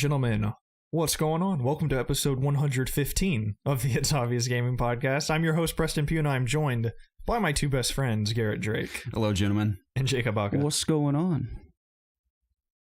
gentlemen, what's going on? Welcome to episode 115 of the It's Obvious Gaming podcast. I'm your host, Preston Pugh, and I'm joined by my two best friends, Garrett Drake. Hello, gentlemen. And Jacob Baca. What's going on?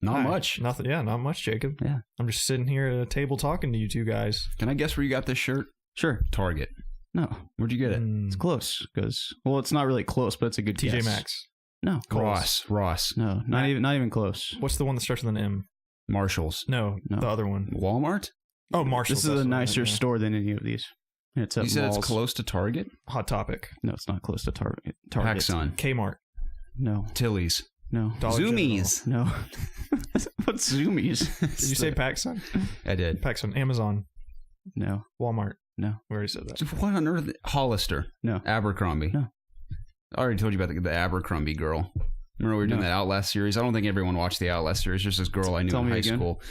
Not much. Nothing. Yeah, not much, Jacob. Yeah. I'm just sitting here at a table talking to you two guys. Can I guess where you got this shirt? Sure. Target. No. Where'd you get it? It's close, because, well, it's not really close, but it's a good TJ guess. Maxx. No. Ross. No, not even close. What's the one that starts with an M? Marshalls. No, the other one. Walmart? Oh, Marshalls. This is a nicer store than any of these. It's at You said malls. it's close to Target? Hot Topic. No, it's not close to Target. PacSun. Kmart. No. Tilly's. No. Dollar Zoomies. No. What's Zoomies? Did you say PacSun? I did. PacSun. Amazon. No. Walmart. No. We already said that. What on earth? Hollister. No. Abercrombie. No. I already told you about the Abercrombie girl. Remember we were doing that Outlast series? I don't think everyone watched the Outlast series. There's this girl I knew in high school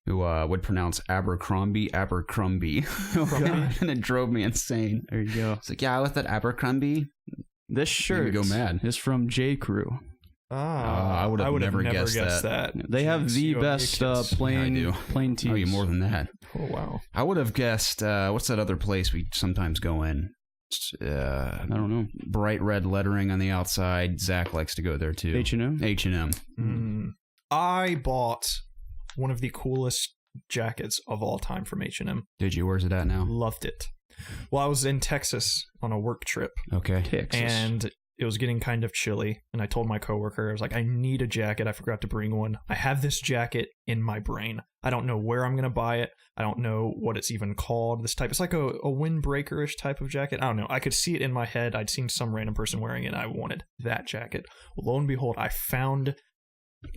who would pronounce Abercrombie. Oh, God. And it drove me insane. There you go. It's like, yeah, I left that Abercrombie. This shirt Made me go mad. is from J. Crew. I would have never guessed that. They have the best plain tees. Oh, you more than that. Oh, wow. I would have guessed, what's that other place we sometimes go in? I don't know. Bright red lettering on the outside. Zach likes to go there too. H&M? H&M. I bought one of the coolest jackets of all time from H&M. Did you? Where's it at now? Loved it. Well, I was in Texas on a work trip. Okay. Texas. And it was getting kind of chilly. And I told my coworker, I was like, I need a jacket. I forgot to bring one. I have this jacket in my brain. I don't know where I'm going to buy it. I don't know what it's even called. This type. It's like a windbreaker-ish type of jacket. I don't know. I could see it in my head. I'd seen some random person wearing it, and I wanted that jacket. Well, lo and behold, I found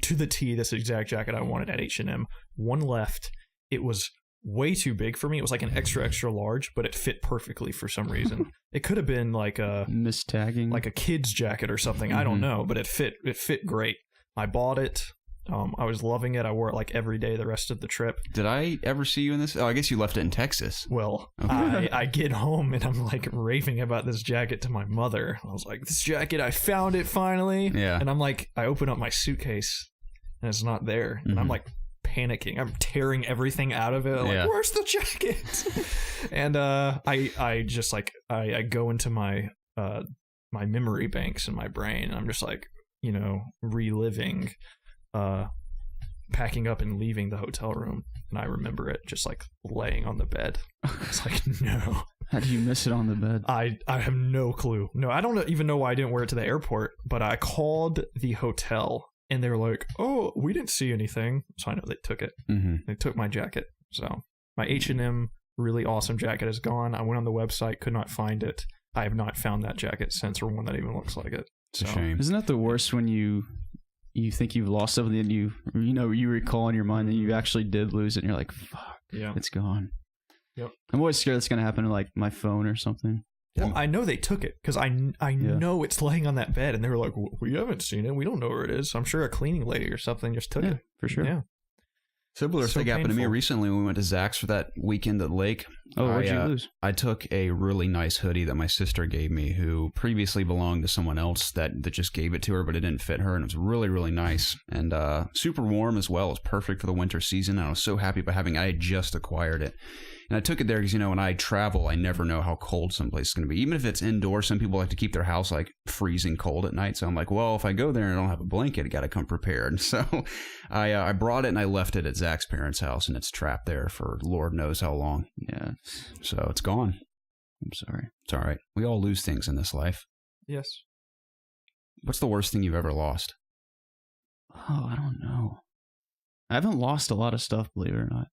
to the T this exact jacket I wanted at H&M. One left. It was way too big for me. It was like an extra large, but it fit perfectly for some reason. It could have been like a mistagging, like a kid's jacket or something. I don't know, but it fit great. I bought it. I was loving it. I wore it like every day the rest of the trip. Did I ever see you in this? Oh, I guess you left it in Texas. Well, okay. I get home and I'm like raving about this jacket to my mother. I was like, this jacket, I found it finally. Yeah. And I'm like, I open up my suitcase and it's not there. And I'm like panicking. I'm tearing everything out of it. I'm like, where's the jacket? And I just like, I go into my my memory banks in my brain. And I'm just like, reliving packing up and leaving the hotel room, and I remember it just like laying on the bed. It's like, no. How do you miss it on the bed? I have no clue. No, I don't even know why I didn't wear it to the airport, but I called the hotel and they were like, oh, we didn't see anything. So I know they took it. They took my jacket. So my H&M really awesome jacket is gone. I went on the website, could not find it. I have not found that jacket since, or one that even looks like it. It's a shame. Isn't that the worst when you think you've lost something and you recall in your mind that you actually did lose it and you're like, fuck, it's gone. Yep. I'm always scared it's going to happen to like my phone or something. Yeah, I know they took it because I know it's laying on that bed, and they were like, we haven't seen it. We don't know where it is. So I'm sure a cleaning lady or something just took it. For sure. Yeah. Similar thing happened to me recently when we went to Zach's for that weekend at the lake. Oh, what'd you lose? I took a really nice hoodie that my sister gave me, who previously belonged to someone else that just gave it to her, but it didn't fit her, and it was really, really nice and super warm as well. It was perfect for the winter season, and I was so happy about having it. I had just acquired it. And I took it there because, when I travel, I never know how cold someplace is going to be. Even if it's indoors, some people like to keep their house like freezing cold at night. So I'm like, well, if I go there and I don't have a blanket, I got to come prepared. So I brought it and I left it at Zach's parents' house, and it's trapped there for Lord knows how long. Yeah. So it's gone. I'm sorry. It's all right. We all lose things in this life. Yes. What's the worst thing you've ever lost? Oh, I don't know. I haven't lost a lot of stuff, believe it or not.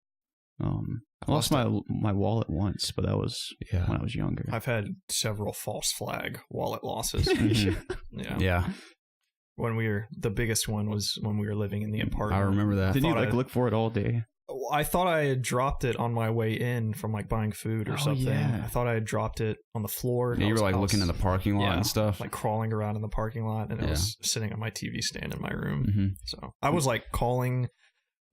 I lost my wallet once, but that was when I was younger. I've had several false flag wallet losses. Yeah. When the biggest one was when we were living in the apartment. I remember that. Didn't you look for it all day? I thought I had dropped it on my way in from like buying food or something. Yeah. I thought I had dropped it on the floor. Yeah, you were like looking in the parking lot and stuff. Like crawling around in the parking lot, and it was sitting on my TV stand in my room. So I was like calling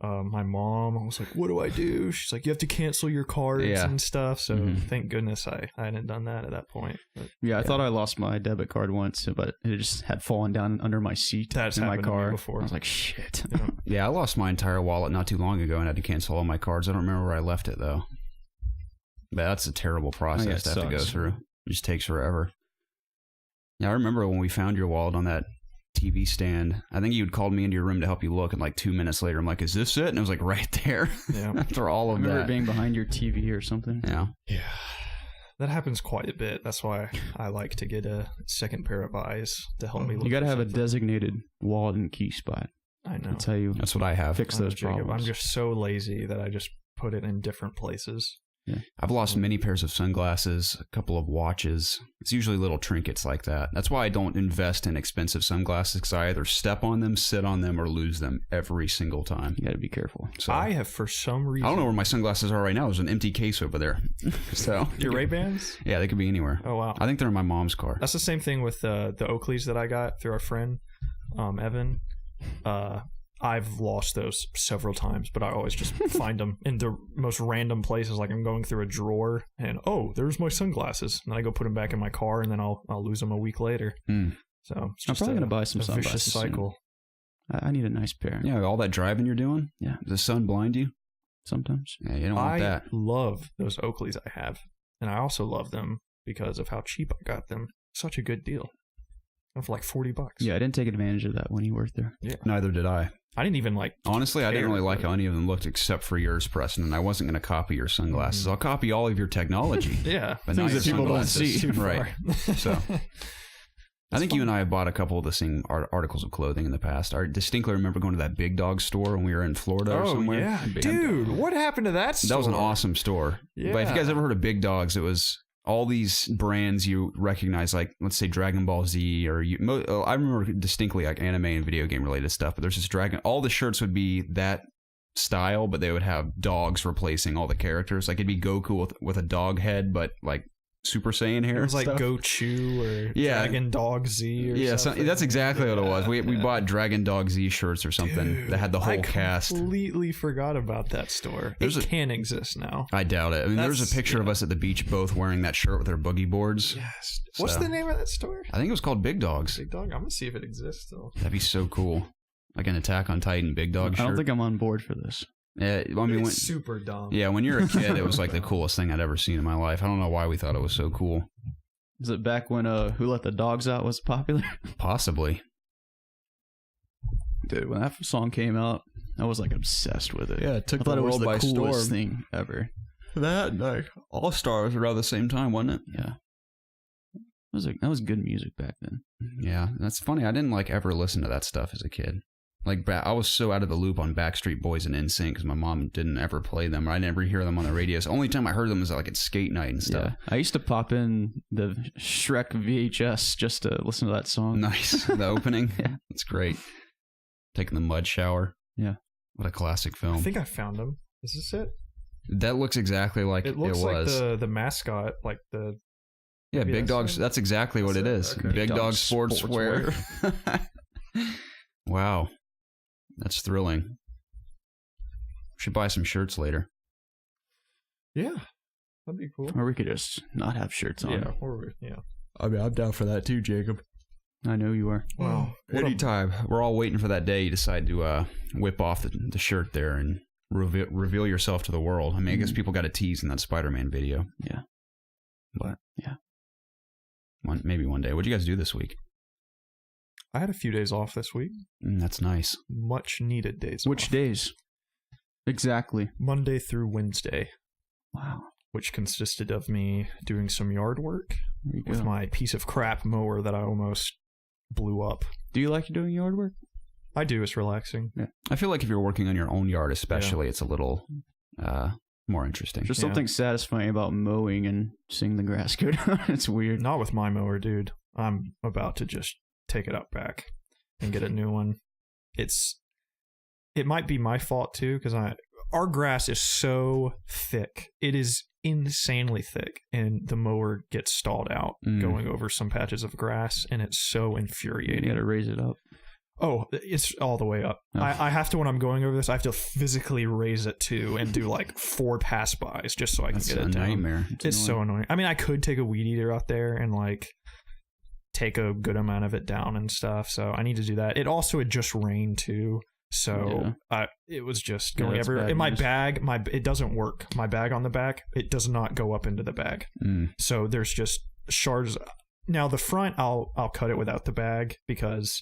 my mom. I was like, what do I do? She's like, you have to cancel your cards and stuff. So thank goodness I hadn't done that at that point. But, I thought I lost my debit card once, but it just had fallen down under my seat in my car. Before. I was like, shit. Yeah, I lost my entire wallet not too long ago and had to cancel all my cards. I don't remember where I left it, though. But that's a terrible process to have to go through. It just takes forever. Yeah, I remember when we found your wallet on that TV stand. I think you had called me into your room to help you look, and like 2 minutes later, I'm like, is this it? And it was like right there. Yeah. After all of I remember that. it being behind your TV or something. Yeah. Yeah. That happens quite a bit. That's why I like to get a second pair of eyes to help me look. You got to have something. a designated wallet and key spot. I know. That's how you That's what I have. fix those Jacob, problems. I'm just so lazy that I just put it in different places. Yeah. I've lost many pairs of sunglasses, a couple of watches. It's usually little trinkets like that. That's why I don't invest in expensive sunglasses, because I either step on them, sit on them, or lose them every single time. You got to be careful. So I have, for some reason... I don't know where my sunglasses are right now. There's an empty case over there. So Your Ray-Bans? Yeah, they could be anywhere. Oh, wow. I think they're in my mom's car. That's the same thing with the Oakleys that I got through our friend, Evan. I've lost those several times, but I always just find them in the most random places. Like I'm going through a drawer and, oh, there's my sunglasses. And then I go put them back in my car and then I'll lose them a week later. So it's just I'm probably going to buy some a sunglasses vicious cycle. soon. I need a nice pair. Yeah, all that driving you're doing? Yeah. Does the sun blind you? Sometimes. Yeah, you don't want that. I love those Oakleys I have. And I also love them because of how cheap I got them. Such a good deal. For like $40. Yeah, I didn't take advantage of that when you worked there. Yeah. Neither did I. I didn't even like... Honestly, I didn't really like how any of them looked except for yours, Preston, and I wasn't going to copy your sunglasses. I'll copy all of your technology. Yeah. But Things not that your people don't sunglasses. see. Right. So... I think you and I have bought a couple of the same articles of clothing in the past. I distinctly remember going to that Big Dog store when we were in Florida or somewhere. Yeah. Dude, what happened to that store? That was an awesome store. Yeah. But if you guys ever heard of Big Dogs, it was all these brands you recognize, like, let's say Dragon Ball Z, or I remember distinctly like anime and video game related stuff, but there's this all the shirts would be that style, but they would have dogs replacing all the characters. Like it'd be Goku with a dog head, but like Super Saiyan hair. It was like stuff. Gochu or Dragon Dog Z or something. That's exactly what it was. We bought Dragon Dog Z shirts or something. Dude, that had the whole I cast. I completely forgot about that store. It can exist now. I doubt it. I mean, there's a picture of us at the beach both wearing that shirt with our boogie boards. Yes. What's the name of that store? I think it was called Big Dogs. Big Dog? I'm going to see if it exists still. That'd be so cool. Like an Attack on Titan Big Dog shirt. I don't think I'm on board for this. Yeah, I mean, it's super dumb. Yeah, when you're a kid, it was like the coolest thing I'd ever seen in my life. I don't know why we thought it was so cool. Is it back when Who Let the Dogs Out was popular? Possibly. Dude, when that song came out, I was like obsessed with it. Yeah, it took I thought the it was world the by coolest storm. thing ever. That like All Stars around the same time, wasn't it? Yeah. That was good music back then. Yeah, that's funny. I didn't like ever listen to that stuff as a kid. Like I was so out of the loop on Backstreet Boys and NSYNC because my mom didn't ever play them, or I never hear them on the radio. So the only time I heard them was like at skate night and stuff. Yeah. I used to pop in the Shrek VHS just to listen to that song. Nice. The opening. Yeah. It's great. Taking the mud shower. Yeah. What a classic film. I think I found them. Is this it? That looks exactly like it looks was. like the mascot, like the... Yeah, Maybe Big Dogs. That's exactly what it is. Okay. Big Dog Sportswear. Wow. That's thrilling. We should buy some shirts later. Yeah. That'd be cool. Or we could just not have shirts on. Yeah. I mean, I'm down for that too, Jacob. I know you are. Wow. Anytime. We're all waiting for that day you decide to whip off the shirt there and reveal yourself to the world. I mean, I guess people got a tease in that Spider-Man video. Yeah. But yeah. Maybe one day. What'd you guys do this week? I had a few days off this week. That's nice. Much needed days Which off. days? Exactly. Monday through Wednesday. Wow. Which consisted of me doing some yard work There you with go. my piece of crap mower that I almost blew up. Do you like doing yard work? I do. It's relaxing. Yeah. I feel like if you're working on your own yard especially, it's a little more interesting. There's something satisfying about mowing and seeing the grass go down. It's weird. Not with my mower, dude. I'm about to just take it up back and get a new one. It might be my fault too, because our grass is so thick. It is insanely thick, and the mower gets stalled out going over some patches of grass, and it's so infuriating. You gotta raise it up. Oh, it's all the way up. Oh. I have to, when I'm going over this, I have to physically raise it too and do like 4 pass-bys just so I can get it down. That's a nightmare. It's so annoying. I mean, I could take a weed eater out there and like take a good amount of it down and stuff. So I need to do that. It also had just rained too. So it was just going everywhere. In my bag, it doesn't work. My bag on the back, it does not go up into the bag. So there's just shards. Now the front, I'll cut it without the bag because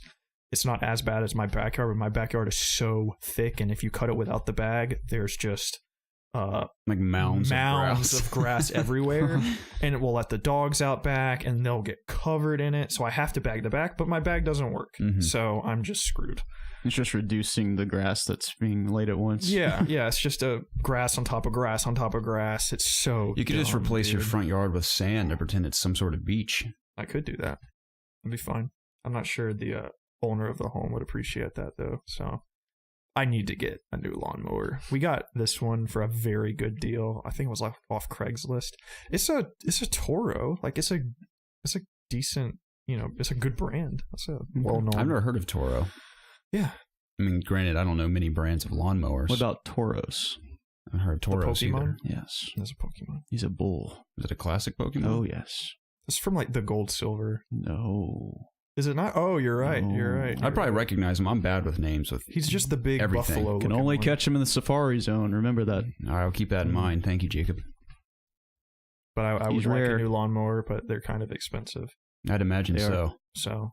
it's not as bad as my backyard. But my backyard is so thick, and if you cut it without the bag, there's just like mounds of grass everywhere, and it will let the dogs out back, and they'll get covered in it. So I have to bag the back, but my bag doesn't work. So I'm just screwed. It's just reducing the grass that's being laid at once. Yeah, it's just a grass on top of grass on top of grass. It's so You could just replace your front yard with sand to pretend it's some sort of beach. I could do that. It'd be fine. I'm not sure the owner of the home would appreciate that though. So I need to get a new lawnmower. We got this one for a very good deal. I think it was like off Craigslist. It's a Toro. Like it's a decent, it's a good brand. It's a well-known. I've never heard of Toro. Yeah. I mean, granted, I don't know many brands of lawnmowers. What about Tauros? I heard Tauros either. Yes. There's a Pokemon. He's a bull. Is it a classic Pokemon? Oh, yes. It's from like the Gold Silver. No. Is it not? Oh, you're right. No. You're right. I'd probably recognize him. I'm bad with names. He's just the big everything. buffalo. Can only catch him in the Safari Zone. Remember that. All right, I'll keep that in mind. Thank you, Jacob. But I would He's like rare. a new lawnmower, but they're kind of expensive. I'd imagine so. So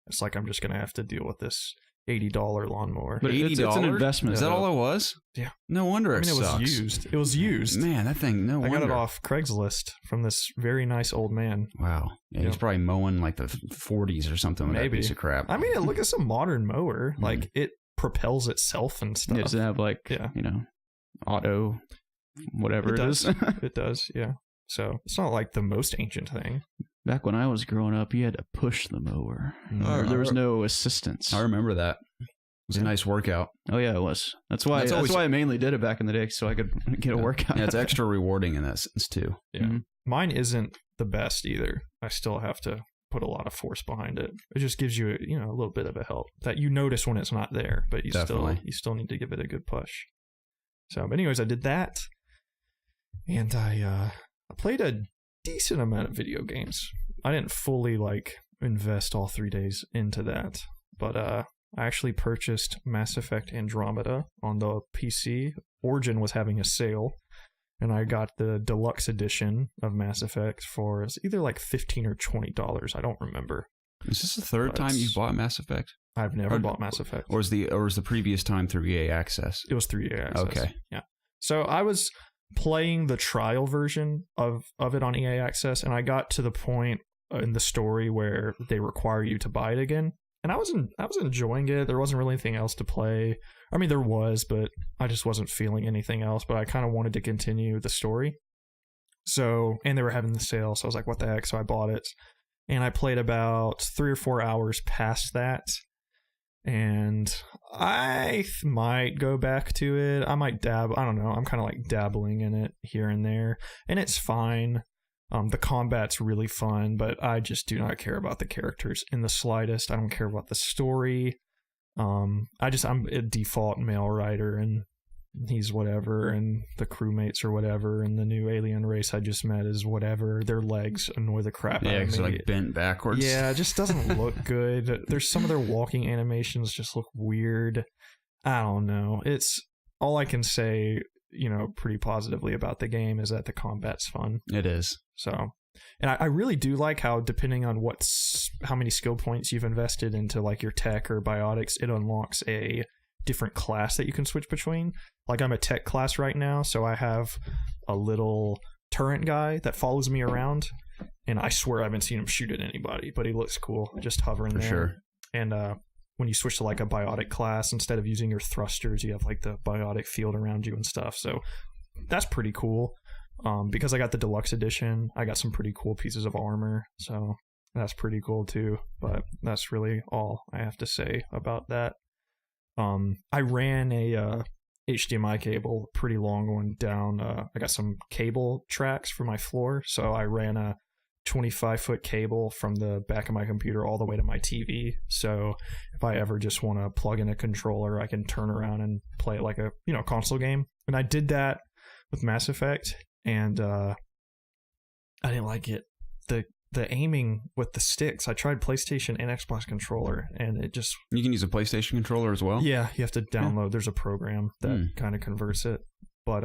it's like I'm just going to have to deal with this $80 lawnmower. But it's an investment. Is that all it was? Yeah. No wonder I mean, it sucks. was used. It was used. Man, that thing, no wonder. I got it off Craigslist from this very nice old man. Wow. Yeah, he's probably mowing like the 40s or something with that piece of crap. I mean, look, it's a modern mower. Like, it propels itself and stuff. It doesn't have like, auto, whatever it is. It does, yeah. So it's not like the most ancient thing. Back when I was growing up, you had to push the mower. There was no assistance. I remember that. It was a nice workout. Oh yeah, it was. That's why I mainly did it back in the day, so I could get a workout. Yeah, it's extra rewarding in that sense too. Yeah, Mine isn't the best either. I still have to put a lot of force behind it. It just gives you a little bit of a help that you notice when it's not there, but you still need to give it a good push. So, but anyways, I did that, and I played a decent amount of video games. I didn't fully invest all 3 days into that, but I actually purchased Mass Effect Andromeda on the PC. Origin was having a sale, and I got the deluxe edition of Mass Effect for either like $15 or $20. I don't remember. Is this the third time you've bought Mass Effect? I've never bought Mass Effect. Or was the previous time through EA Access? It was through EA Access. Okay. Yeah. So I was playing the trial version of it on EA Access, and I got to the point in the story where they require you to buy it again, and I was enjoying it. There wasn't really anything else to play. I mean, there was, but I just wasn't feeling anything else. But I kind of wanted to continue the story. So, and they were having the sale, so I was like, "What the heck?" So I bought it, and I played about 3 or 4 hours past that. And I might go back to it. I might dabble. I don't know. I'm kind of like dabbling in it here and there, and it's fine. The combat's really fun, but I just do not care about the characters in the slightest. I don't care about the story. I'm a default male writer, and he's whatever, and the crewmates are whatever, and the new alien race I just met is whatever. Their legs annoy the crap out of me. Yeah, because they're like bent backwards. Yeah, it just doesn't look good. There's some of their walking animations just look weird. I don't know. It's all I can say, pretty positively about the game is that the combat's fun. It is. So, and I really do like how, depending on how many skill points you've invested into like your tech or biotics, it unlocks a different class that you can switch between. Like, I'm a tech class right now, so I have a little turret guy that follows me around, and I swear I haven't seen him shoot at anybody, but he looks cool just hovering there. For sure. And when you switch to like a biotic class, instead of using your thrusters, you have like the biotic field around you and stuff. So that's pretty cool. Because I got the deluxe edition, I got some pretty cool pieces of armor, so that's pretty cool too. But that's really all I have to say about that. I ran a HDMI cable, pretty long one, down. I got some cable tracks for my floor, so I ran a 25-foot cable from the back of my computer all the way to my TV. So if I ever just want to plug in a controller, I can turn around and play it like a console game. And I did that with Mass Effect, and I didn't like it. The aiming with the sticks. I tried PlayStation and Xbox controller, and it just... You can use a PlayStation controller as well? Yeah, you have to download. There's a program that kind of converts it. But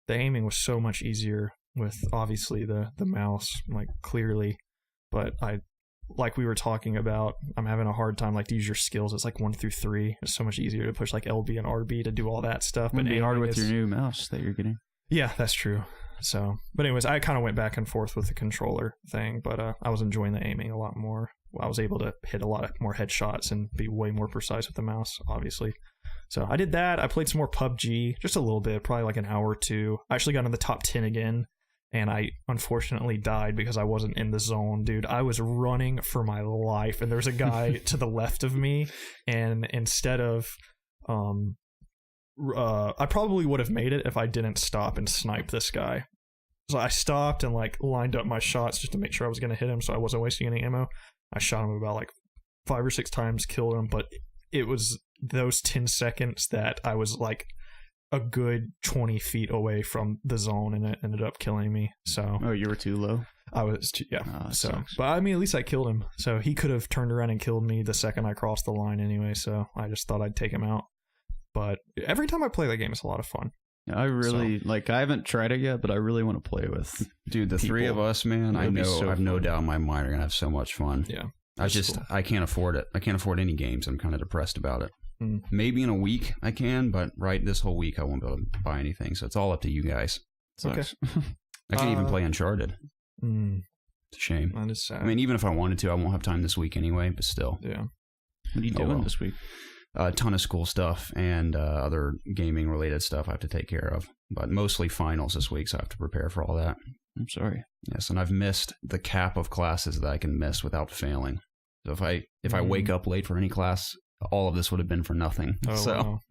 the aiming was so much easier with, obviously, the mouse, like, clearly. But like we were talking about, I'm having a hard time, like, to use your skills. It's like 1 through 3. It's so much easier to push, like, LB and RB to do all that stuff. It'd be hard with your new mouse that you're getting. Yeah, that's true. So, but anyways, I kind of went back and forth with the controller thing, but I was enjoying the aiming a lot more. I was able to hit a lot more headshots and be way more precise with the mouse, obviously. So I did that. I played some more PUBG, just a little bit, probably like an hour or two. I actually got in the top 10 again, and I unfortunately died because I wasn't in the zone, dude. I was running for my life, and there's a guy to the left of me, and instead of... I probably would have made it if I didn't stop and snipe this guy. So I stopped and like lined up my shots just to make sure I was going to hit him so I wasn't wasting any ammo. I shot him about like 5 or 6 times, killed him, but it was those 10 seconds that I was like a good 20 feet away from the zone, and it ended up killing me. So you were too low? I was too, yeah. So sucks. but I mean, at least I killed him. So he could have turned around and killed me the second I crossed the line anyway, so I just thought I'd take him out. But every time I play that game, it's a lot of fun. I really I haven't tried it yet, but I really want to play with. Dude, the people. 3 of us, man. I have no doubt in my mind we're gonna have so much fun. Yeah, I can't afford it. I can't afford any games. I'm kind of depressed about it. Maybe in a week I can, but this whole week I won't be able to buy anything. So it's all up to you guys. Okay. I can't even play Uncharted. It's a shame. That is sad. I mean, even if I wanted to, I won't have time this week anyway. But still. Yeah. What are you doing this week? A ton of school stuff and other gaming related stuff I have to take care of, but mostly finals this week, so I have to prepare for all that. I'm sorry. Yes, and I've missed the cap of classes that I can miss without failing. So if I wake up late for any class, all of this would have been for nothing. Got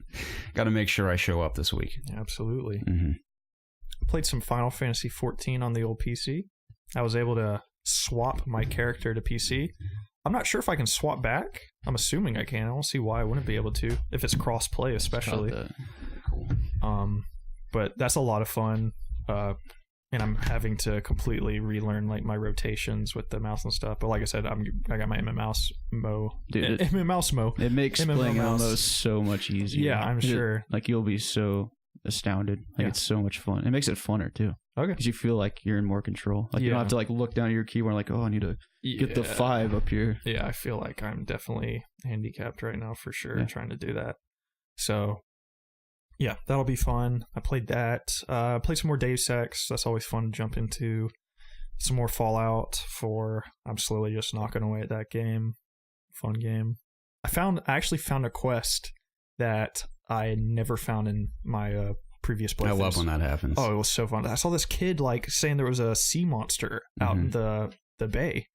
to make sure I show up this week. Absolutely. I played some Final Fantasy 14 on the old PC. I was able to swap my character to PC. I'm not sure if I can swap back. I'm assuming I can. I don't see why I wouldn't be able to, if it's cross-play especially. But that's a lot of fun. And I'm having to completely relearn like my rotations with the mouse and stuff. But like I said, I got my mouse mo. Dude, mouse mo. It makes playing MMOs so much easier. Yeah, I'm sure. Like you'll be so astounded. Like it's so much fun. It makes it funner too. Okay. Because you feel like you're in more control. Like you don't have to like look down at your keyboard like, oh, I need to get the 5 up here. Yeah, I feel like I'm definitely handicapped right now for sure trying to do that. So yeah, that'll be fun. I played that. Played some more Deus Ex. That's always fun to jump into. Some more Fallout 4. I'm slowly just knocking away at that game. Fun game. I actually found a quest that I had never found in my previous playthroughs. I love when that happens. Oh, it was so fun. I saw this kid like saying there was a sea monster out in the bay.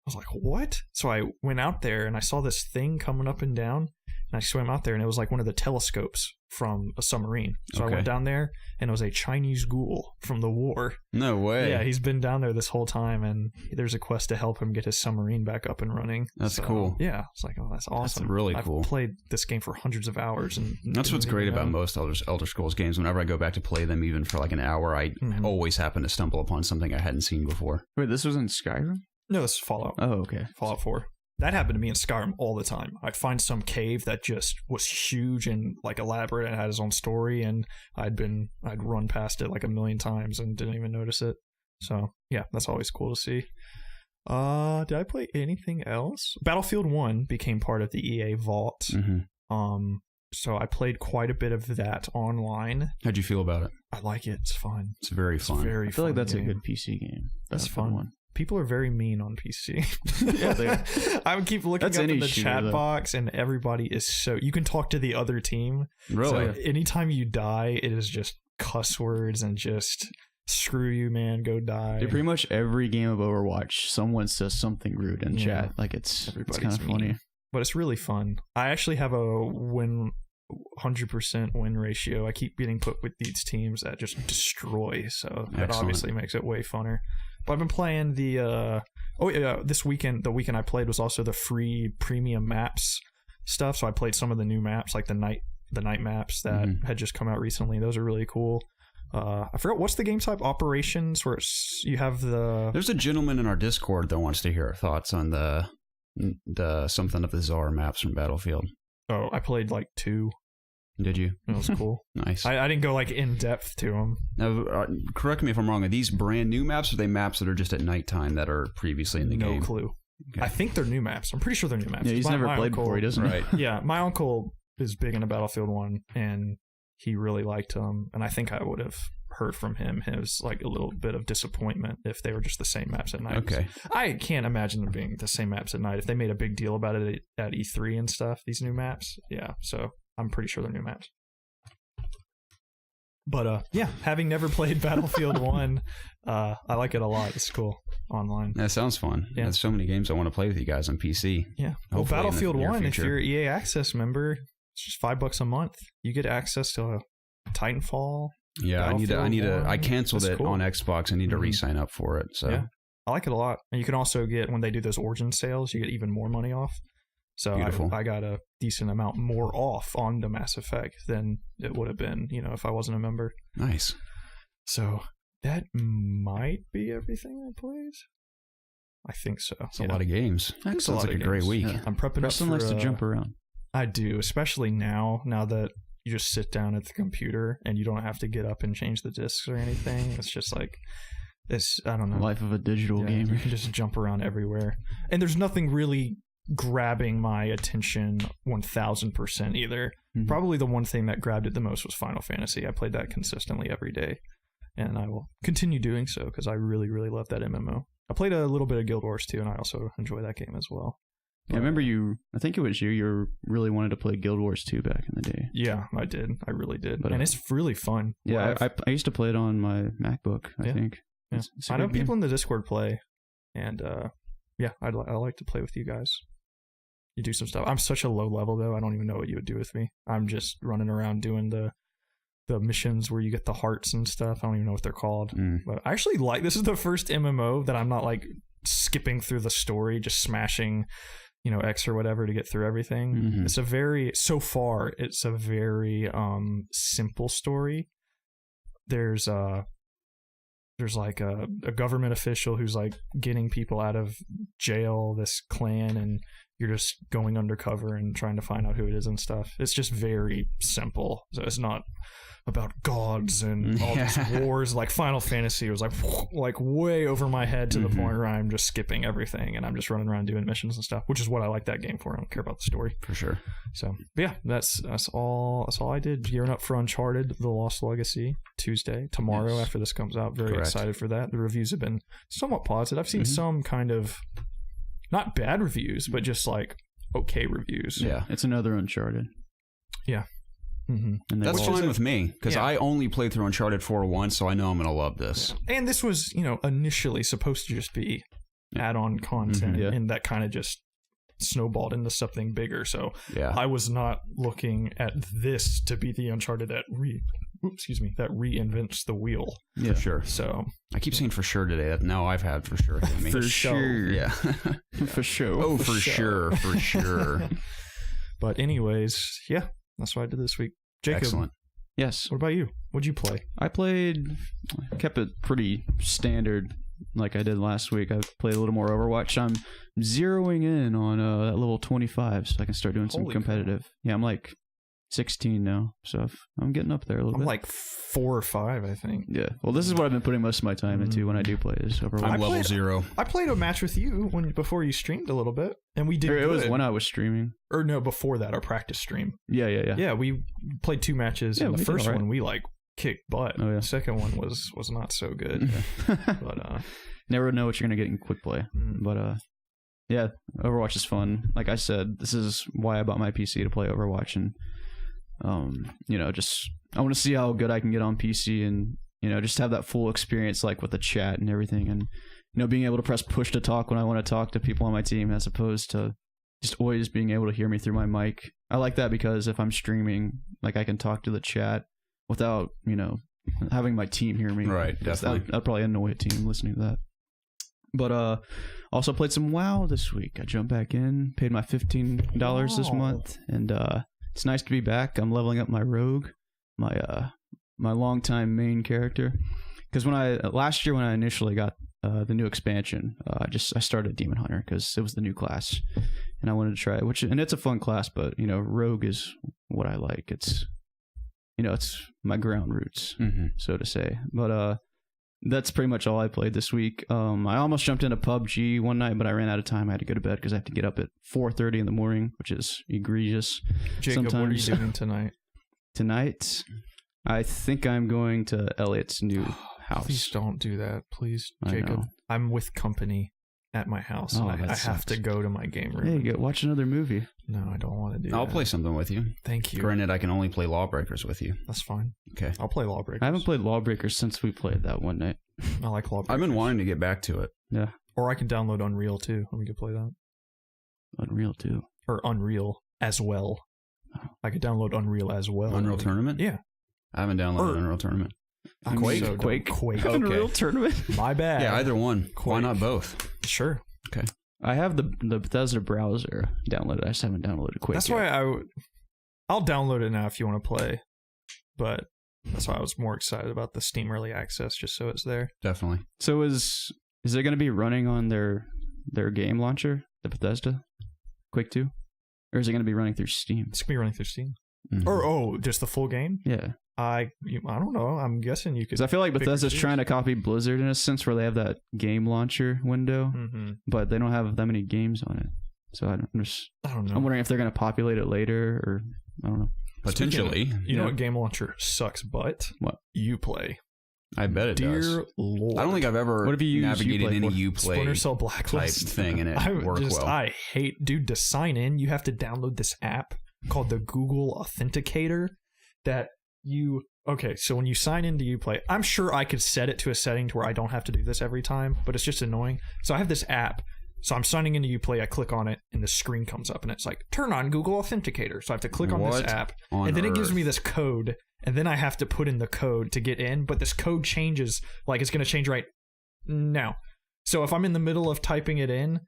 I was like, what? So I went out there and I saw this thing coming up and down, and I swam out there, and it was like one of the telescopes from a submarine. So I went down there, and it was a Chinese ghoul from the war. No way. Yeah, he's been down there this whole time, and there's a quest to help him get his submarine back up and running. That's cool. Yeah, it's like, oh, that's awesome. That's really cool. I've played this game for hundreds of hours. And that's what's great about most Elder Scrolls games. Whenever I go back to play them, even for like an hour, I always happen to stumble upon something I hadn't seen before. Wait, this was in Skyrim? No, this is Fallout. Oh, okay. Fallout 4. That happened to me in Skyrim all the time. I'd find some cave that just was huge and like elaborate and had its own story, and I'd run past it like a million times and didn't even notice it. So yeah, that's always cool to see. Did I play anything else? Battlefield 1 became part of the EA Vault. So I played quite a bit of that online. How'd you feel about it? I like it. It's fun. It's very fun. I feel like that's a good PC game. That's a fun one. People are very mean on PC. Yeah, they are. I would keep looking up in the chat box, and everybody is so... You can talk to the other team. Really? So anytime you die, it is just cuss words and just... Screw you, man. Go die. Dude, pretty much every game of Overwatch, someone says something rude in chat. Like it's kind of funny. But it's really fun. I actually have a 100% win ratio. I keep getting put with these teams that just destroy, so that obviously makes it way funner. But I've been playing the this weekend. The weekend I played was also the free premium maps stuff. So I played some of the new maps, like the night maps that had just come out recently. Those are really cool. I forgot what's the game type. Operations, where you have the. There's a gentleman in our Discord that wants to hear our thoughts on the something of the Czar maps from Battlefield. Oh, I played like 2. Did you? It was cool. Nice. I didn't go like in depth to them. Now, correct me if I'm wrong. Are these brand new maps, or are they maps that are just at nighttime that are previously in the game? No clue. Okay. I think they're new maps. I'm pretty sure they're new maps. Yeah, he's never played before. He doesn't. Right. Yeah, my uncle is big into Battlefield 1, and he really liked them. And I think I would have heard from him his like a little bit of disappointment if they were just the same maps at night. Okay. I can't imagine them being the same maps at night. If they made a big deal about it at E3 and stuff, these new maps, yeah. So I'm pretty sure they're new maps. But yeah, having never played Battlefield 1, I like it a lot. It's cool online. That sounds fun. Yeah. There's so many games I want to play with you guys on PC. Yeah. Well, Hopefully Battlefield in the near 1, future. if you're an EA Access member, it's just $5 a month. You get access to Titanfall. Yeah, I canceled That's it cool. on Xbox. I need to re-sign up for it. So Yeah. I like it a lot. And you can also get, when they do those Origin sales, you get even more money off. So Beautiful. I got a decent amount more off on the Mass Effect than it would have been, if I wasn't a member. Nice. So that might be everything I played. I think so. It's a lot of games. It's Sounds like a great week. Yeah. I'm prepping Preston up for... likes to jump around. I do, especially now that you just sit down at the computer and you don't have to get up and change the discs or anything. It's just like... I don't know. Life of a digital gamer. You can just jump around everywhere. And there's nothing really grabbing my attention 1000% either. Mm-hmm. Probably the one thing that grabbed it the most was Final Fantasy. I played that consistently every day, and I will continue doing so because I really, really love that MMO. I played a little bit of Guild Wars too, and I also enjoy that game as well. Yeah, I remember I think it was you really wanted to play Guild Wars 2 back in the day. Yeah, I did. I really did. But, and it's really fun. Yeah, I used to play it on my MacBook, I think. Yeah. It's a I know good game. people in the Discord play, and yeah, I like to play with you guys. You do some stuff. I'm such a low level though. I don't even know what you would do with me. I'm just running around doing the missions where you get the hearts and stuff. I don't even know what they're called. But I actually this is the first MMO that I'm not like skipping through the story, just smashing, X or whatever to get through everything. Mm-hmm. It's a very simple story. There's like a government official who's like getting people out of jail, this clan, and you're just going undercover and trying to find out who it is and stuff. It's just very simple. So it's not about gods and all these wars. Like Final Fantasy was like way over my head to the point where I'm just skipping everything and I'm just running around doing missions and stuff, which is what I like that game for. I don't care about the story. For sure. So, but yeah, that's all I did. Gearing up for Uncharted: The Lost Legacy tomorrow after this comes out. Very excited for that. The reviews have been somewhat positive. I've seen some kind of not bad reviews, but just like okay reviews. Yeah, it's another Uncharted. Yeah. Mm-hmm. And that's fine with me because I only played through Uncharted 4 once, so I know I'm going to love this. Yeah. And this was, initially supposed to just be add-on content, and that kind of just snowballed into something bigger. So I was not looking at this to be the Uncharted that reinvents the wheel. Yeah, for sure. So I keep saying for sure today. Now I've had for sure. For sure. Yeah. For sure. Oh, for sure. For sure. But anyways, yeah, that's what I did this week. Jacob. Excellent. Yes. What about you? What'd you play? I kept it pretty standard like I did last week. I played a little more Overwatch. I'm zeroing in on that level 25 so I can start doing some competitive. Crap. Yeah, I'm like 16 now, so I'm getting up there a little bit. I'm like 4 or 5, I think. Yeah. Well, this is what I've been putting most of my time into when I do play is Overwatch. I'm level 0. I played a match with you before you streamed a little bit, and we did. It was when I was streaming. Or no, before that, our practice stream. Yeah. Yeah, we played 2 matches. Yeah, and the first one we like kicked butt. Oh, yeah. The second one was not so good. But never know what you're gonna get in quick play. But yeah, Overwatch is fun. Like I said, this is why I bought my PC to play Overwatch, and just I want to see how good I can get on PC, and just have that full experience, like with the chat and everything, and being able to press push to talk when I want to talk to people on my team, as opposed to just always being able to hear me through my mic. I like that because if I'm streaming, like I can talk to the chat without having my team hear me. Right, definitely. That'd probably annoy a team listening to that. But also played some WoW this week. I jumped back in, paid my $15 this month, and it's nice to be back. I'm leveling up my rogue, my longtime main character. Because last year when I initially got the new expansion, I started Demon Hunter because it was the new class, and I wanted to try it. And it's a fun class, but rogue is what I like. It's it's my ground roots, so to say. But that's pretty much all I played this week. I almost jumped into PUBG one night, but I ran out of time. I had to go to bed because I have to get up at 4:30 in the morning, which is egregious. Jacob, sometimes. What are you doing tonight? Tonight, I think I'm going to Elliot's new house. Please don't do that, please, Jacob. I'm with company at my house, and I have to go to my game room. Hey, watch another movie. No, I don't want to do that. I'll play something with you. Thank you. Granted, I can only play Lawbreakers with you. That's fine. Okay. I'll play Lawbreakers. I haven't played Lawbreakers since we played that one night. I like Lawbreakers. I've been wanting to get back to it. Yeah. Or I can download Unreal too. We could play that. Unreal too. Or Unreal as well. I could download Unreal as well. Unreal Tournament? Yeah. I haven't downloaded Unreal Tournament. Quake. Unreal Tournament? My bad. Yeah, either one. Quake. Why not both? Sure. Okay. I have the Bethesda browser downloaded. I just haven't downloaded Quake That's yet. why I'll download it now if you want to play. But that's why I was more excited about the Steam Early Access, just so it's there. Definitely. So is it going to be running on their game launcher, the Bethesda Quake 2? Or is it going to be running through Steam? It's going to be running through Steam. Mm-hmm. Or, just the full game? Yeah. I don't know. I'm guessing you could. Because I feel like Bethesda's trying to copy Blizzard in a sense where they have that game launcher window, but they don't have that many games on it. So I don't know. I'm wondering if they're going to populate it later, or I don't know. Potentially. You know what game launcher sucks butt? What? Uplay. I bet it does. Dear Lord. I don't think I've ever navigated any Uplay Splinter Cell type Blacklist thing, and it worked well. I hate, dude, to sign in, you have to download this app called the Google Authenticator that so when you sign into Uplay, I'm sure I could set it to a setting to where I don't have to do this every time, but it's just annoying. So I have this app. So I'm signing into Uplay, I click on it, and the screen comes up, and it's like, turn on Google Authenticator. So I have to click on this app, and then it gives me this code, and then I have to put in the code to get in, but this code changes, like it's going to change right now. So if I'm in the middle of typing it in,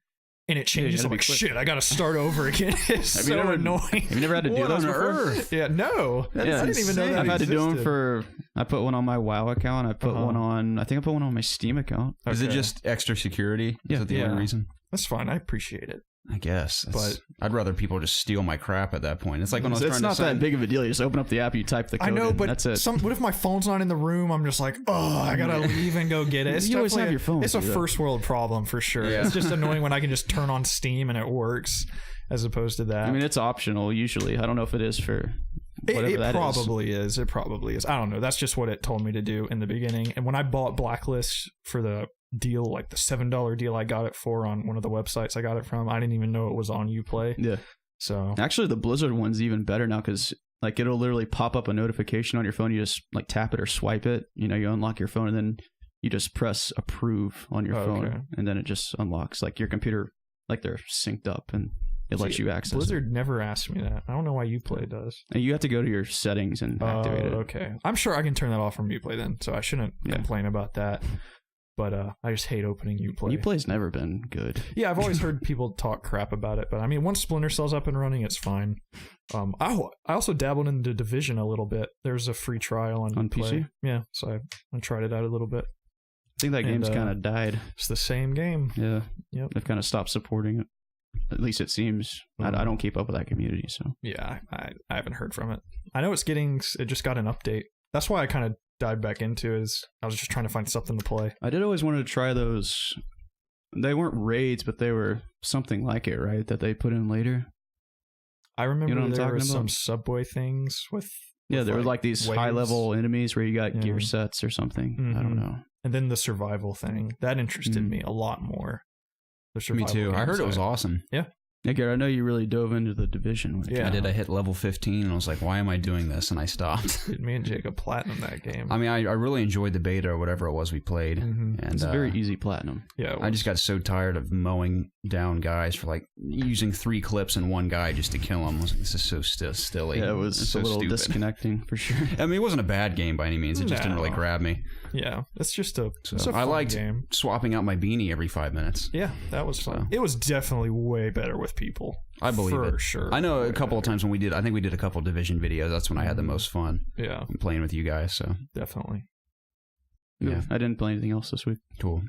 and it changes, I'm like, shit, I got to start over again. It's so annoying. Have you never had to do those before? Yeah, no. I didn't even know that I've had to do existed. them I put one on my WoW account. I put one on, I think I put one on my Steam account. Okay. Is it just extra security? Yeah. Is that the only reason? That's fine. I appreciate it. I guess. But I'd rather people just steal my crap at that point. It's like when I was trying to It's not that big of a deal. You just open up the app, you type the code I know, in, but that's it. What if my phone's not in the room? I'm just like, I gotta leave and go get it. You always have your phone. It's a first world problem for sure. Yeah. It's just annoying when I can just turn on Steam and it works, as opposed to that. I mean, it's optional usually. I don't know if it is for whatever that is. It probably is. I don't know. That's just what it told me to do in the beginning. And when I bought Blacklist for the deal, like the $7 deal I got it for on one of the websites I got it from, I didn't even know it was on Uplay. Yeah. So actually, the Blizzard one's even better now because like it'll literally pop up a notification on your phone. You just like tap it or swipe it. You unlock your phone and then you just press approve on your phone, and then it just unlocks like your computer, like they're synced up and it lets you access Blizzard it. Never asked me that. I don't know why Uplay does. And you have to go to your settings and activate it. Okay. I'm sure I can turn that off from Uplay then, so I shouldn't complain about that. But I just hate opening Uplay. Uplay's never been good. Yeah, I've always heard people talk crap about it, but I mean, once Splinter Cell's up and running, it's fine. I also dabbled into Division a little bit. There's a free trial on PC. Yeah, so I tried it out a little bit. I think that game's kind of died. It's the same game. Yeah. Yep. They've kind of stopped supporting it. At least it seems. I don't keep up with that community, so. Yeah, I haven't heard from it. I know it just got an update. That's why I kind of dived back into it, is I was just trying to find something to play. I did always wanted to try those. They weren't raids, but they were something like it, right? That they put in later. I remember there were some about? Subway things with there were like these waves. High-level enemies where you got gear sets or something. Mm-hmm. I don't know. And then the survival thing. That interested me a lot more. Me too. I heard it was awesome. Yeah. Yeah, Garrett, I know you really dove into the Division. Yeah. I did. I hit level 15 and I was like, why am I doing this? And I stopped. Dude, me and Jacob platinum that game. I mean, I really enjoyed the beta or whatever it was we played. Mm-hmm. And it's a very easy platinum. Yeah, I just got so tired of mowing down guys for like using 3 clips in one guy just to kill him. I was like, this is so stilly. Yeah, it was so a little stupid. disconnecting for sure. I mean, it wasn't a bad game by any means. It just didn't really grab me. Yeah, it's just a I fun liked game. swapping out my beanie every 5 minutes. Yeah, that was fun. So. It was definitely way better with people. I believe for it. sure. I know a couple better. of times when we did, I think we did a couple of Division videos. That's when I had the most fun. Yeah, Playing with you guys. So definitely. yeah, I didn't play anything else this week. cool.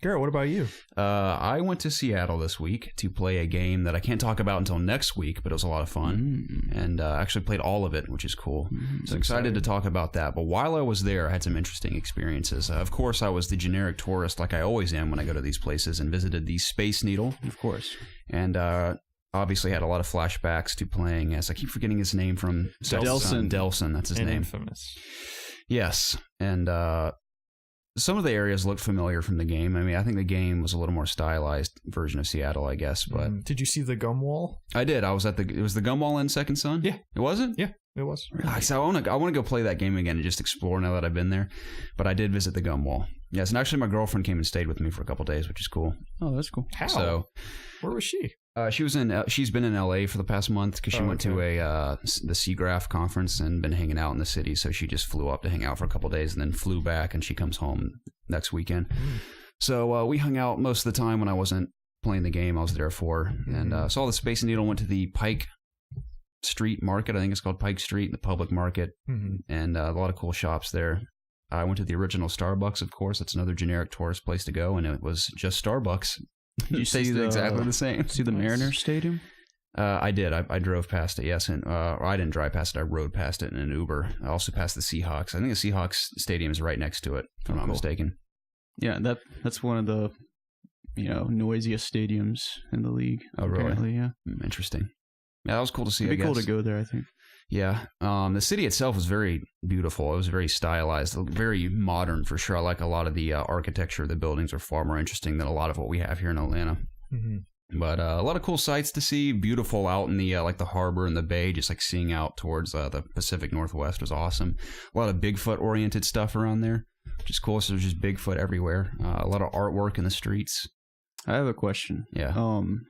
Garrett, what about you? I went to Seattle this week to play a game that I can't talk about until next week, but it was a lot of fun. And actually played all of it, which is cool. So excited to talk about that. But while I was there, I had some interesting experiences. Of course, I was the generic tourist like I always am when I go to these places, and visited the Space Needle. Of course. And obviously had a lot of flashbacks to playing as, I keep forgetting his name from... Delson. Delson, that's his name. Infamous. Yes. And some of the areas looked familiar from the game. I mean, I think the game was a little more stylized version of Seattle, I guess. But Did you see the gum wall? I did. I was at it was the gum wall in Second Son? Yeah. It wasn't? Yeah, it was. So I want to go play that game again and just explore now that I've been there. But I did visit the gum wall. Yes, and actually my girlfriend came and stayed with me for a couple days, which is cool. Oh, that's cool. How? So where was she? she's been in LA for the past month because she went to the SIGGRAPH conference and been hanging out in the city. So she just flew up to hang out for a couple days and then flew back, and she comes home next weekend. So we hung out most of the time when I wasn't playing the game. I was there for, and saw the Space Needle. Went to the Pike Street Market. I think it's called Pike Street, the public market, and a lot of cool shops there. I went to the original Starbucks, of course. It's another generic tourist place to go, and it was just Starbucks. You see exactly the same. See the Mariners Stadium? I did. I drove past it, yes. And I didn't drive past it. I rode past it in an Uber. I also passed the Seahawks. I think the Seahawks Stadium is right next to it, if I'm not mistaken. Yeah, that's one of the noisiest stadiums in the league. Oh, really? Apparently, yeah. Interesting. Yeah, that was cool to see. It'd be cool to go there, I think. Yeah. The city itself was very beautiful. It was very stylized, very modern for sure. I like a lot of the architecture. The buildings are far more interesting than a lot of what we have here in Atlanta. But a lot of cool sights to see. Beautiful out in the like the harbor and the bay, just like seeing out towards the Pacific Northwest was awesome. A lot of Bigfoot oriented stuff around there, which is cool. So there's just Bigfoot everywhere. A lot of artwork in the streets. I have a question. Yeah.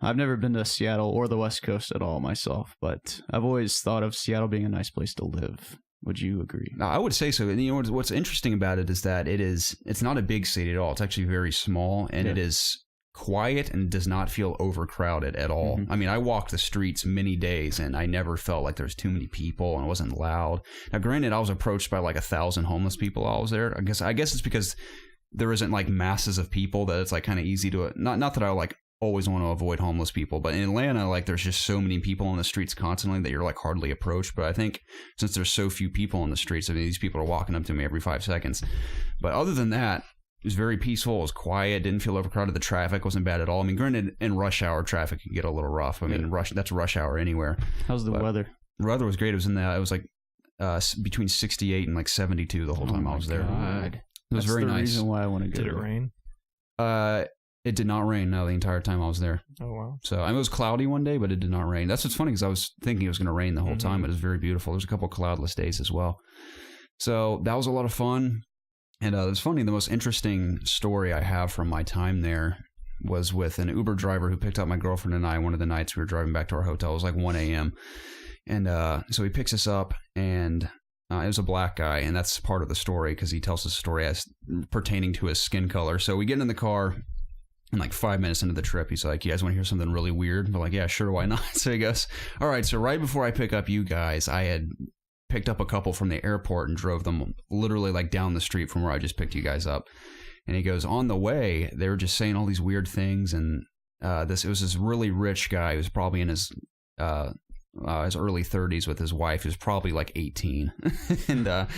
I've never been to Seattle or the West Coast at all myself, but I've always thought of Seattle being a nice place to live. Would you agree? I would say so. And what's interesting about it is that it's not a big city at all. It's actually very small, and it is quiet and does not feel overcrowded at all. I mean, I walked the streets many days and I never felt like there was too many people and it wasn't loud. Now, granted, I was approached by like 1,000 homeless people while I was there. I guess it's because there isn't like masses of people that it's like kind of easy to not that I like always want to avoid homeless people, but in Atlanta, like there's just so many people on the streets constantly that you're like hardly approached. But I think since there's so few people on the streets, I mean, these people are walking up to me every 5 seconds. But other than that, it was very peaceful. It was quiet. Didn't feel overcrowded. The traffic wasn't bad at all. I mean, granted, in rush hour, traffic can get a little rough. I mean, that's rush hour anywhere. How's the weather? The weather was great. It was it was like between 68 and like 72 the whole time I was there. God. It was That's very the nice. Reason why I want to go. Did it rain? It did not rain. No, the entire time I was there. Oh wow! So it was cloudy one day, but it did not rain. That's what's funny because I was thinking it was going to rain the whole time, but it was very beautiful. There was a couple cloudless days as well. So that was a lot of fun. And it was funny. The most interesting story I have from my time there was with an Uber driver who picked up my girlfriend and I one of the nights we were driving back to our hotel. It was like 1 a.m. And so he picks us up, and it was a black guy, and that's part of the story because he tells us a story as pertaining to his skin color. So we get in the car, and like 5 minutes into the trip, he's like, "You guys want to hear something really weird?" We're like, "Yeah, sure, why not?" So he goes, "All right, so right before I pick up you guys, I had picked up a couple from the airport and drove them literally like down the street from where I just picked you guys up." And he goes, on the way, they were just saying all these weird things, and it was this really rich guy who was probably in his early 30s with his wife, who's probably like 18. And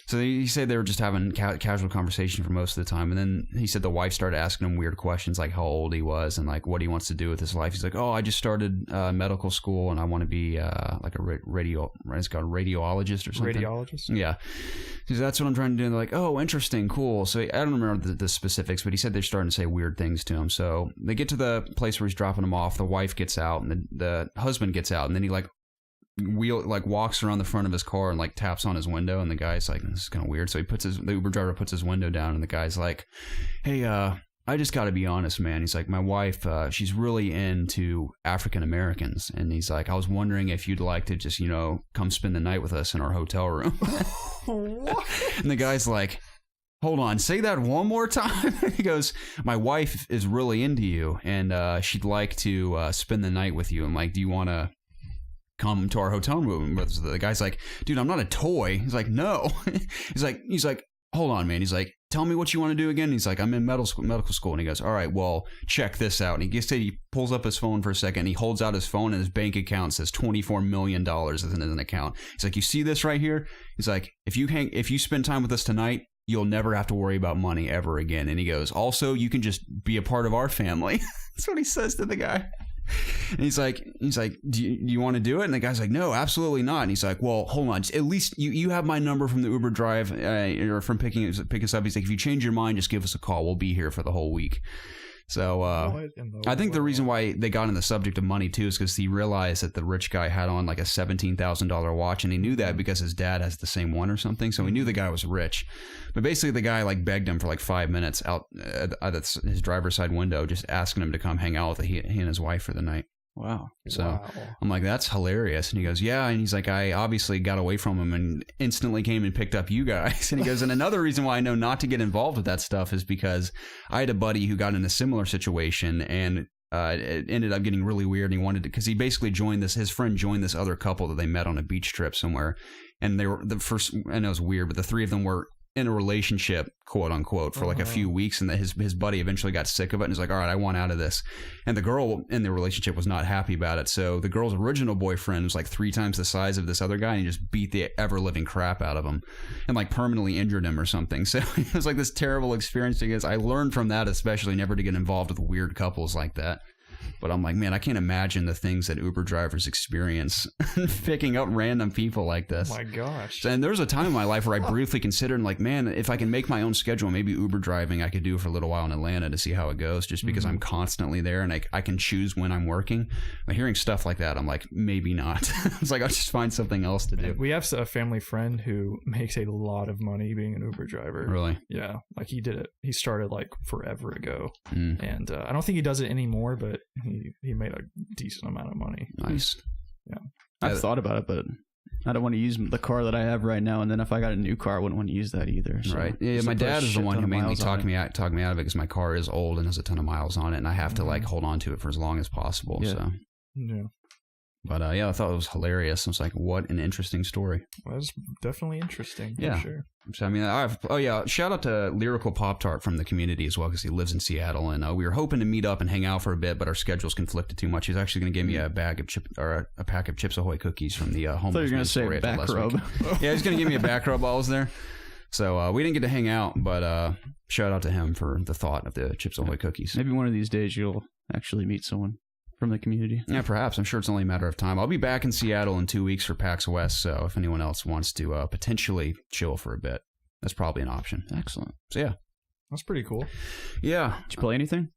so he said they were just having casual conversation for most of the time. And then he said the wife started asking him weird questions, like how old he was and like what he wants to do with his life. He's like, "Oh, I just started medical school and I want to be like a it's called radiologist or something." Radiologist? Yeah. He said, "That's what I'm trying to do." And they're like, "Oh, interesting, cool." So I don't remember the specifics, but he said they're starting to say weird things to him. So they get to the place where he's dropping them off. The wife gets out and the husband gets out, and then he walks around the front of his car and like taps on his window, and the guy's like, "This is kind of weird." So the Uber driver puts his window down, and the guy's like, "Hey, I just got to be honest, man." He's like, "My wife, she's really into African Americans," and he's like, "I was wondering if you'd like to just come spend the night with us in our hotel room." What? And the guy's like, hold on, say that one more time. He goes, my wife is really into you, and she'd like to spend the night with you. I'm like, do you want to come to our hotel room? The guy's like, dude, I'm not a toy. He's like, no. He's like, hold on, man. He's like, tell me what you want to do again. He's like, I'm in medical school. And he goes, all right, well, check this out. And he pulls up his phone for a second. And he holds out his phone, and his bank account says $24 million is in an account. He's like, you see this right here? He's like, if you spend time with us tonight, you'll never have to worry about money ever again. And he goes, also, you can just be a part of our family. That's what he says to the guy. And he's like, do you want to do it? And the guy's like, no, absolutely not. And he's like, well, hold on. At least you have my number from the Uber drive or from pick us up. He's like, if you change your mind, just give us a call. We'll be here for the whole week. So I think the reason why they got on the subject of money too is because he realized that the rich guy had on like a $17,000 watch, and he knew that because his dad has the same one or something. So he knew the guy was rich. But basically, the guy like begged him for like 5 minutes out at his driver's side window, just asking him to come hang out with he and his wife for the night. Wow. So I'm like, that's hilarious. And he goes, yeah. And he's like, I obviously got away from him and instantly came and picked up you guys. And he goes, and another reason why I know not to get involved with that stuff is because I had a buddy who got in a similar situation, and it ended up getting really weird. And he wanted to, because he basically his friend joined this other couple that they met on a beach trip somewhere. And they were the first, I know it's weird, but the three of them were in a relationship, quote unquote, for like a few weeks, and that his buddy eventually got sick of it and was like, all right, I want out of this. And the girl in the relationship was not happy about it. So the girl's original boyfriend was like 3 times the size of this other guy, and he just beat the ever living crap out of him and like permanently injured him or something. So it was like this terrible experience, because I learned from that especially never to get involved with weird couples like that. But I'm like, man, I can't imagine the things that Uber drivers experience picking up random people like this. Oh my gosh. And there was a time in my life where I briefly considered, like, man, if I can make my own schedule, maybe Uber driving I could do for a little while in Atlanta to see how it goes, just because I'm constantly there and I can choose when I'm working. But hearing stuff like that, I'm like, maybe not. It's like, I'll just find something else to do. We have a family friend who makes a lot of money being an Uber driver. Really? Yeah. Like he did it. He started like forever ago. And I don't think he does it anymore, but he made a decent amount of money. Nice. Yeah. I've thought about it, but I don't want to use the car that I have right now. And then if I got a new car, I wouldn't want to use that either. So right. Yeah. My dad is the one who mainly talked me out of it, because my car is old and has a ton of miles on it, and I have to like hold on to it for as long as possible. Yeah. So. Yeah. But yeah, I thought it was hilarious. I was like, what an interesting story. Well, that's definitely interesting. Yeah. For sure. So, I mean, shout out to Lyrical Pop Tart from the community as well, because he lives in Seattle, and we were hoping to meet up and hang out for a bit, but our schedules conflicted too much. He's actually going to give me a pack of Chips Ahoy cookies from the homeless. I thought you were going to say back rub. Yeah, he's going to give me a back rub while I was there. So we didn't get to hang out, but shout out to him for the thought of the Chips Ahoy cookies. Maybe one of these days you'll actually meet someone from the community. Yeah, perhaps. I'm sure it's only a matter of time. I'll be back in Seattle in 2 weeks for PAX West, so if anyone else wants to potentially chill for a bit, that's probably an option. Excellent. So yeah. That's pretty cool. Yeah. Did you play anything?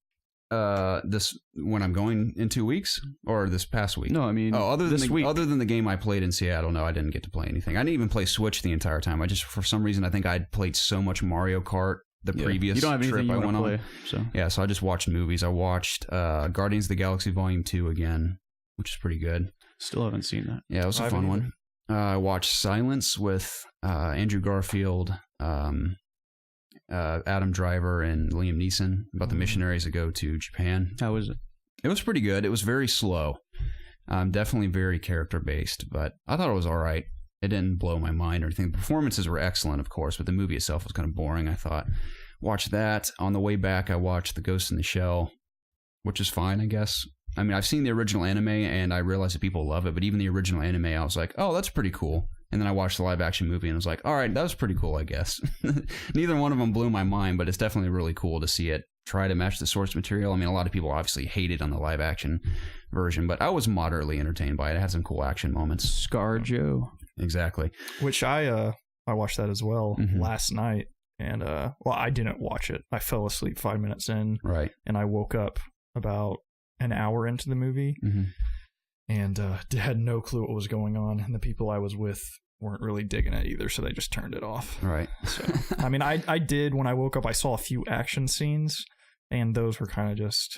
When I'm going in 2 weeks, or this past week? No, I mean, other than the game I played in Seattle, no, I didn't get to play anything. I didn't even play Switch the entire time. For some reason, I think I'd played so much Mario Kart previous you don't have anything trip you I went play, on. So. Yeah, so I just watched movies. I watched Guardians of the Galaxy Volume 2 again, which is pretty good. Still haven't seen that. Yeah, it was a fun one. I watched Silence with Andrew Garfield, Adam Driver, and Liam Neeson about the missionaries that go to Japan. How was it? It was pretty good. It was very slow. Definitely very character-based, but I thought it was all right. It didn't blow my mind or anything. The performances were excellent, of course, but the movie itself was kind of boring, I thought. Watched that. On the way back, I watched The Ghost in the Shell, which is fine, I guess. I mean, I've seen the original anime, and I realized that people love it, but even the original anime, I was like, oh, that's pretty cool. And then I watched the live-action movie, and I was like, all right, that was pretty cool, I guess. Neither one of them blew my mind, but it's definitely really cool to see it try to match the source material. I mean, a lot of people obviously hated on the live-action version, but I was moderately entertained by it. It had some cool action moments. ScarJo. Exactly. Which I watched that as well last night, and I didn't watch it. I fell asleep 5 minutes in, right, and I woke up about an hour into the movie, and had no clue what was going on, and the people I was with weren't really digging it either, so they just turned it off. Right. So I mean, I did when I woke up. I saw a few action scenes, and those were kind of just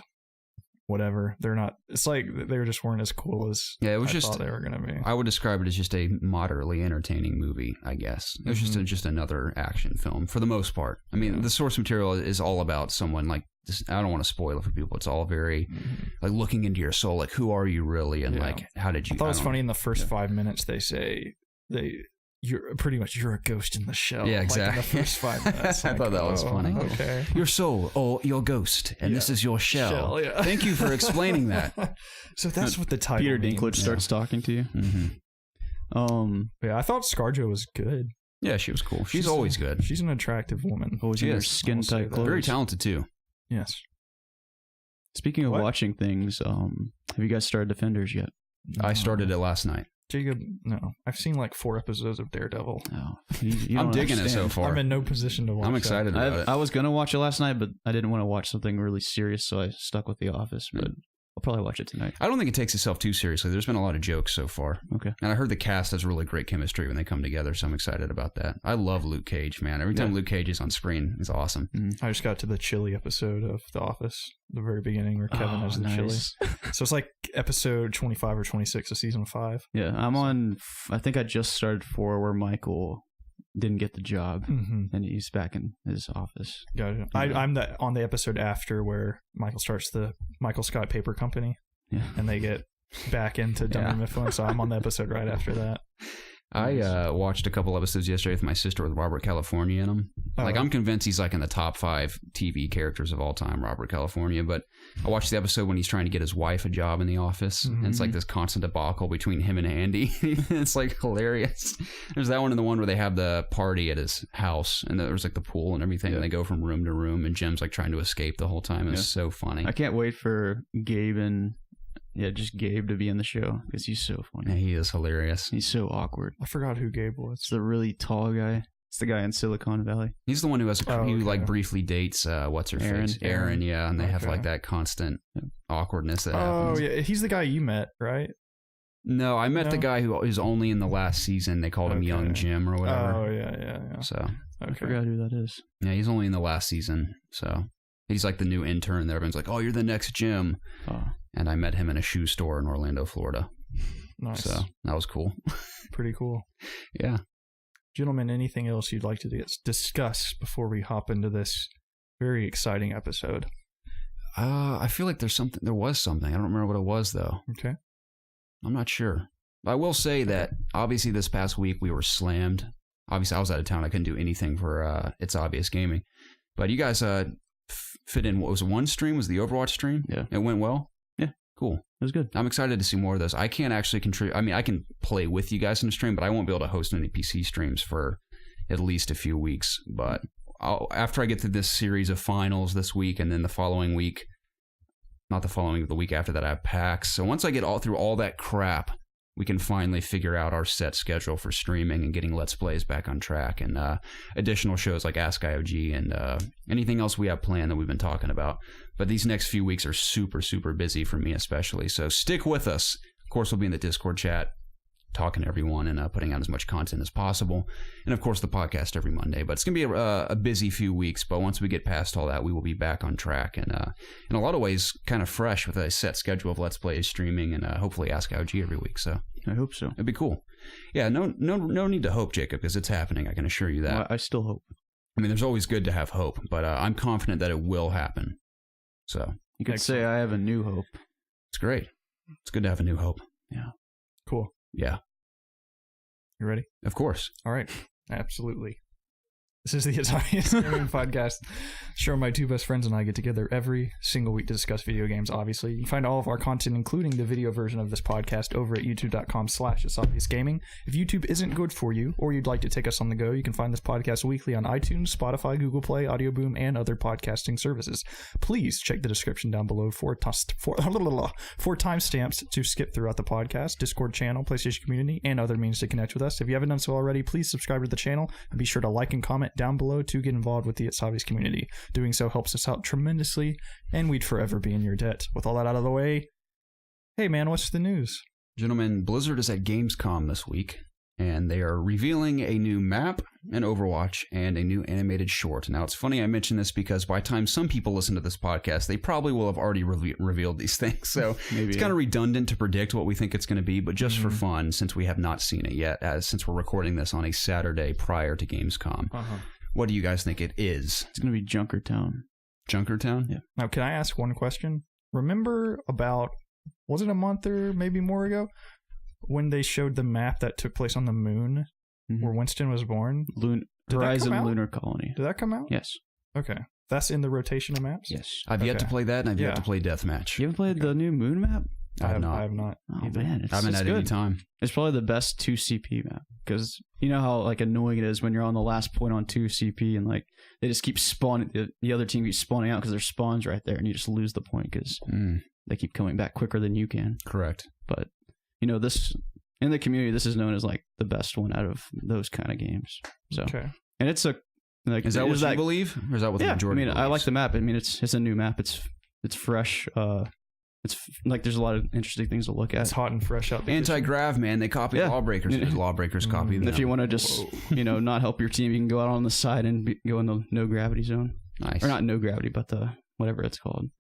whatever. They're not. It's like they just weren't as cool as it was I just thought they were gonna be. I would describe it as just a moderately entertaining movie, I guess. It was just another action film for the most part. I mean, the source material is all about someone like this. I don't want to spoil it for people. It's all very like looking into your soul, like who are you really, and like how did you? I thought it was funny in the first 5 minutes they say you're pretty much you're a ghost in the shell. Yeah, exactly. Like in the first 5 minutes. I thought that was funny. Okay. Your soul, or your ghost, and this is your shell. Yeah. Thank you for explaining that. So that's what the title Peter means. Dinklage starts talking to you. Yeah, I thought ScarJo was good. Yeah, she was cool. She's always good. She's an attractive woman. Always in her skin tight clothes. Very talented too. Yes. Speaking of watching things, have you guys started Defenders yet? No. I started it last night. Jacob, no. I've seen like 4 episodes of Daredevil. No, I'm digging it so far. I'm in no position to watch I'm excited about it. I was going to watch it last night, but I didn't want to watch something really serious, so I stuck with The Office, but I'll probably watch it tonight. I don't think it takes itself too seriously. There's been a lot of jokes so far. Okay. And I heard the cast has really great chemistry when they come together, so I'm excited about that. I love Luke Cage, man. Every time Luke Cage is on screen, it's awesome. I just got to the chili episode of The Office, the very beginning where Kevin has the chili. So it's like episode 25 or 26 of season 5. Yeah, I'm on, I think I just started 4 where Michael didn't get the job and he's back in his office. Gotcha. I'm on the episode after where Michael starts the Michael Scott Paper Company and they get back into Dunder Mifflin, so I'm on the episode right after that. I watched a couple episodes yesterday with my sister with Robert California in them. Like, I'm convinced he's like in the top 5 TV characters of all time, Robert California. But I watched the episode when he's trying to get his wife a job in the office. And it's like this constant debacle between him and Andy. It's like hilarious. There's that one and the one where they have the party at his house and there's like the pool and everything. And they go from room to room and Jim's like trying to escape the whole time. It's so funny. I can't wait for Gabe and... just Gabe to be in the show because he's so funny. Yeah, he is hilarious. He's so awkward. I forgot who Gabe was. It's the really tall guy. It's the guy in Silicon Valley. He's the one who has like briefly dates what's her face? Aaron, yeah, and they have like that constant awkwardness that happens. Oh, yeah, he's the guy you met, right? No, I met the guy who is only in the last season. They called him Young Jim or whatever. Oh, yeah. So I forgot who that is. Yeah, he's only in the last season. So he's like the new intern there. Everyone's like, oh, you're the next Jim. Oh. And I met him in a shoe store in Orlando, Florida. Nice. So that was cool. Pretty cool. Yeah. Gentlemen, anything else you'd like to discuss before we hop into this very exciting episode? I feel like there was something. I don't remember what it was, though. Okay. I'm not sure. I will say that, obviously, this past week we were slammed. Obviously, I was out of town. I couldn't do anything for ItsObviousGaming. But you guys fit in, what was one stream? Was the Overwatch stream? Yeah. It went well? Yeah. Cool. It was good. I'm excited to see more of those. I can't actually contribute. I mean, I can play with you guys in the stream, but I won't be able to host any PC streams for at least a few weeks. But after I get through this series of finals this week, and then the following week, not the following, the week after that, I have PAX. So once I get through all that crap, we can finally figure out our set schedule for streaming and getting Let's Plays back on track, and additional shows like Ask IOG and anything else we have planned that we've been talking about. But these next few weeks are super, super busy for me especially. So stick with us. Of course, we'll be in the Discord chat, talking to everyone and putting out as much content as possible. And of course, the podcast every Monday. But it's going to be a busy few weeks. But once we get past all that, we will be back on track. And in a lot of ways, kind of fresh with a set schedule of Let's Play streaming and hopefully Ask IOG every week. So I hope so. It'd be cool. Yeah, no need to hope, Jacob, because it's happening. I can assure you that. Well, I still hope. I mean, there's always good to have hope, but I'm confident that it will happen. So you could say I have a new hope. It's great. It's good to have a new hope. Yeah. Cool. Yeah. You ready? Of course. All right. Absolutely. This is the ItsObviousGaming podcast. Sure, my two best friends and I get together every single week to discuss video games, obviously. You can find all of our content, including the video version of this podcast, over at youtube.com/ItsObviousGaming. If YouTube isn't good for you, or you'd like to take us on the go, you can find this podcast weekly on iTunes, Spotify, Google Play, Audio Boom, and other podcasting services. Please check the description down below for timestamps to skip throughout the podcast, Discord channel, PlayStation community, and other means to connect with us. If you haven't done so already, please subscribe to the channel, and be sure to like and comment down below to get involved with the ItsObvious community. Doing so helps us out tremendously, and we'd forever be in your debt. With all that out of the way, hey man, what's the news? Gentlemen, Blizzard is at Gamescom this week, and they are revealing a new map in Overwatch and a new animated short. Now, it's funny I mention this because by the time some people listen to this podcast, they probably will have already revealed these things. So it's kind of redundant to predict what we think it's going to be, but just for fun, since we have not seen it yet, since we're recording this on a Saturday prior to Gamescom. What do you guys think it is? It's going to be Junkertown. Junkertown? Yeah. Now, can I ask one question? Remember about, was it a month or maybe more ago, when they showed the map that took place on the moon where Winston was born? Horizon Lunar Colony. Did that come out? Yes. Okay. That's in the rotation of maps? Yes. I've yet to play that, and I've yet to play Deathmatch. You haven't played the new moon map? I have not. Oh, man. I haven't had any time. It's probably the best 2 CP map, because you know how like annoying it is when you're on the last point on 2 CP and like they just keep spawning, the other team keeps spawning out because their spawn's right there and you just lose the point because they keep coming back quicker than you can. Correct. But you know, this in the community, this is known as like the best one out of those kind of games. So and it's a like, is that what you believe, or is that what the majority? I mean, believes? I like the map. I mean, it's a new map. It's fresh. It's like there's a lot of interesting things to look at. It's hot and fresh out. Anti-grav, man. They copy Lawbreakers. Lawbreakers copy them. If you want to just not help your team, you can go out on the side and go in the no gravity zone. Nice. Or not no gravity, but the whatever it's called.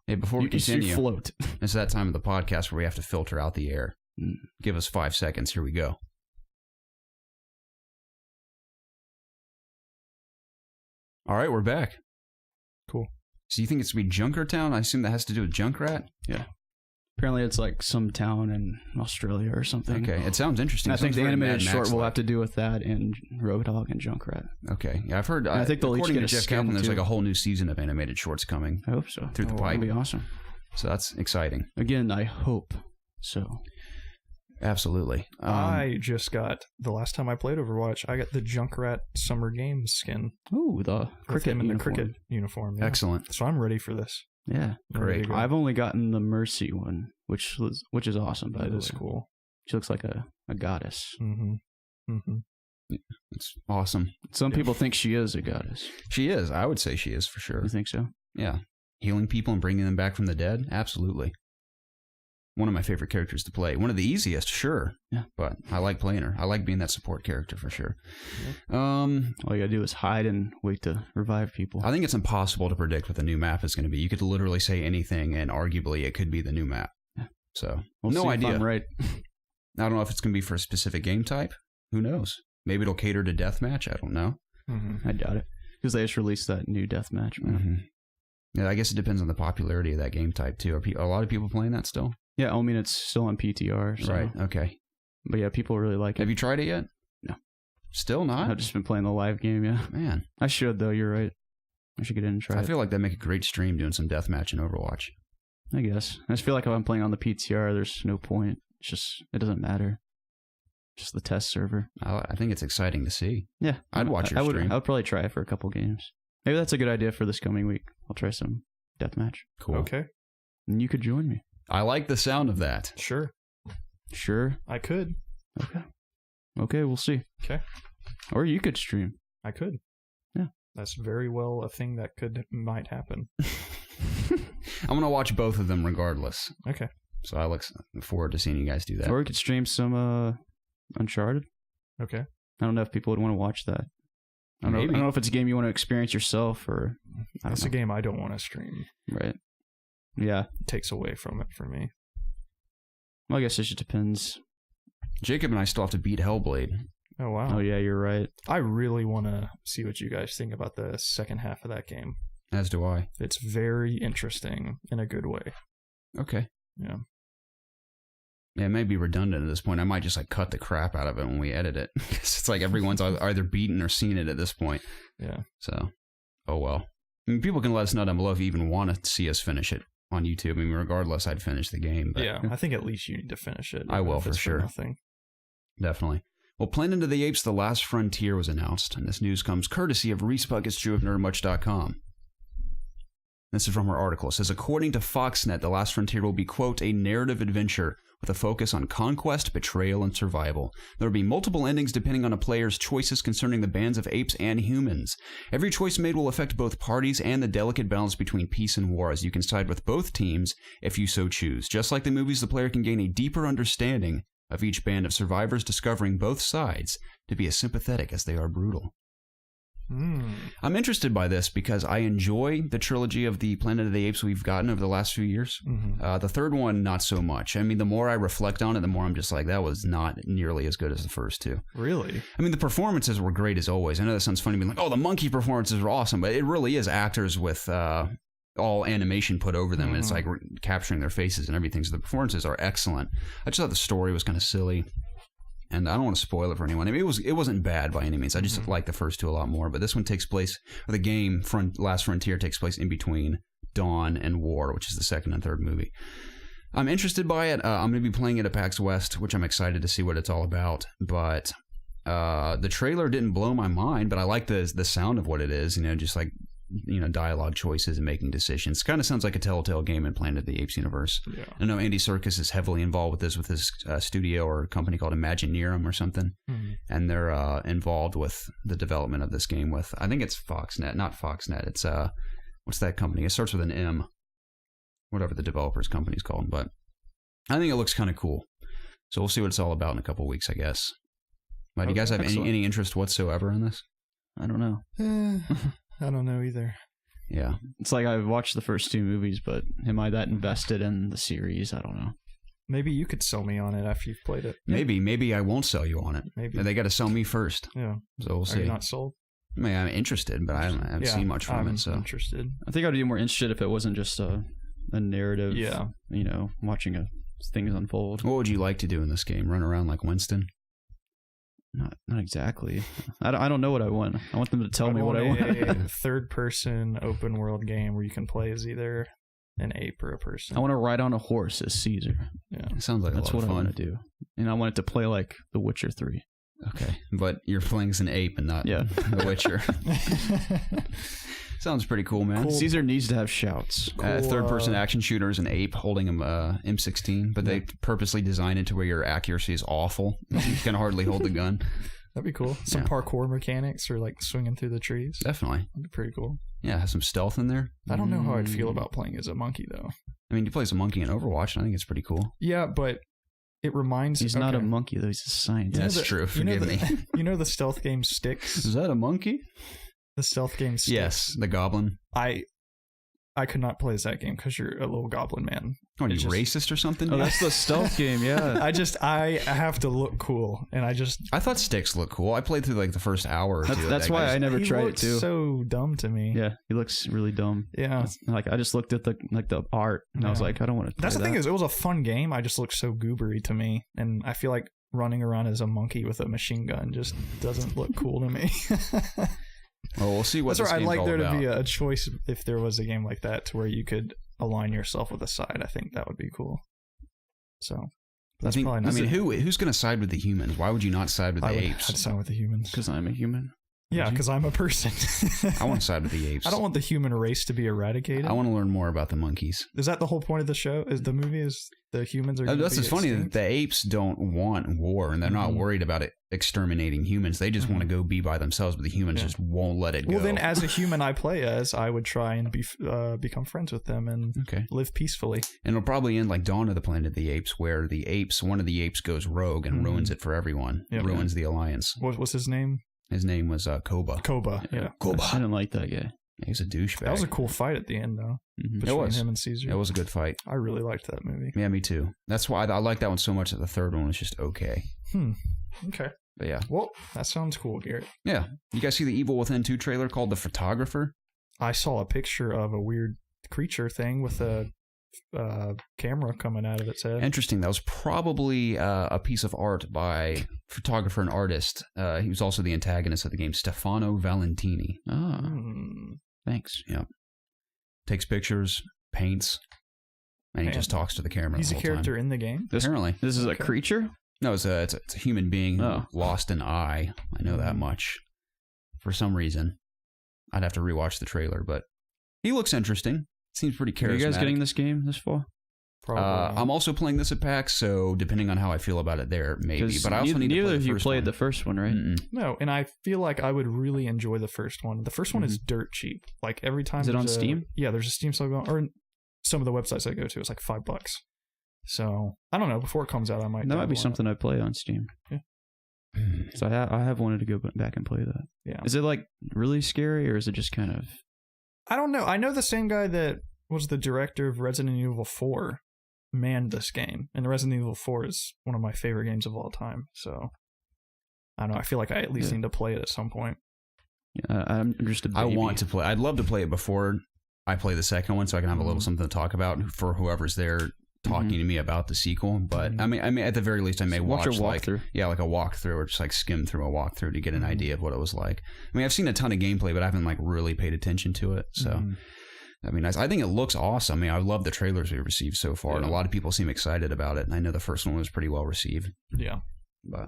Hey, before we continue, you float. It's that time of the podcast where we have to filter out the air. Give us 5 seconds. Here we go. All right, we're back. Cool. So you think it's going to be Junkertown? I assume that has to do with Junkrat? Yeah. Apparently it's like some town in Australia or something. Okay, it sounds interesting. I think the animated short will have to do with that and Roadhog and Junkrat. Okay, yeah, I've heard. I think they'll each get a Jeff skin Kaplan, there's too. like a whole new season of animated shorts coming. I hope so. Through the pipe. That'd be awesome. So that's exciting. Again, I hope so. Absolutely. I just got, the last time I played Overwatch, I got the Junkrat Summer Games skin. Ooh, the cricket in uniform. the cricket uniform. Yeah. Excellent. So I'm ready for this. Yeah, great. I've only gotten the Mercy one, which is awesome. By the way, That is cool. She looks like a goddess. It's awesome. Some people think she is a goddess. She is. I would say she is for sure. You think so? Yeah. Healing people and bringing them back from the dead? Absolutely. One of my favorite characters to play. One of the easiest, sure. Yeah. But I like playing her. I like being that support character for sure. Yeah. All you gotta do is hide and wait to revive people. I think it's impossible to predict what the new map is going to be. You could literally say anything, and arguably it could be the new map. Yeah. So, we'll no see idea. If I'm right. I don't know if it's going to be for a specific game type. Who knows? Maybe it'll cater to deathmatch. I don't know. I doubt it. Because they just released that new deathmatch. Yeah, I guess it depends on the popularity of that game type, too. Are a lot of people playing that still? Yeah, I mean, it's still on PTR. So. Right, okay. But yeah, people really like it. Have you tried it yet? No. Still not? I've just been playing the live game, yeah. Man. I should, though. You're right. I should get in and try it. I feel like that'd make a great stream doing some deathmatch in Overwatch. I guess. I just feel like if I'm playing on the PTR, there's no point. It's just, it doesn't matter. Just the test server. I think it's exciting to see. Yeah. I'd watch your stream. I would probably try it for a couple games. Maybe that's a good idea for this coming week. I'll try some deathmatch. Cool. Okay. And you could join me. I like the sound of that. Sure. Sure. I could. Okay, we'll see. Okay. Or you could stream. I could. Yeah. That's very well a thing that might happen. I'm going to watch both of them regardless. Okay. So I look forward to seeing you guys do that. Or we could stream some Uncharted. Okay. I don't know if people would want to watch that. I don't know if it's a game you want to experience yourself or... It's a game I don't want to stream. Right. Yeah. It takes away from it for me. Well, I guess it just depends. Jacob and I still have to beat Hellblade. Oh, wow. Oh, yeah, you're right. I really want to see what you guys think about the second half of that game. As do I. It's very interesting in a good way. Okay. Yeah. Yeah, it may be redundant at this point. I might just like cut the crap out of it when we edit it. It's like everyone's either beaten or seen it at this point. Yeah. So, oh well. I mean, people can let us know down below if you even want to see us finish it on YouTube. I mean, regardless, I'd finish the game. But yeah, I think at least you need to finish it. I will, for sure. Nothing. Definitely. Well, Planet of the Apes: The Last Frontier was announced, and this news comes courtesy of ReSpuck of nerdmuch.com. This is from her article. It says, according to Foxnet, The Last Frontier will be, quote, a narrative adventure with a focus on conquest, betrayal, and survival. There will be multiple endings depending on a player's choices concerning the bands of apes and humans. Every choice made will affect both parties and the delicate balance between peace and war, as you can side with both teams if you so choose. Just like the movies, the player can gain a deeper understanding of each band of survivors discovering both sides to be as sympathetic as they are brutal. I'm interested by this because I enjoy the trilogy of the Planet of the Apes we've gotten over the last few years. The third one, not so much. I mean, the more I reflect on it, the more I'm just like, that was not nearly as good as the first two. Really? I mean, the performances were great as always. I know that sounds funny being like, oh, the monkey performances were awesome, but it really is actors with all animation put over them, and it's like capturing their faces and everything. So the performances are excellent. I just thought the story was kind of silly. And I don't want to spoil it for anyone. I mean, it wasn't bad by any means. I just like the first two a lot more. But this one takes place, or the game Last Frontier takes place in between Dawn and War, which is the second and third movie. I'm interested by it. I'm going to be playing it at PAX West, which I'm excited to see what it's all about. But the trailer didn't blow my mind, but I like the sound of what it is. Just like dialogue choices and making decisions. Kind of sounds like a Telltale game in Planet of the Apes universe. Yeah. I know Andy Serkis is heavily involved with this with his studio or company called Imagineering or something, and they're involved with the development of this game with, I think it's Foxnet, not Foxnet. It's what's that company? It starts with an M, whatever the developer's company's called. But I think it looks kind of cool. So we'll see what it's all about in a couple of weeks, I guess. But do you guys have any interest whatsoever in this? I don't know. I don't know either. Yeah. It's like I've watched the first two movies, but am I that invested in the series? I don't know. Maybe you could sell me on it after you've played it. Maybe I won't sell you on it. Maybe. They got to sell me first. Yeah. So we'll see. Are you not sold? I mean, I'm interested, but I haven't seen much from it. So I'm interested. I think I'd be more interested if it wasn't just a narrative. Yeah. Watching things unfold. What would you like to do in this game? Run around like Winston? Not exactly. I don't know what I want. I want them to tell me what I want. A third-person open-world game where you can play as either an ape or a person. I want to ride on a horse as Caesar. Yeah, it sounds like that's a lot of fun. I want to do, and I want it to play like The Witcher 3. Okay, but you're playing as an ape and not The Witcher. Sounds pretty cool, man. Cool. Caesar needs to have shouts. Cool, third-person action shooter is an ape holding an M16, but they purposely design it to where your accuracy is awful. You can hardly hold the gun. That'd be cool. Some parkour mechanics or like swinging through the trees. Definitely. That'd be pretty cool. Yeah, has some stealth in there. I don't know how I'd feel about playing as a monkey, though. I mean, you play as a monkey in Overwatch, and I think it's pretty cool. Yeah, but it reminds... He's not a monkey, though. He's a scientist. That's true. Forgive me. You know the stealth game Styx? Is that a monkey? The stealth game Styx. Yes, the goblin. I could not play as that game because you're a little goblin man. Oh, are you racist or something? Oh, that's the stealth game, yeah. I have to look cool, and I thought Styx looked cool. I played through like the first hour or two. That's why I never tried it too. So dumb to me. Yeah, he looks really dumb. Yeah, like I just looked at the art, and I was like, I don't want to. That's the thing is, it was a fun game. I just looked so goobery to me, and I feel like running around as a monkey with a machine gun just doesn't look cool to me. Well, we'll see what this game's all about. I'd like there to be a choice if there was a game like that to where you could align yourself with a side. I think that would be cool. So that's probably not. I mean, who's going to side with the humans? Why would you not side with the apes? I'd side with the humans because I'm a human. Yeah, because I'm a person. I want to side with the apes. I don't want the human race to be eradicated. I want to learn more about the monkeys. Is that the whole point of the show? Is the movie is the humans are? That's what's funny. The apes don't want war, and they're not worried about it exterminating humans. They just want to go be by themselves, but the humans just won't let it go. Well, then, as a human I play as, I would try and become friends with them and live peacefully. And it'll probably end like Dawn of the Planet of the Apes, where one of the apes goes rogue and ruins it for everyone. Yep. Ruins the alliance. What's his name? His name was Koba. Koba, yeah. Koba. I didn't like that guy. He's a douchebag. That was a cool fight at the end, though. Between him and Caesar. It was a good fight. I really liked that movie. Yeah, me too. That's why I like that one so much that the third one was just okay. Okay. But yeah. Well, that sounds cool, Garrett. Yeah. You guys see the Evil Within 2 trailer called The Photographer? I saw a picture of a weird creature thing with a camera coming out of its head. Interesting. That was probably a piece of art by photographer and artist. He was also the antagonist of the game, Stefano Valentini. Thanks. Yeah. Takes pictures, paints, and he just talks to the camera. He's a character in the game? Apparently. This is a creature? No, it's a human being who lost an eye. I know that much. For some reason. I'd have to rewatch the trailer, but he looks interesting. Seems pretty charismatic. Are you guys getting this game this fall? Probably. I'm also playing this at PAX, so depending on how I feel about it there, maybe. But I also need to play the first one. Neither of you played the first one, right? No, and I feel like I would really enjoy the first one. The first one is dirt cheap. Like every time. Is it on Steam? Yeah, there's a Steam sale going, or some of the websites I go to, it's like $5. So I don't know. Before it comes out, I might. That might be something I play on Steam. Yeah. So I have wanted to go back and play that. Yeah. Is it like really scary, or is it just kind of? I don't know. I know the same guy that was the director of Resident Evil 4 manned this game, and Resident Evil 4 is one of my favorite games of all time. So I don't know. I feel like I at least need to play it at some point. Yeah, I'm just a baby. I want to play. I'd love to play it before I play the second one, so I can have a little something to talk about for whoever's there talking to me about the sequel. But I mean, at the very least, I may watch a walkthrough. like a walkthrough, or just like skim through a walkthrough to get an idea of what it was like. I mean, I've seen a ton of gameplay, but I haven't like really paid attention to it. So I mean, I think it looks awesome. I mean, I love the trailers we've received so far, and a lot of people seem excited about it. And I know the first one was pretty well received. Yeah, but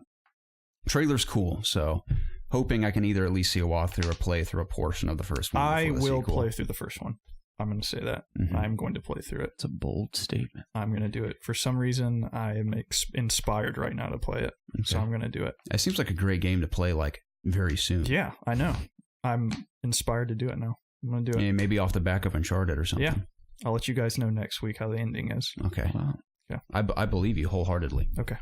trailer's cool. So hoping I can either at least see a walkthrough or play through a portion of the first one. I will play through the first one. I'm going to say that. I'm going to play through it. It's a bold statement. I'm going to do it. For some reason, I am inspired right now to play it. Okay. So I'm going to do it. It seems like a great game to play like very soon. Yeah, I know. I'm inspired to do it now. I'm going to do it. Yeah, maybe off the back of Uncharted or something. Yeah. I'll let you guys know next week how the ending is. Okay. Wow. Yeah. I believe you wholeheartedly. Okay.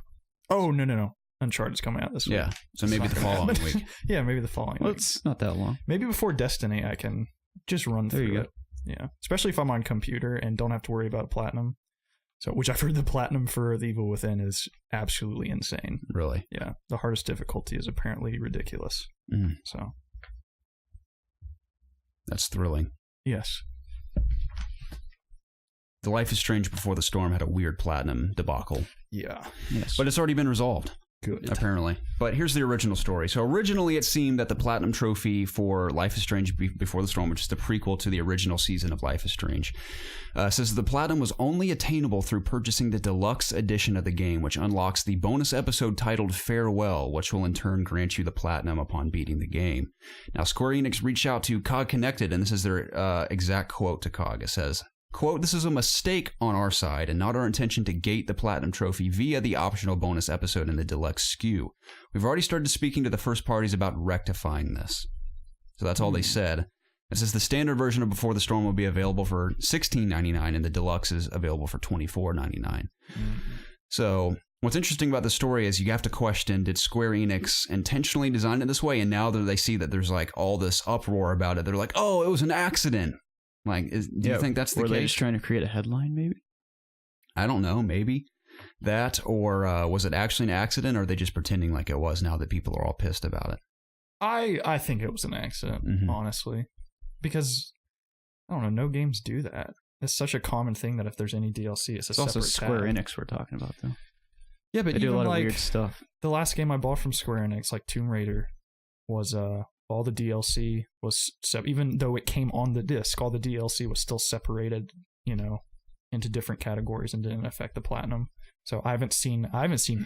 Oh, no. Uncharted's coming out this week. Yeah. So maybe the following week. Yeah, maybe the following week. It's not that long. Maybe before Destiny, I can just run through it. Yeah, especially if I'm on computer and don't have to worry about platinum. So, which I've heard the platinum for The Evil Within is absolutely insane. Really? Yeah, the hardest difficulty is apparently ridiculous. So, that's thrilling. Yes. The Life is Strange Before the Storm had a weird platinum debacle. Yeah. Yes. But it's already been resolved. Good. Apparently. But here's the original story. So originally it seemed that the Platinum Trophy for Life is Strange Before the Storm, which is the prequel to the original season of Life is Strange, says the Platinum was only attainable through purchasing the deluxe edition of the game, which unlocks the bonus episode titled Farewell, which will in turn grant you the Platinum upon beating the game. Now, Square Enix reached out to COG Connected, and this is their exact quote to COG. It says, quote, "This is a mistake on our side and not our intention to gate the Platinum Trophy via the optional bonus episode in the deluxe SKU. We've already started speaking to the first parties about rectifying this." So that's all they said. It says the standard version of Before the Storm will be available for $16.99 and the deluxe is available for $24.99. So what's interesting about the story is you have to question, did Square Enix intentionally design it this way? And now that they see that there's like all this uproar about it, they're like, oh, it was an accident. Like, do you think that's the case? Were they just trying to create a headline, maybe? I don't know, maybe. That, or was it actually an accident, or are they just pretending like it was now that people are all pissed about it? I think it was an accident, honestly. Because, I don't know, no games do that. It's such a common thing that if there's any DLC, it's also Square Enix we're talking about, though. Yeah, but they do a lot of weird stuff. The last game I bought from Square Enix, like Tomb Raider, was all the DLC was even though it came on the disc, all the DLC was still separated, into different categories and didn't affect the platinum. So I haven't seen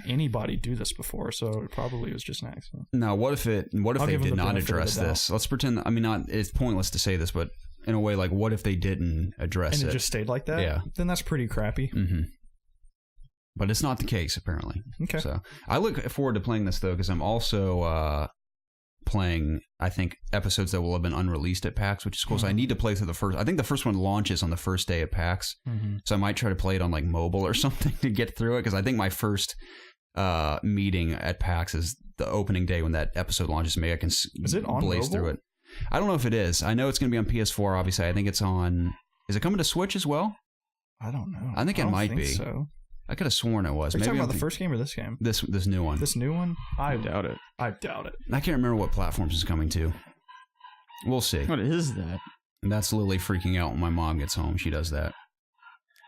anybody do this before. So it probably was just an accident. Now, what if they did not address this? Let's pretend. I mean, it's pointless to say this, but in a way, like, what if they didn't address it? And it just stayed like that? Yeah. Then that's pretty crappy. But it's not the case, apparently. Okay. So I look forward to playing this, though, because I'm also playing, I think, episodes that will have been unreleased at PAX, which is cool. So I need to play through the first. I think the first one launches on the first day of PAX. So I might try to play it on like mobile or something to get through it, because I think my first meeting at PAX is the opening day when that episode launches. Maybe I can blaze through it. I don't know if it is. I know it's going to be on PS4, obviously. I think it's on... Is it coming to Switch as well? I don't know. I think it might be. So. I could have sworn it was. Are you talking about the first game or this game? This new one. This new one? I doubt it. I doubt it. I can't remember what platforms it's coming to. We'll see. What is that? That's Lily freaking out when my mom gets home. She does that.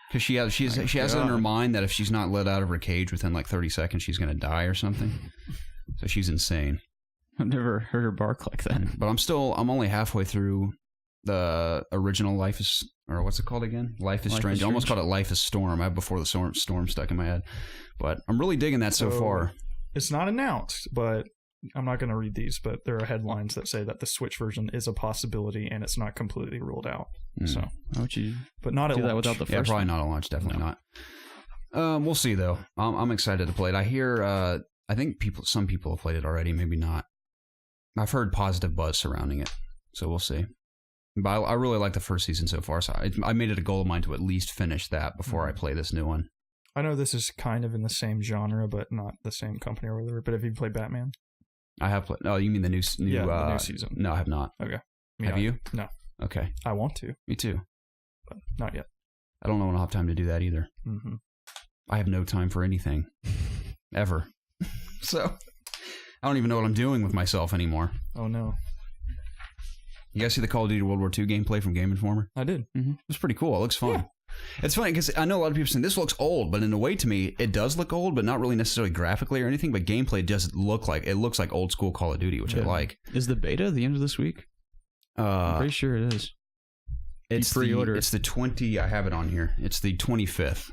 Because she has it in her mind that if she's not let out of her cage within like 30 seconds, she's going to die or something. So she's insane. I've never heard her bark like that. But I'm only halfway through the original Life is... Or what's it called again? Life is Strange. I almost called it Life is Storm. I have Before the Storm stuck in my head. But I'm really digging that so far. It's not announced, but I'm not going to read these, but there are headlines that say that the Switch version is a possibility and it's not completely ruled out. So, how would you but not do at that launch. without the first probably one? not at launch. Definitely not. We'll see, though. I'm excited to play it. I hear... I think some people have played it already, maybe not. I've heard positive buzz surrounding it, so we'll see. But I really like the first season so far, so I made it a goal of mine to at least finish that before I play this new one. I know this is kind of in the same genre, but not the same company or whatever. But have you played Batman? I have played. Oh, you mean the new the new season? No, I have not. Okay. Have you? No. Okay. I want to. Me too. But not yet. I don't know when I'll have time to do that either. Mm-hmm. I have no time for anything. Ever. So, I don't even know what I'm doing with myself anymore. Oh, no. You guys see the Call of Duty World War II gameplay from Game Informer? I did. Mm-hmm. It's pretty cool. It looks fun. Yeah. It's funny because I know a lot of people saying this looks old, but in a way to me, it does look old, but not really necessarily graphically or anything, but gameplay does look like, it looks like old school Call of Duty, which I like. Is the beta at the end of this week? I'm pretty sure it is. It's pre-order. It's the 20, I have it on here. It's the 25th.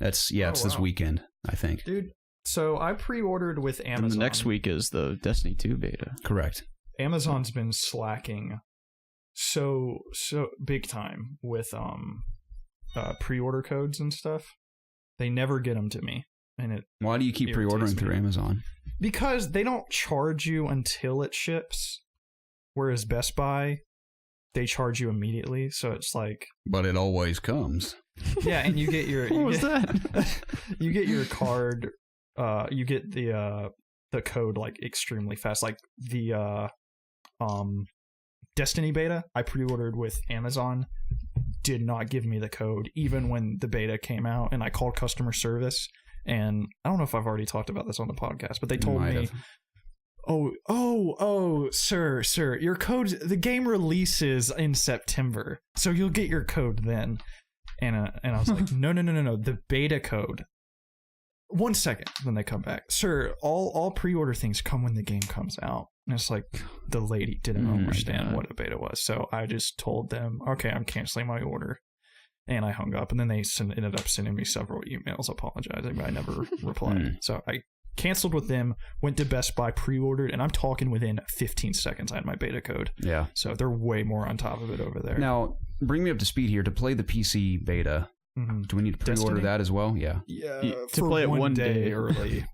It's this weekend, I think. Dude, so I pre-ordered with Amazon. And the next week is the Destiny 2 beta. Correct. Amazon's been slacking so big time with pre-order codes and stuff. They never get them to me, and why do you keep pre-ordering through Amazon? Because they don't charge you until it ships, whereas Best Buy, they charge you immediately. So it's like, but it always comes. Yeah, and you get your what was that? You get your card. You get the code like extremely fast. Like the Destiny beta, I pre-ordered with Amazon, did not give me the code even when the beta came out, and I called customer service, and I don't know if I've already talked about this on the podcast, but they told me, oh, sir, your code, the game releases in September, so you'll get your code then. And I was like, no, the beta code. 1 second. Then they come back, sir, all pre-order things come when the game comes out. And it's like, the lady didn't understand what a beta was. So I just told them, okay, I'm canceling my order. And I hung up. And then they ended up sending me several emails apologizing, but I never replied. So I canceled with them, went to Best Buy, pre-ordered, and I'm talking within 15 seconds I had my beta code. Yeah. So they're way more on top of it over there. Now, bring me up to speed here. To play the PC beta, do we need to pre-order that as well? Yeah. To play it one day early.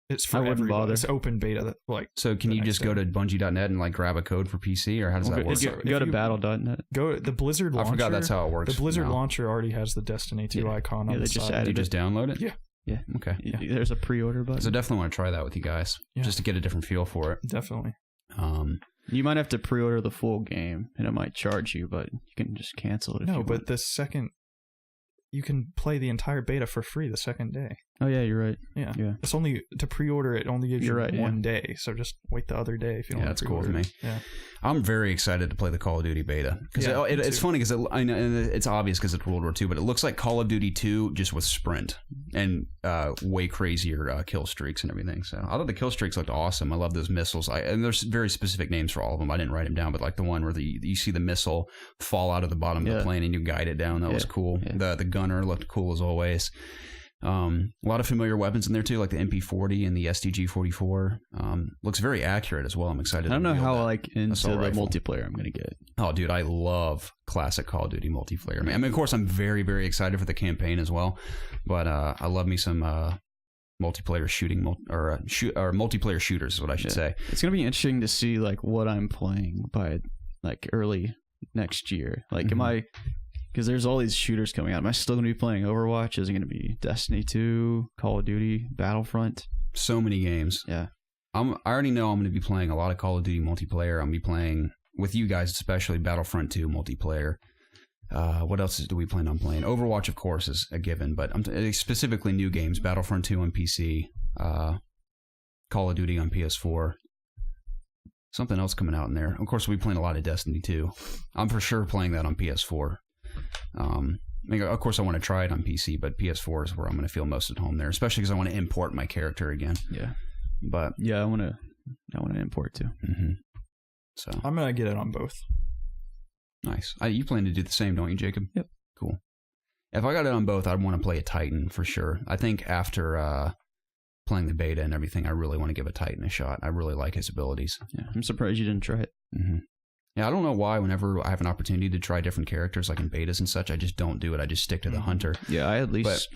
It's for everybody. Bother. It's open beta. So can you just go to Bungie.net and grab a code for PC, or how does that work? Go to Battle.net. Go the Blizzard launcher. I forgot that's how it works. The Blizzard launcher already has the Destiny 2 icon on the side. You just download it? Yeah. Okay. Yeah. There's a pre-order button. So definitely want to try that with you guys, just to get a different feel for it. Definitely. You might have to pre-order the full game, and it might charge you, but you can just cancel it if you want. But the second... You can play the entire beta for free the second day. Oh, yeah, you're right. Yeah. It's only to pre-order, it only gives you one day. So just wait the other day if you don't want to pre-order. That's cool with me. Yeah. I'm very excited to play the Call of Duty beta. Because it's funny because I know it's obvious because it's World War II, but it looks like Call of Duty 2 just with sprint and way crazier kill streaks and everything. So I thought the kill streaks looked awesome. I love those missiles. And there's very specific names for all of them. I didn't write them down, but like the one where you see the missile fall out of the bottom of the plane and you guide it down. That was cool. Yeah. The gunner looked cool as always. A lot of familiar weapons in there too, like the MP40 and the STG-44. Looks very accurate as well. I'm excited. I don't know how into the multiplayer I'm gonna get. Oh, dude, I love classic Call of Duty multiplayer. I mean, of course, I'm very, very excited for the campaign as well. But I love me some multiplayer shooting or multiplayer shooters is what I should say. It's gonna be interesting to see like what I'm playing by like early next year. Like, am I? Because there's all these shooters coming out. Am I still going to be playing Overwatch? Is it going to be Destiny 2, Call of Duty, Battlefront? So many games. Yeah. I already know I'm going to be playing a lot of Call of Duty multiplayer. I'm going to be playing, with you guys especially, Battlefront 2 multiplayer. What else do we plan on playing? Overwatch, of course, is a given, but specifically new games. Battlefront 2 on PC. Call of Duty on PS4. Something else coming out in there. Of course, we'll be playing a lot of Destiny 2. I'm for sure playing that on PS4. I mean, of course, I want to try it on PC, but PS4 is where I'm going to feel most at home there, especially because I want to import my character again. Yeah, but I want to import too. So I'm going to get it on both. Nice. You plan to do the same, don't you, Jacob? Yep. Cool. If I got it on both, I'd want to play a Titan for sure. I think after playing the beta and everything, I really want to give a Titan a shot. I really like his abilities. Yeah, I'm surprised you didn't try it. Yeah, I don't know why whenever I have an opportunity to try different characters like in betas and such, I just don't do it. I just stick to the hunter. Yeah, I at least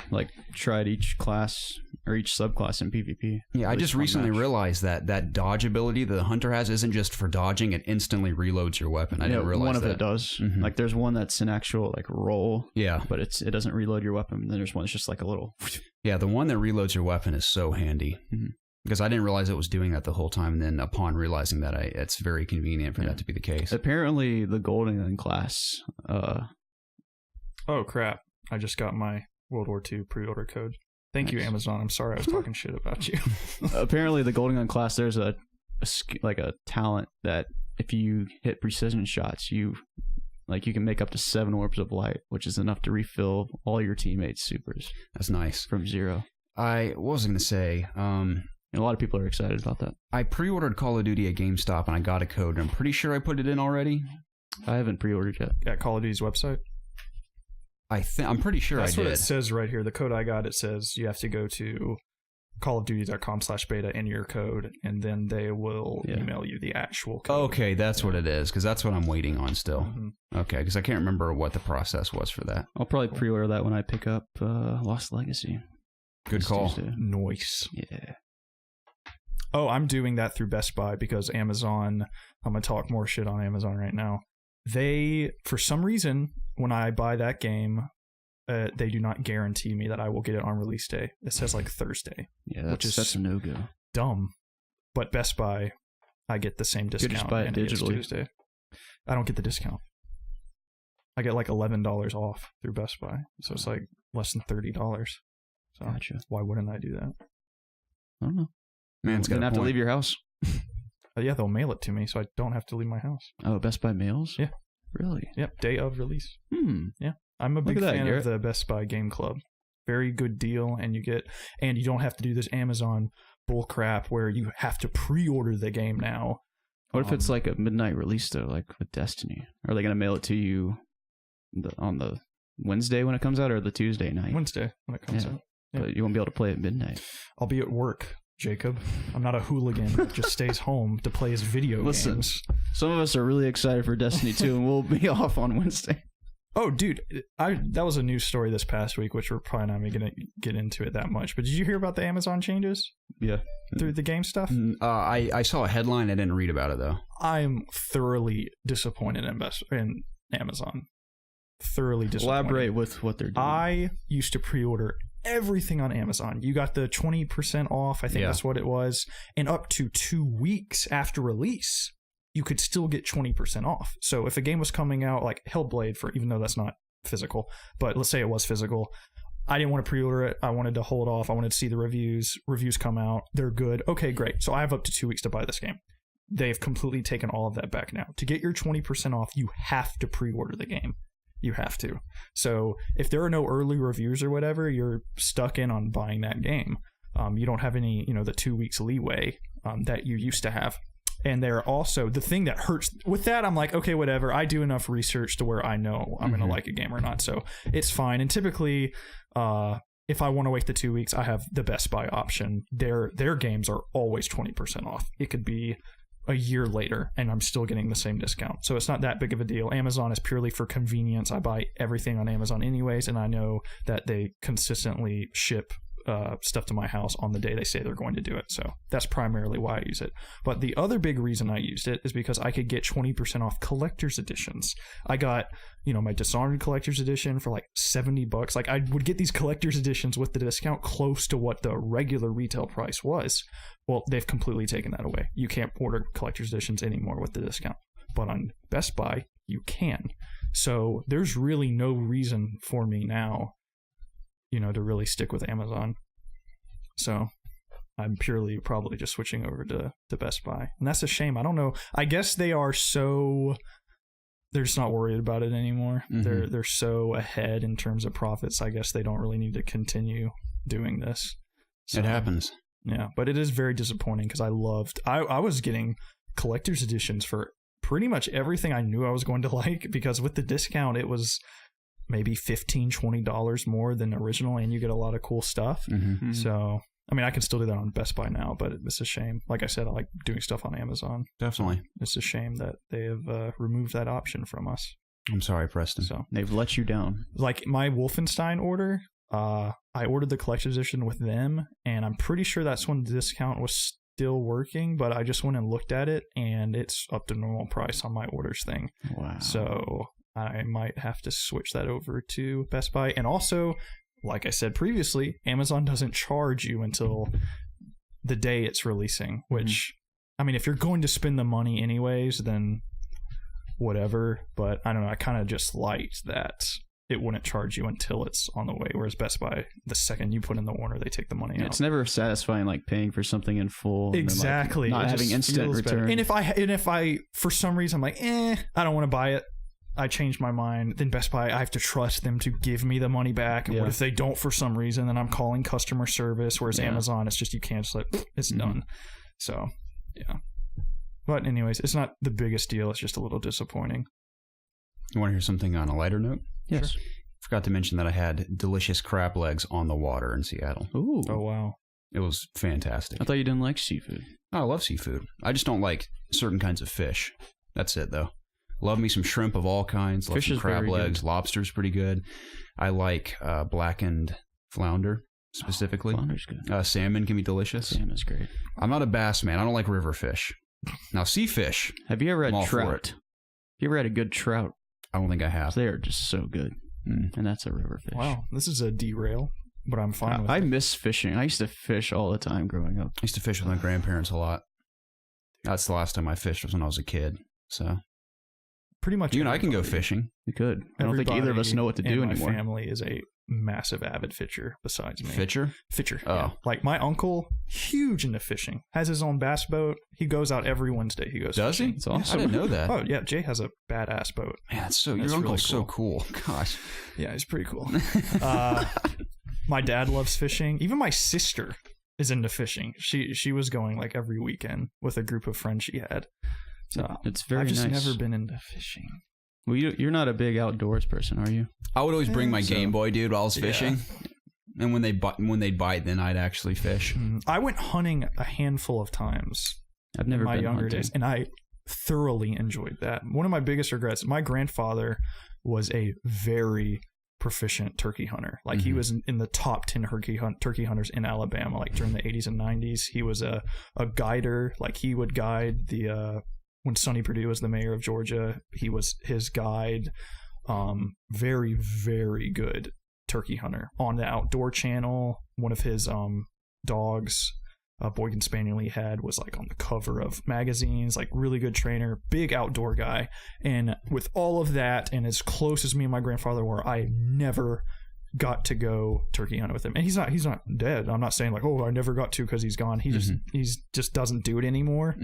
tried each class or each subclass in PvP. Yeah, I just recently realized that dodge ability that the hunter has isn't just for dodging, it instantly reloads your weapon. I didn't realize one of that. it does. Like there's one that's an actual like roll. Yeah. But it doesn't reload your weapon. Then there's one that's just like a little Yeah, the one that reloads your weapon is so handy. Because I didn't realize it was doing that the whole time. And then upon realizing that, it's very convenient for that to be the case. Apparently, the Golden Gun class. Oh, crap. I just got my World War II pre-order code. Thank you, Amazon. I'm sorry I was talking shit about you. Apparently, the Golden Gun class, there's a talent that if you hit precision shots, you can make up to 7 orbs of light, which is enough to refill all your teammates' supers. That's nice. From 0. What was I going to say? And a lot of people are excited about that. I pre-ordered Call of Duty at GameStop and I got a code. And I'm pretty sure I put it in already. I haven't pre-ordered yet. At Call of Duty's website? I'm pretty sure That's I did. what it says right here. The code I got, it says you have to go to callofduty.com/beta, enter your code, and then they will email you the actual code. Okay, that's what it is, because that's what I'm waiting on still. Okay, because I can't remember what the process was for that. I'll probably pre-order that when I pick up Lost Legacy. Good call. Tuesday. Nice. Yeah. Oh, I'm doing that through Best Buy because Amazon, I'm going to talk more shit on Amazon right now. They, for some reason, when I buy that game, they do not guarantee me that I will get it on release day. It says like Thursday. Yeah, that's a no-go. Dumb. But Best Buy, I get the same discount. You just buy it digitally. Tuesday. I don't get the discount. I get like $11 off through Best Buy. So it's like less than $30. So Gotcha. Why wouldn't I do that? I don't know. Man's you don't have to leave your house. Yeah, they'll mail it to me, so I don't have to leave my house. Oh, Best Buy mails? Yeah. Really? Yep, day of release. Yeah. I'm a Look big at that, fan Garrett. of the Best Buy Game Club. Very good deal, and you don't have to do this Amazon bull crap where you have to pre-order the game now. What if it's like a midnight release, though, like with Destiny? Are they going to mail it to you on the Wednesday when it comes out, or the Tuesday night? Wednesday when it comes out. Yeah. But you won't be able to play at midnight. I'll be at work, Jacob. I'm not a hooligan that just stays home to play his video games. Some of us are really excited for Destiny 2, and we'll be off on Wednesday. Oh, dude, that was a news story this past week, which we're probably not going to get into it that much. But did you hear about the Amazon changes? Yeah. Through the game stuff? I saw a headline. I didn't read about it, though. I'm thoroughly disappointed in Amazon. Thoroughly disappointed. Elaborate with what they're doing. I used to pre-order everything on Amazon. You got the 20% off, I think that's what it was. And up to 2 weeks after release, you could still get 20% off. So if a game was coming out like Hellblade, even though that's not physical, but let's say it was physical, I didn't want to pre-order it. I wanted to hold off. I wanted to see the reviews. Reviews come out. They're good. Okay, great. So I have up to 2 weeks to buy this game. They've completely taken all of that back now. To get your 20% off, you have to pre-order the game. You have to. So if there are no early reviews or whatever, you're stuck in on buying that game. You don't have any, the 2 weeks leeway that you used to have. And they're also, the thing that hurts with that, I'm like, okay, whatever. I do enough research to where I know I'm going to like a game or not. So it's fine. And typically, if I want to wait the 2 weeks, I have the Best Buy option. Their games are always 20% off. It could be a year later and I'm still getting the same discount. So it's not that big of a deal. Amazon is purely for convenience. I buy everything on Amazon anyways, and I know that they consistently ship stuff to my house on the day they say they're going to do it. So that's primarily why I use it. But the other big reason I used it is because I could get 20% off collector's editions. I got, my Dishonored collector's edition for like $70. Like I would get these collector's editions with the discount close to what the regular retail price was. Well, they've completely taken that away. You can't order collector's editions anymore with the discount. But on Best Buy, you can. So there's really no reason for me now to really stick with Amazon. So I'm probably just switching over to Best Buy. And that's a shame. I don't know. I guess they're just not worried about it anymore. Mm-hmm. They're so ahead in terms of profits. I guess they don't really need to continue doing this. So, it happens. Yeah, but it is very disappointing because I was getting collector's editions for pretty much everything I knew I was going to like, because with the discount, it was maybe $15-$20 more than the original, and you get a lot of cool stuff. Mm-hmm. So, I mean, I can still do that on Best Buy now, but it's a shame. Like I said, I like doing stuff on Amazon. Definitely. It's a shame that they have removed that option from us. I'm sorry, Preston. So they've let you down. Like my Wolfenstein order, I ordered the collector's edition with them, and I'm pretty sure that's when the discount was still working, but I just went and looked at it, and it's up to normal price on my orders thing. Wow. So I might have to switch that over to Best Buy. And also, like I said previously, Amazon doesn't charge you until the day it's releasing, which, I mean, if you're going to spend the money anyways, then whatever. But I don't know, I kind of just liked that it wouldn't charge you until it's on the way, whereas Best Buy, the second you put in the order, they take the money out. It's never satisfying, like paying for something in full. Exactly. And then, like, not having instant return. Better. And if I for some reason I'm like, I don't want to buy it, I changed my mind, then Best Buy, I have to trust them to give me the money back. And what if they don't for some reason? Then I'm calling customer service, whereas Amazon, it's just you cancel it, it's done. So, yeah. But anyways, it's not the biggest deal. It's just a little disappointing. You want to hear something on a lighter note? Yes. Sure. Forgot to mention that I had delicious crab legs on the water in Seattle. Ooh. Oh, wow. It was fantastic. I thought you didn't like seafood. Oh, I love seafood. I just don't like certain kinds of fish. That's it, though. Love me some shrimp of all kinds. Love Fish some is crab very legs. good. Lobster's pretty good. I like blackened flounder specifically. Flounder's good. Salmon can be delicious. Salmon's great. I'm not a bass man. I don't like river fish. Now, sea fish. Have you ever I'm all had for trout? it. You ever had a good trout? I don't think I have. They are just so good. And that's a river fish. Wow, this is a derail, but I'm fine with it. I miss fishing. I used to fish all the time growing up. I used to fish with my grandparents a lot. That's the last time I fished was when I was a kid. So Pretty much you and I can go fishing. We could. I don't think either of us know what to do anymore. My family is a massive avid fisher besides me. Fisher? Fisher, Oh. yeah. Like my uncle, huge into fishing. Has his own bass boat. He goes out every Wednesday. He goes Does fishing. he? It's awesome. I didn't know that. Oh, yeah. Jay has a badass boat. Man, that's so. That's Your uncle's really so cool. Gosh. Yeah, he's pretty cool. My dad loves fishing. Even my sister is into fishing. She was going like every weekend with a group of friends she had. So it's very I've just nice. never been into fishing. Well, you're not a big outdoors person, are you? I would always bring my So- Game Boy, dude, while I was fishing. And when they'd bite, then I'd actually fish. I went hunting a handful of times I've never in my been younger hunting. days, and I thoroughly enjoyed that. One of my biggest regrets, my grandfather was a very proficient turkey hunter. Like he was in the top 10 turkey hunters in Alabama, like during the 80s and 90s. He was a guider. Like he would guide the when Sonny Perdue was the mayor of Georgia, he was his guide. Very, very good turkey hunter. On the Outdoor Channel, one of his dogs, Boykin Spaniel he had, was like on the cover of magazines. Like really good trainer, big outdoor guy. And with all of that, and as close as me and my grandfather were, I never got to go turkey hunt with him. And he's not dead. I'm not saying like, oh, I never got to because he's gone. He just doesn't do it anymore.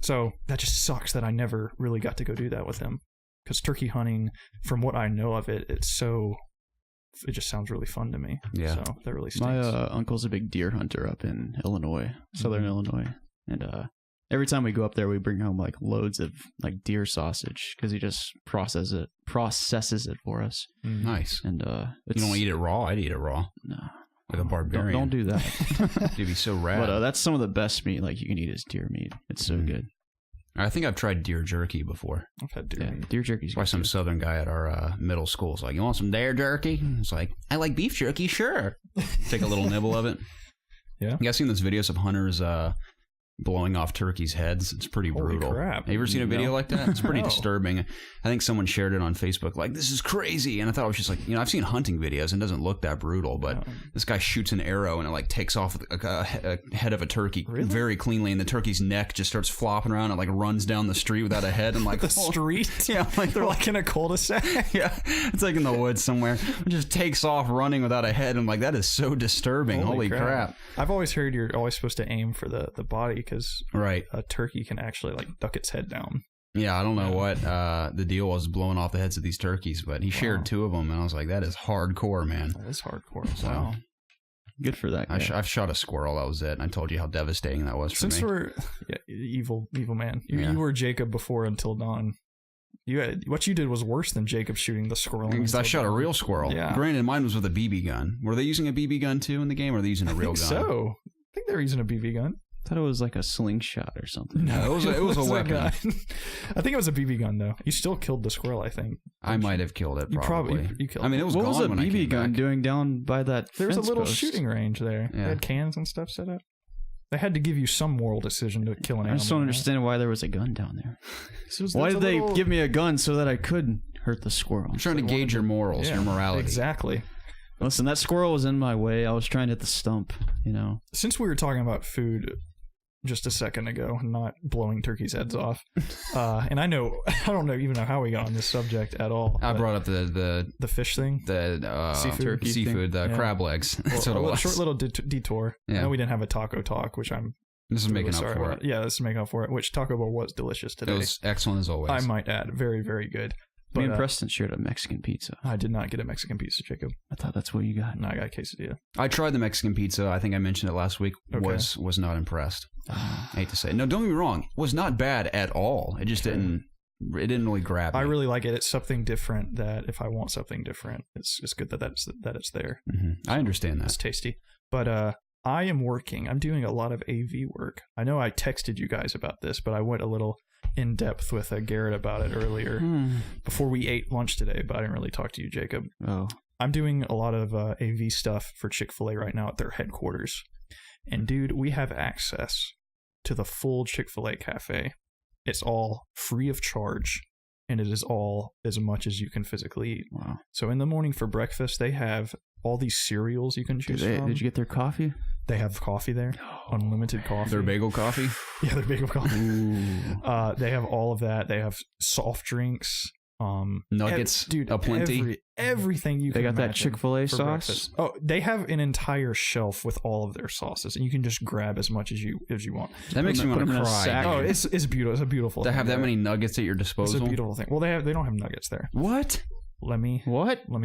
So that just sucks that I never really got to go do that with him. Because turkey hunting, from what I know of it, it just sounds really fun to me. Yeah. So that really stinks. My uncle's a big deer hunter up in Illinois, southern Illinois. And every time we go up there, we bring home like loads of like deer sausage because he just processes it for us. Nice. And You don't eat it raw? I'd eat it raw. No. Like a barbarian. Don't do that. It'd be so rad. But that's some of the best meat like you can eat is deer meat. It's so good. I think I've tried deer jerky before. I've had deer. Yeah, deer jerky's That's why some southern guy at our middle school was like, you want some deer jerky? It's like, I like beef jerky, sure. Take a little nibble of it. Yeah. You guys seen those videos of hunters blowing off turkeys' heads? It's pretty Holy brutal. crap. Have you ever seen a video No. like that? It's pretty No. disturbing. I think someone shared it on Facebook like, this is crazy. And I thought it was just like, I've seen hunting videos and it doesn't look that brutal, but this guy shoots an arrow and it like takes off a head of a turkey very cleanly, and the turkey's neck just starts flopping around and like runs down the street without a head. And like The street? Yeah, like They're like in a cul-de-sac. yeah, it's like in the woods somewhere. It just takes off running without a head. I'm like, that is so disturbing. Holy crap. I've always heard you're always supposed to aim for the body because Right. a turkey can actually like duck its head down. Yeah, I don't know what the deal was blowing off the heads of these turkeys, but he shared 2 of them, and I was like, that is hardcore, man. That is hardcore. So, Wow. good for that guy. I've shot a squirrel, that was it, and I told you how devastating that was for Since me. we're evil man, you Yeah. were Jacob before Until Dawn. What you did was worse than Jacob shooting the squirrel. Because I Until shot a Dawn. real squirrel. Yeah. Granted, mine was with a BB gun. Were they using a BB gun too in the game, or are they using a real I think gun? so. I think they're using a BB gun. I thought it was like a slingshot or something. No, it was a weapon. gun. I think it was a BB gun though. You still killed the squirrel, I think. I might have killed it. You probably. you killed. I mean, it was What gone was a when I BB came gun back. doing down by that there was a fence little post? shooting range there. Yeah. They had cans and stuff set up. They had to give you some moral decision to kill an animal. I just don't right? understand why there was a gun down there. There's Why a did they little- give me a gun so that I could hurt the squirrel? I'm trying to gauge your morals, Yeah, your morality. Exactly. Listen, that squirrel was in my way. I was trying to hit the stump, Since we were talking about food just a second ago, not blowing turkeys' heads off, and I don't even know how we got on this subject at all. I brought up the fish thing, the seafood the crab legs. That's well, what it was. Short little detour. Yeah. I know we didn't have a taco talk, which I'm This is really making up sorry for about. it. Yeah, this is making up for it. Which Taco Bell was delicious today. It was excellent as always. I might add, very, very good. Me But and Preston shared a Mexican pizza. I did not get a Mexican pizza, Jacob. I thought that's what you got. No, I got a quesadilla. I tried the Mexican pizza. I think I mentioned it last week. Okay. Was not impressed. I hate to say it. No, don't get me wrong. Was not bad at all. It just didn't really grab me. I really like it. It's something different that if I want something different, it's good that it's there. I understand It's that. tasty. But I am working. I'm doing a lot of AV work. I know I texted you guys about this, but I went a little in depth with Garrett about it earlier before we ate lunch today, but I didn't really talk to you, Jacob. Oh. I'm doing a lot of AV stuff for Chick-fil-A right now at their headquarters. And dude, we have access to the full Chick-fil-A cafe. It's all free of charge, and it is all as much as you can physically eat. Wow. So in the morning for breakfast, they have all these cereals you can choose from. Did you get their coffee? They have coffee there, unlimited coffee. Their bagel coffee? Yeah, their bagel coffee. Ooh. They have all of that. They have soft drinks. Nuggets, dude, aplenty. Everything you They can got that imagine Chick-fil-A for sauce? breakfast. Oh, they have an entire shelf with all of their sauces, and you can just grab as much as you want. That makes me want to cry. Oh, it's beautiful. It's a beautiful To thing. have that there. many nuggets at your It's disposal. a beautiful thing. Well, they don't have nuggets there. What? Let me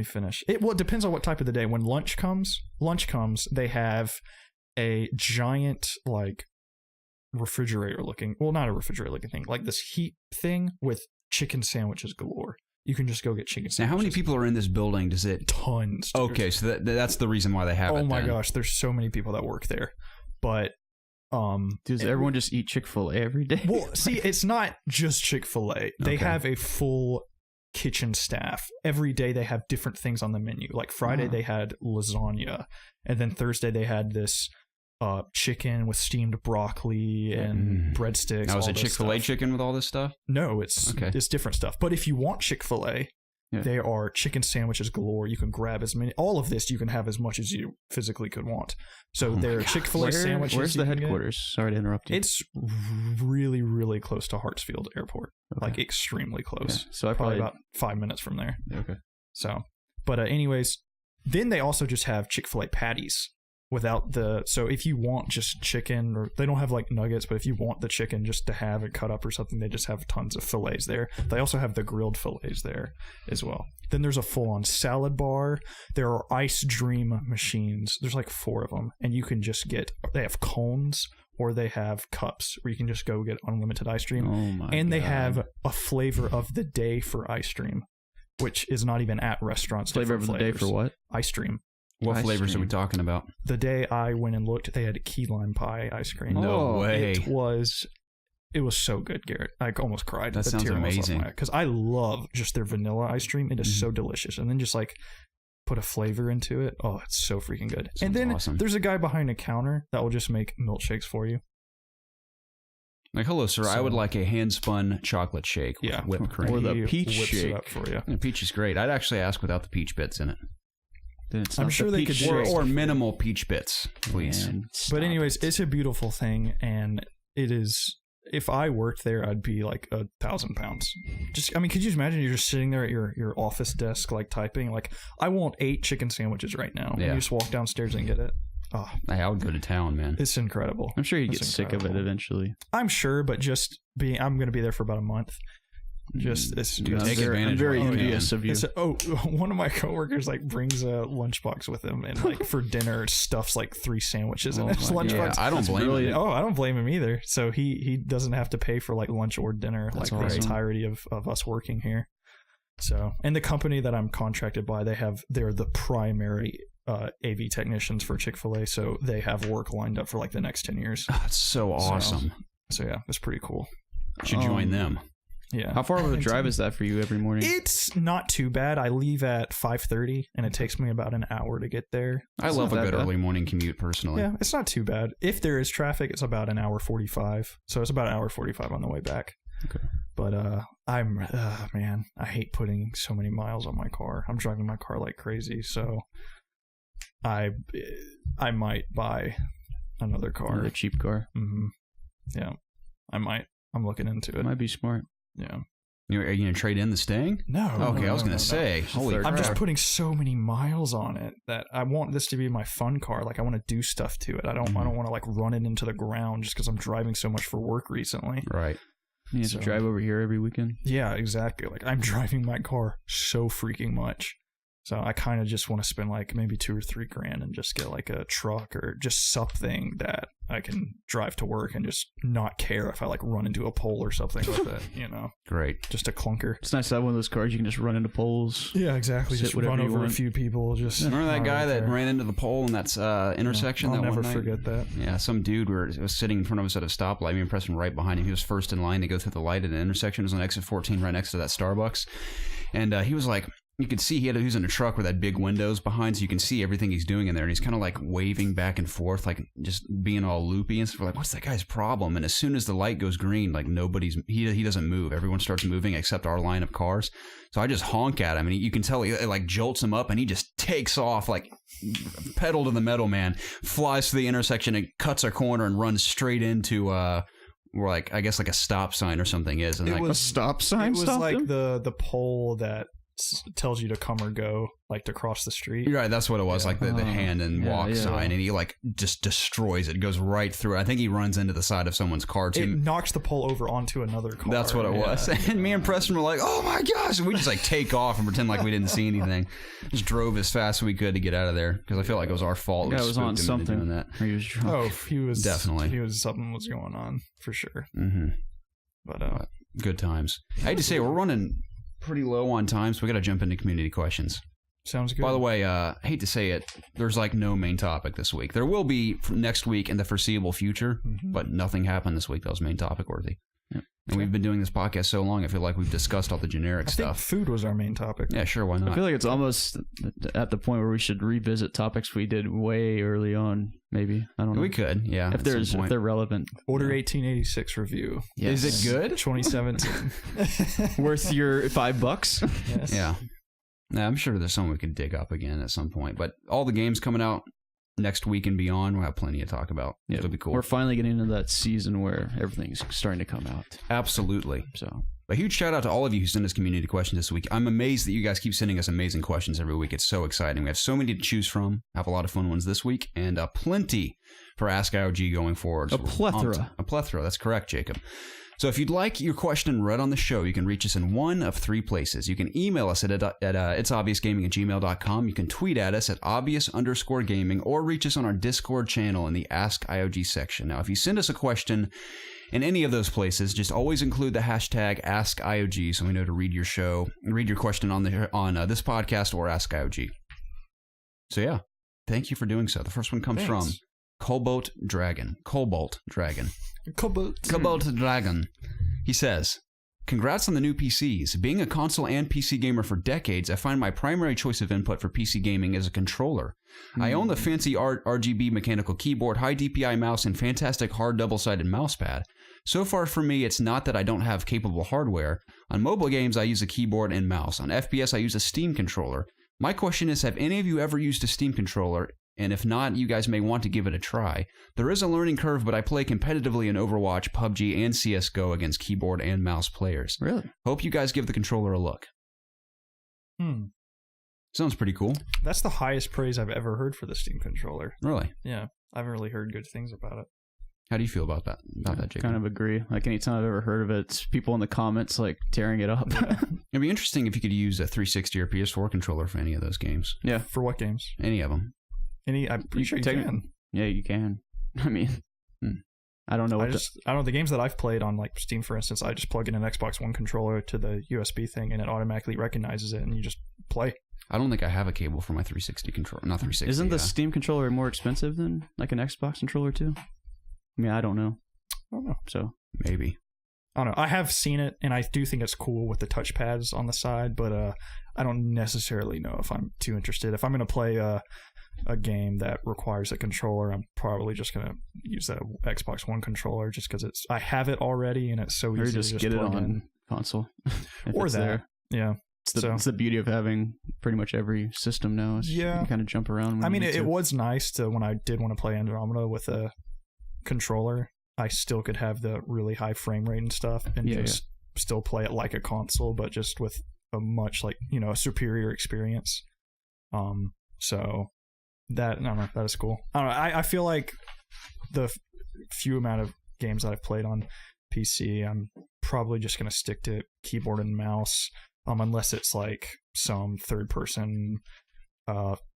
finish. It depends on what type of the day. When lunch comes, they have a giant refrigerator looking, well, not a refrigerator looking thing, like this heat thing with chicken sandwiches galore. You can just go get chicken sandwiches. Now, how many people are in this building? Does it? Tons. Dude. Okay, so that's the reason why they have it. Oh my then. gosh, there's so many people that work there. But does everyone just eat Chick-fil-A every day? Well, see, it's not just Chick-fil-A. They Okay. have a full kitchen staff. Every day they have different things on the menu. Like Friday they had lasagna, and then Thursday they had this chicken with steamed broccoli and breadsticks. Now, is all it this Chick-fil-A stuff. chicken with all this stuff? No, it's different stuff. But if you want Chick-fil-A, they are chicken sandwiches galore. You can grab as many. All of this you can have as much as you physically could want. So they're Chick-fil-A sandwiches. Where's the headquarters? Sorry to interrupt you. It's really, really close to Hartsfield Airport. Okay. Like extremely close. Yeah. So I probably about 5 minutes from there. Okay. So, but anyways, then they also just have Chick-fil-A patties without the. So if you want just chicken, or they don't have like nuggets, but if you want the chicken just to have it cut up or something, they just have tons of fillets there. They also have the grilled fillets there as well. Then there's a full-on salad bar. There are ice dream machines. There's like 4 of them, and you can just get. They have cones. Or they have cups where you can just go get unlimited ice cream. Oh my And they God. have a flavor of the day for ice cream, which is not even at restaurants. Flavor of the day for what? Ice cream. What Ice flavors are we cream. talking about? The day I went and looked, they had a key lime pie ice cream. No way. It was so good, Garrett. I almost cried. That sounds amazing. Because I love just their vanilla ice cream. It is so delicious. And then just like put a flavor into it. Oh, it's so freaking good. Sounds and then awesome. there's a guy behind a counter that will just make milkshakes for you. Like, hello, sir. I So- would like a hand-spun chocolate shake with whipped cream. Or the He peach whips shake. it up for you. Yeah, peach is great. I'd actually ask without the peach bits in it. Then it's I'm not sure the they peach could do shake. it. Or minimal peach bits, please. Man, But stop anyways, it. it's a beautiful thing, and it is. If I worked there, I'd be like 1,000 pounds. Just, I mean, could you imagine you're just sitting there at your office desk, like typing, like, I want 8 chicken sandwiches right now. And Yeah. you just walk downstairs and get it. Oh, Hey, I would go to town, man. it's incredible. I'm sure you It's get sick of it incredible. eventually. I'm sure, but I'm going to be there for about a month. It's Dude, take I'm advantage very of it, envious man. of you. One of my coworkers like brings a lunchbox with him, and like for dinner stuffs like 3 sandwiches in Oh his my lunchbox. Yeah, I don't That's blame brilliant. him. Oh, I don't blame him either. So he doesn't have to pay for like lunch or dinner That's like the awesome. entirety of us working here. So, and the company that I'm contracted by, they're the primary AV technicians for Chick-fil-A, so they have work lined up for like the next 10 years. That's so awesome. So yeah, it's pretty cool. Should join them. Yeah. How far of a drive is that for you every morning? It's not too bad. I leave at 5:30, and it takes me about an hour to get there. I It's love not a that good bad. early morning commute, personally. Yeah, it's not too bad. If there is traffic, it's about an hour 45. So it's about an hour 45 on the way back. Okay. But man, I hate putting so many miles on my car. I'm driving my car like crazy. So I might buy another car. Another cheap car. Mm-hmm. Yeah, I might. I'm looking into it. Might be smart. Yeah. Are you gonna trade in the Stang? No. Okay, no, I was no, gonna say. Holy I'm crap. just putting so many miles on it that I want this to be my fun car. Like I want to do stuff to it. I don't want to like run it into the ground just because I'm driving so much for work recently. Right. You have to drive over here every weekend. Yeah, exactly. Like I'm driving my car so freaking much. So I kind of just want to spend like maybe $2 or $3 grand and just get like a truck or just something that I can drive to work and just not care if I like run into a pole or something with it, you know. Great. Just a clunker. It's nice to have one of those cars you can just run into poles. Yeah, exactly. Sit Just whatever run you over a want. few people. Just Remember that not guy really that care. ran into the pole in that intersection I'll that never one night? forget that. Yeah, some dude was sitting in front of us at a stoplight. Me and Preston were right behind him. He was first in line to go through the light at an intersection. It was on exit 14 right next to that Starbucks. And he was like, you could see he was in a truck with that big windows behind, so you can see everything he's doing in there. And he's kind of like waving back and forth, like just being all loopy and stuff. We're like, what's that guy's problem? And as soon as the light goes green, like he doesn't move. Everyone starts moving except our line of cars. So I just honk at him, and you can tell it like jolts him up, and he just takes off like pedal to the metal, man. Flies through the intersection and cuts a corner and runs straight into where like I guess like a stop sign or something is. And It like, was- A stop sign. It was stopped like him? the pole that tells you to come or go, like to cross the street. You're right, that's what it was, Yeah. like the hand and walk yeah. sign, and he like just destroys it, goes right through. I think he runs into the side of someone's car It too. knocks the pole over onto another car. That's what it was. And me and Preston were like, "Oh my gosh!" And we just like take off and pretend like we didn't see anything. Just drove as fast as we could to get out of there because I feel like it was our fault. That guy We was on spooked him into something. doing that. Or he was drunk. Oh, he was Definitely. Something was going on for sure. Mm-hmm. But Good times. I hate to say, we're running pretty low on time, so we got to jump into community questions. sounds good. By the way, I hate to say it, there's like no main topic this week. There will be next week in the foreseeable future, Mhm. but nothing happened this week that was main topic worthy. Yep. And we've been doing this podcast so long, I feel like we've discussed all the generic I think stuff. food was our main topic. Yeah, sure, why I not? feel like it's almost at the point where we should revisit topics we did way early on. Maybe I don't know We could, yeah. if they're relevant. Order Yeah. 1886 review. Is it good? 2017. Worth your $5? Yes. Yeah. Yeah, I'm sure there's something we could dig up again at some point. But all the games coming out next week and beyond, we'll have plenty to talk about. Yeah, It'll be cool. We're finally getting into that season where everything's starting to come out. Absolutely. So A huge shout out to all of you who sent us community questions this week. I'm amazed that you guys keep sending us amazing questions every week. It's so exciting. We have so many to choose from. Have a lot of fun ones this week, and plenty for Ask IOG going forward. A plethora. A plethora. That's correct, Jacob. So if you'd like your question read on the show, you can reach us in one of three places. You can email us at ItsObviousGaming@gmail.com. You can tweet at us at obvious_gaming, or reach us on our Discord channel in the Ask IOG section. Now, if you send us a question in any of those places, just always include the hashtag AskIOG so we know to read your question on this podcast or Ask IOG. So yeah, thank you for doing so. The first one comes from Cobalt Dragon. Cobalt Dragon. He says, congrats on the new PCs. Being a console and PC gamer for decades, I find my primary choice of input for PC gaming is a controller. I own the fancy RGB mechanical keyboard, high DPI mouse, and fantastic hard double-sided mousepad. So far for me, it's not that I don't have capable hardware. On mobile games, I use a keyboard and mouse. On FPS, I use a Steam controller. My question is, have any of you ever used a Steam controller? And if not, you guys may want to give it a try. There is a learning curve, but I play competitively in Overwatch, PUBG, and CSGO against keyboard and mouse players. Really? Hope you guys give the controller a look. Sounds pretty cool. That's the highest praise I've ever heard for the Steam controller. Really? Yeah, I haven't really heard good things about it. How do you feel about that? Jacob? Kind of agree. Like anytime I've ever heard of it, it's people in the comments like tearing it up. It'd be interesting if you could use a 360 or PS4 controller for any of those games. Yeah. For what games? Any of them. I'm pretty sure you can. Yeah, you can. I mean, I don't know what I don't know, the games that I've played on like Steam, for instance, I just plug in an Xbox One controller to the USB thing and it automatically recognizes it and you just play. I don't think I have a cable for my 360 controller. Not 360. Isn't the Steam controller more expensive than like an Xbox controller too? I mean, I don't know. I don't know. So maybe. I don't know. I have seen it, and I do think it's cool with the touchpads on the side, but I don't necessarily know if I'm too interested. If I'm going to play a game that requires a controller, I'm probably just going to use the Xbox One controller just because I have it already, and it's so easy or to just just get it plug on in. console. Or that. Yeah. It's the beauty of having pretty much every system now. You can kind of jump around. I mean, it was nice to, when I did want to play Andromeda with a controller, I still could have the really high frame rate and stuff and still play it like a console, but just with a much a superior experience. So that, I don't know, that is cool. I don't know, I feel like the few amount of games that I've played on PC, I'm probably just going to stick to keyboard and mouse, unless it's like some third-person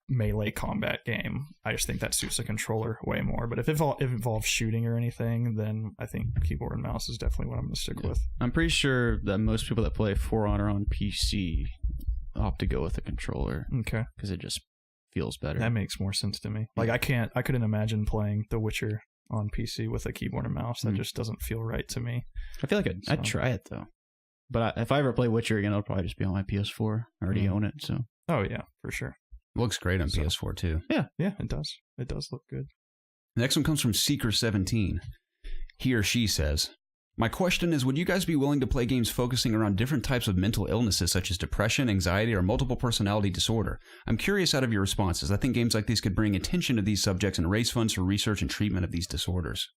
melee combat game. I just think that suits a controller way more. But if it involves shooting or anything, then I think keyboard and mouse is definitely what I'm going to stick with. I'm pretty sure that most people that play For Honor on PC opt to go with a controller. Okay. Because it just feels better. That makes more sense to me. Like, I couldn't imagine playing The Witcher on PC with a keyboard and mouse. That just doesn't feel right to me. I feel like I'd try it, though. But if I ever play Witcher again, it'll probably just be on my PS4. I already own it, so. Oh, yeah, for sure. Looks great on PS4, too. Yeah, it does. It does look good. The next one comes from Seeker17. He or she says, my question is, would you guys be willing to play games focusing around different types of mental illnesses such as depression, anxiety, or multiple personality disorder? I'm curious out of your responses. I think games like these could bring attention to these subjects and raise funds for research and treatment of these disorders.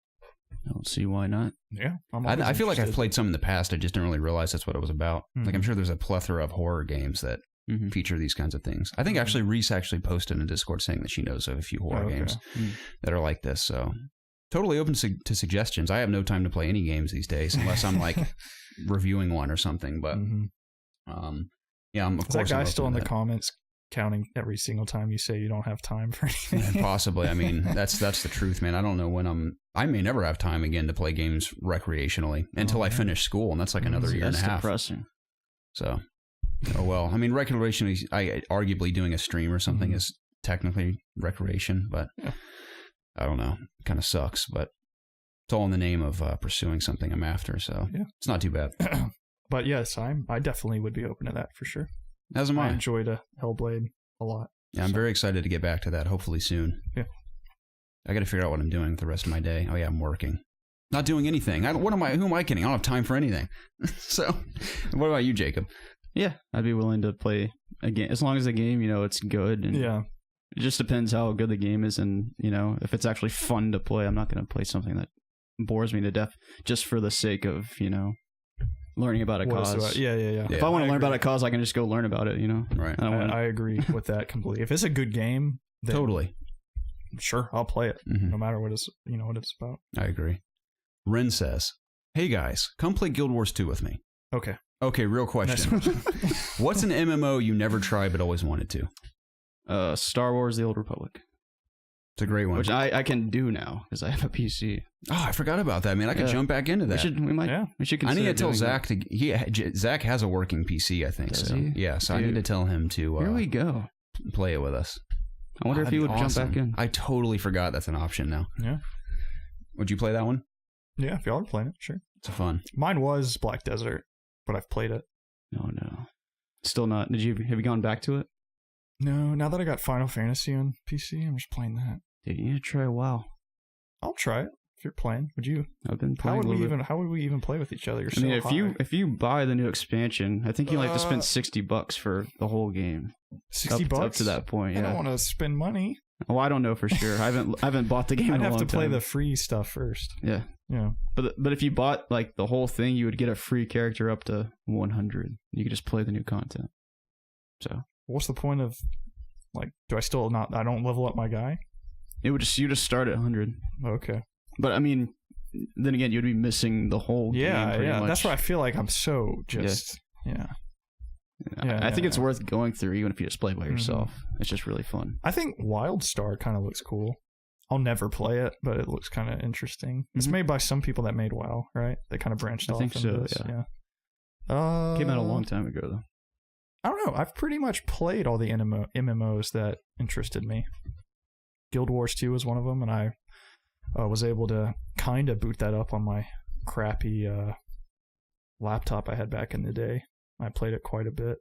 I don't see why not. Yeah. I feel like I've played some in the past. I just didn't really realize that's what it was about. Like, I'm sure there's a plethora of horror games that feature these kinds of things. I think actually Reese actually posted in Discord saying that she knows of a few horror games that are like this. So totally open to suggestions. I have no time to play any games these days unless I'm like reviewing one or something. But yeah, of course. That guy still in the comments counting every single time you say you don't have time for anything. Yeah, possibly. I mean, that's the truth, man. I don't know when I may never have time again to play games recreationally until I finish school, and that's like another year and a half. That's depressing. So, oh well. I mean, recreationally, arguably doing a stream or something is technically recreation, but I don't know. It kind of sucks, but it's all in the name of pursuing something I'm after, so it's not too bad. But yes, I definitely would be open to that for sure. As am I. I enjoyed Hellblade a lot. Yeah, I'm very excited to get back to that, hopefully soon. Yeah. I got to figure out what I'm doing for the rest of my day. Oh yeah, I'm working. Not doing anything. Who am I kidding? I don't have time for anything. So, what about you, Jacob? Yeah, I'd be willing to play a game as long as the game, it's good. And it just depends how good the game is, and if it's actually fun to play. I'm not going to play something that bores me to death just for the sake of learning about a cause. Yeah. If I want to learn about a cause, I can just go learn about it. Right. I agree with that completely. If it's a good game, then totally. Sure, I'll play it, no matter what it's about. I agree. Ren says, "Hey guys, come play Guild Wars 2 with me." Okay, real question. What's an MMO you never tried but always wanted to? Star Wars: The Old Republic. It's a great one. Which I can do now because I have a PC. Oh, I forgot about that, man. I could jump back into that. We should I need to tell Zach Zach has a working PC, I think. Does so. he? Yeah, so I need to tell him to here we go. Play it with us. I wonder if he would jump back in. I totally forgot that's an option now. Yeah. Would you play that one? Yeah, if y'all are playing it, sure. It's fun. Mine was Black Desert, but I've played it. No. Still not. Have you gone back to it? No, now that I got Final Fantasy on PC, I'm just playing that. Dude, you need to try WoW. I'll try it. If you're playing, would you? I've been playing. How would we even play with each other? If you buy the new expansion, I think you have to spend $60 for the whole game. $60 up to that point. Yeah. I don't want to spend money. Oh, I don't know for sure. I haven't bought the game. I'd in a have long to play time. the free stuff first. Yeah. But if you bought like the whole thing, you would get a free character up to 100. You could just play the new content. So what's the point of do I still not? I don't level up my guy. You just start at 100. Okay. But I mean, then again, you'd be missing the whole game. Yeah. That's why I feel like I'm so just I think it's worth going through even if you just play by yourself. It's just really fun. I think WildStar kind of looks cool. I'll never play it, but it looks kind of interesting. It's made by some people that made WoW, right? They kind of branched off. I think so. Yeah. Came out a long time ago though. I don't know. I've pretty much played all the MMOs that interested me. Guild Wars 2 was one of them, and I was able to kind of boot that up on my crappy laptop I had back in the day. I played it quite a bit.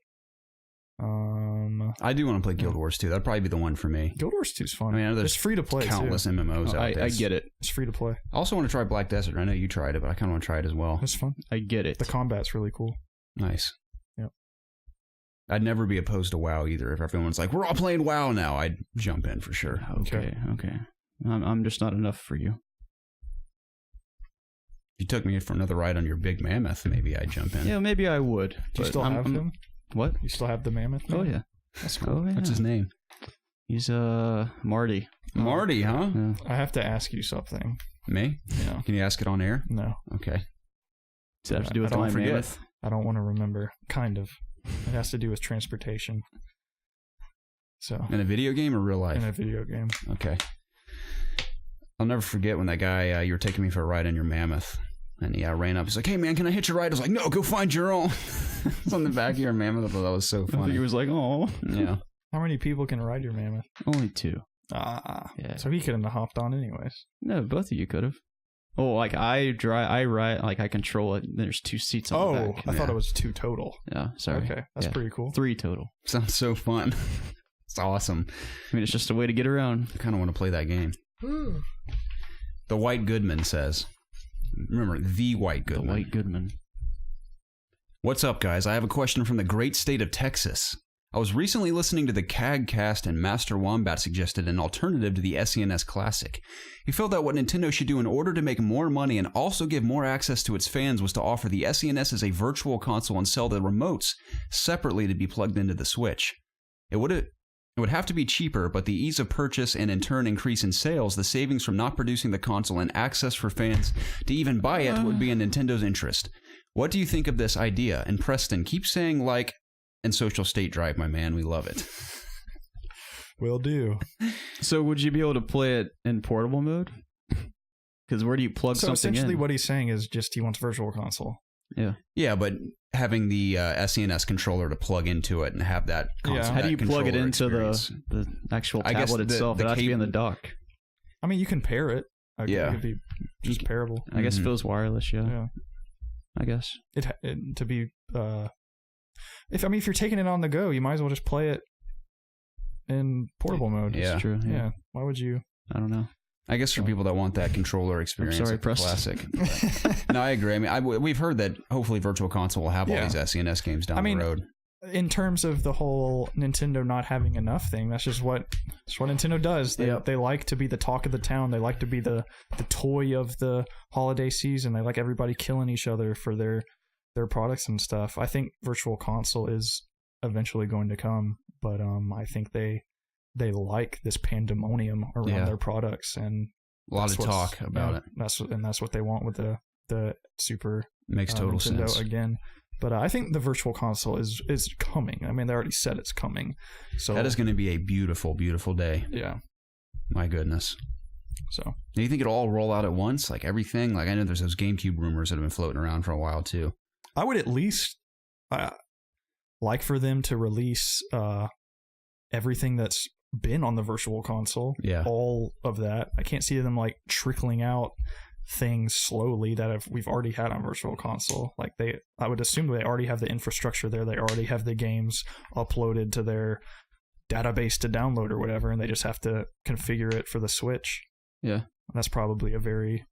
I do want to play Guild Wars 2. That'd probably be the one for me. Guild Wars 2 is fun. I mean, it's free to play. Countless MMOs out there. I get it. It's free to play. I also want to try Black Desert. I know you tried it, but I kind of want to try it as well. It's fun. I get it. The combat's really cool. Nice. Yep. I'd never be opposed to WoW either. If everyone's like, we're all playing WoW now, I'd jump in for sure. Okay. I'm just not enough for you. If you took me for another ride on your big mammoth, maybe I'd jump in. Yeah, maybe I would. Do you still have him? What? You still have the mammoth? Oh, now? yeah. That's cool. Oh, yeah. What's his name? He's Marty. Marty, huh? Yeah. I have to ask you something. Me? Yeah. Can you ask it on air? No. Okay. Does that have to do with I don't my forget. mammoth? I don't want to remember. Kind of. It has to do with transportation. So. In a video game or real life? In a video game. Okay. I'll never forget when that guy, you were taking me for a ride in your mammoth. And he ran up. He's like, hey, man, can I hitch a ride? I was like, no, go find your own. It's on the back of your mammoth. I thought that was so I funny. think he was like, oh. Yeah. How many people can ride your mammoth? Only 2. Yeah. So he couldn't have hopped on anyways. No, both of you could have. Oh, like I ride, like I control it. There's 2 seats on the back. I thought it was 2 total. Yeah, sorry. Okay, that's pretty cool. 3 total. Sounds so fun. It's awesome. I mean, it's just a way to get around. I kind of want to play that game. The White Goodman says. Remember, the White Goodman. The White Goodman. What's up, guys? I have a question from the great state of Texas. I was recently listening to the CAGcast, and Master Wombat suggested an alternative to the SNES Classic. He felt that what Nintendo should do in order to make more money and also give more access to its fans was to offer the SNES as a virtual console and sell the remotes separately to be plugged into the Switch. It would have to be cheaper, but the ease of purchase and in turn increase in sales, the savings from not producing the console and access for fans to even buy it would be in Nintendo's interest. What do you think of this idea? And Preston, keep saying like and Social State Drive, my man. We love it. Will do. So would you be able to play it in portable mode? Because where do you plug something in? So essentially what he's saying is just he wants virtual console. Yeah. Yeah, but having the SNES controller to plug into it and have that console. Yeah. How do you plug it into experience. the actual I guess tablet itself? It has to be in the dock. I mean, you can pair it. Yeah. It could be just pairable. I guess if it was wireless, Yeah. I guess. It to be if you're taking it on the go, you might as well just play it in portable mode. Yeah. It's true. Yeah. Why would you? I don't know. I guess for people that want that controller experience, sorry, like the Preston. classic. No, I agree. I mean, we've heard that hopefully Virtual Console will have all these SNES games down the road. In terms of the whole Nintendo not having enough thing, that's what Nintendo does. They like to be the talk of the town. They like to be the toy of the holiday season. They like everybody killing each other for their products and stuff. I think Virtual Console is eventually going to come, but I think they like this pandemonium around their products, and a lot of talk about it. That's what they want with the Super. Makes total Nintendo sense again. But I think the Virtual Console is coming. I mean, they already said it's coming. So that is going to be a beautiful, beautiful day. Yeah. My goodness. So do you think it'll all roll out at once, like everything? Like I know there's those GameCube rumors that have been floating around for a while too. I would at least like for them to release everything that's been on the Virtual Console. Yeah. All of that. I can't see them like trickling out things slowly that we've already had on Virtual Console. Like I would assume they already have the infrastructure there. They already have the games uploaded to their database to download or whatever, and they just have to configure it for the Switch. Yeah. That's probably a very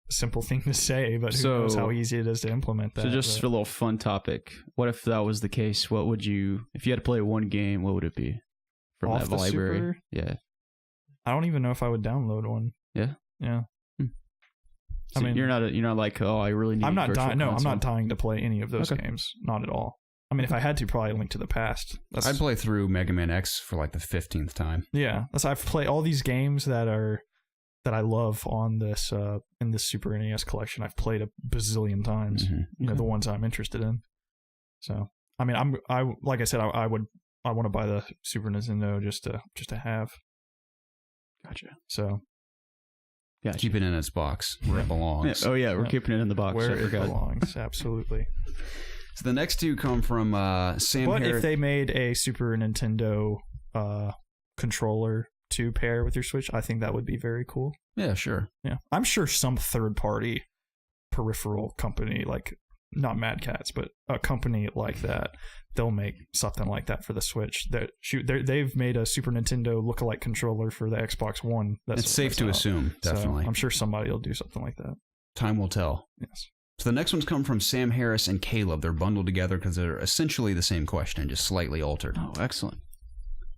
simple thing to say, but who knows how easy it is to implement that. So just for a little fun topic, what if that was the case? What would you, if you had to play one game, what would it be from off that the library? Super? Yeah. I don't even know if I would download one. Yeah. Yeah. So I mean, you're not like, oh, I really need. I'm not dying. No, I'm not dying to play any of those games. Not at all. I mean, if I had to, probably Link to the Past. I'd play through Mega Man X for like the 15th time. Yeah, I've played all these games that I love on this in this Super NES collection. I've played a bazillion times. Mm-hmm. You know, the ones I'm interested in. So, I mean, I like I said, I want to buy the Super Nintendo just to have. Gotcha. So. Gotcha. Keep it in its box where it belongs. Yeah. Oh yeah, we're keeping it in the box where it belongs. Absolutely. So the next two come from Sam. What if they made a Super Nintendo controller to pair with your Switch? I think that would be very cool. Yeah, sure. Yeah, I'm sure some third-party peripheral company, like not Mad Catz, but a company like that, they'll make something like that for the Switch. They've made a Super Nintendo lookalike controller for the Xbox One. It's safe to assume, definitely. So I'm sure somebody will do something like that. Time will tell. Yes. So the next one's come from Sam Harris and Caleb. They're bundled together because they're essentially the same question, just slightly altered. Oh, excellent.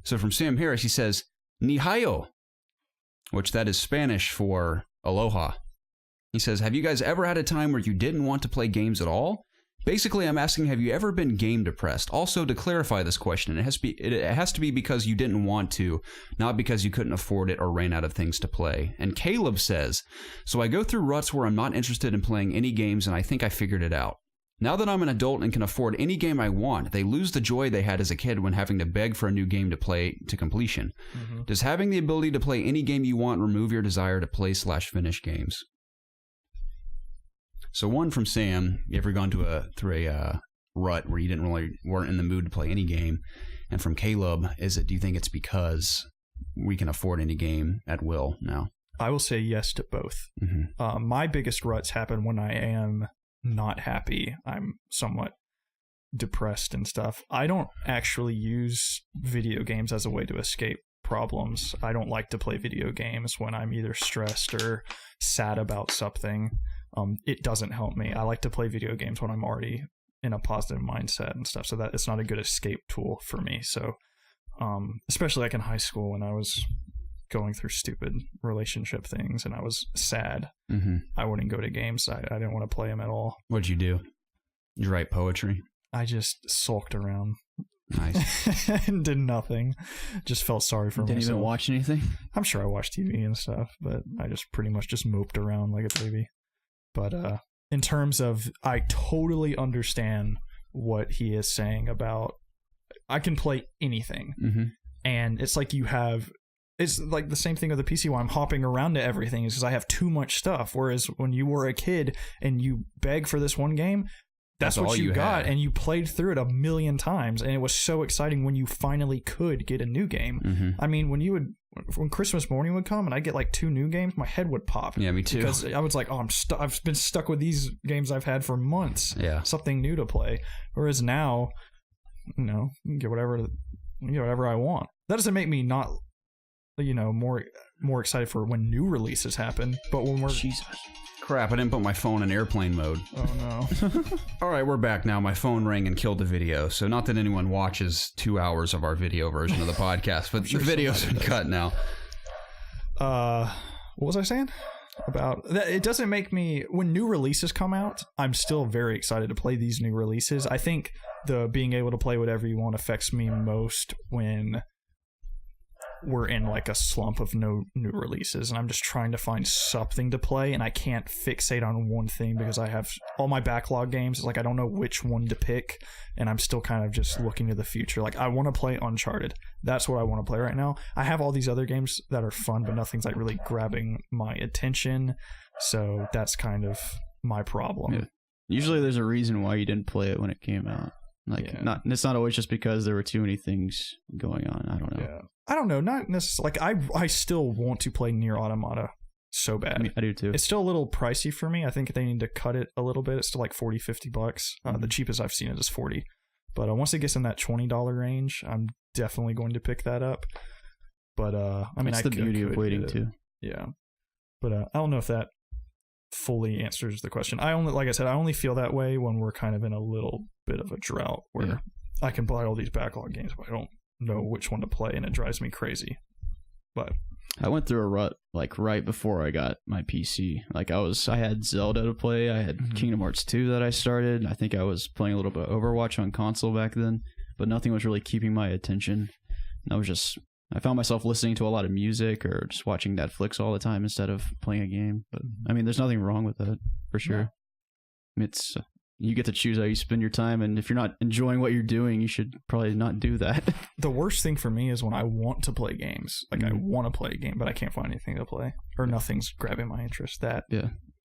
So from Sam Harris, he says, Ni hayo, which that is Spanish for aloha. He says, have you guys ever had a time where you didn't want to play games at all? Basically, I'm asking, have you ever been game depressed? Also, to clarify this question, it has to be because you didn't want to, not because you couldn't afford it or ran out of things to play. And Caleb says, so I go through ruts where I'm not interested in playing any games, and I think I figured it out. Now that I'm an adult and can afford any game I want, they lose the joy they had as a kid when having to beg for a new game to play to completion. Mm-hmm. Does having the ability to play any game you want remove your desire to play/finish games? So one from Sam, you ever gone through a rut where you weren't in the mood to play any game? And from Caleb, do you think it's because we can afford any game at will now? I will say yes to both. Mm-hmm. My biggest ruts happen when I am not happy. I'm somewhat depressed and stuff. I don't actually use video games as a way to escape problems. I don't like to play video games when I'm either stressed or sad about something. It doesn't help me. I like to play video games when I'm already in a positive mindset and stuff, so that it's not a good escape tool for me. So especially like in high school when I was going through stupid relationship things and I was sad, I wouldn't go to games. I didn't want to play them at all. What'd you do? Did you write poetry? I just sulked around. Nice. And did nothing. Just felt sorry for myself. Didn't even watch anything? I'm sure I watched TV and stuff, but I just pretty much just moped around like a baby. But in terms of, I totally understand what he is saying about, I can play anything. Mm-hmm. And it's like it's like the same thing with the PC where I'm hopping around to everything is because I have too much stuff. Whereas when you were a kid and you beg for this one game, that's what you got, and you played through it a million times, and it was so exciting when you finally could get a new game. Mm-hmm. I mean, when Christmas morning would come and I'd get like 2 new games, my head would pop. Yeah, me too. Because I was like, I've been stuck with these games I've had for months. Yeah, something new to play. Whereas now, you can get whatever I want. That doesn't make me not, more excited for when new releases happen. But when we're Crap, I didn't put my phone in airplane mode. Oh, no. All right, we're back now. My phone rang and killed the video. So not that anyone watches 2 hours of our video version of the podcast, but the video's been cut now. What was I saying? About that, it doesn't make me, when new releases come out, I'm still very excited to play these new releases. I think the being able to play whatever you want affects me most when we're in like a slump of no new releases and I'm just trying to find something to play and I can't fixate on one thing because I have all my backlog games. It's like I don't know which one to pick and I'm still kind of just looking to the future. Like I want to play Uncharted. That's what I want to play right now. I have all these other games that are fun, but nothing's like really grabbing my attention. So that's kind of my problem. Yeah. Usually there's a reason why you didn't play it when it came out. It's not always just because there were too many things going on. I don't know. Yeah. I don't know. Not necessarily. Like I still want to play Nier Automata so bad. I mean, I do too. It's still a little pricey for me. I think they need to cut it a little bit. It's still like $40-$50. The cheapest I've seen it is $40. But once it gets in that $20 range, I'm definitely going to pick that up. But I mean, that's the beauty of waiting too. Yeah. But I don't know if that fully answers the question. Like I said, I only feel that way when we're kind of in a little bit of a drought where I can buy all these backlog games, but I don't know which one to play, and it drives me crazy. But I went through a rut like right before I got my PC. Like I had Zelda to play. I had Kingdom Hearts 2 that I started. I think I was playing a little bit of Overwatch on console back then, but nothing was really keeping my attention. And I found myself listening to a lot of music or just watching Netflix all the time instead of playing a game. But I mean, there's nothing wrong with that for sure. Yeah. It's you get to choose how you spend your time, and if you're not enjoying what you're doing, you should probably not do that. The worst thing for me is when I want to play games. Like I want to play a game, but I can't find anything to play, or nothing's grabbing my interest. That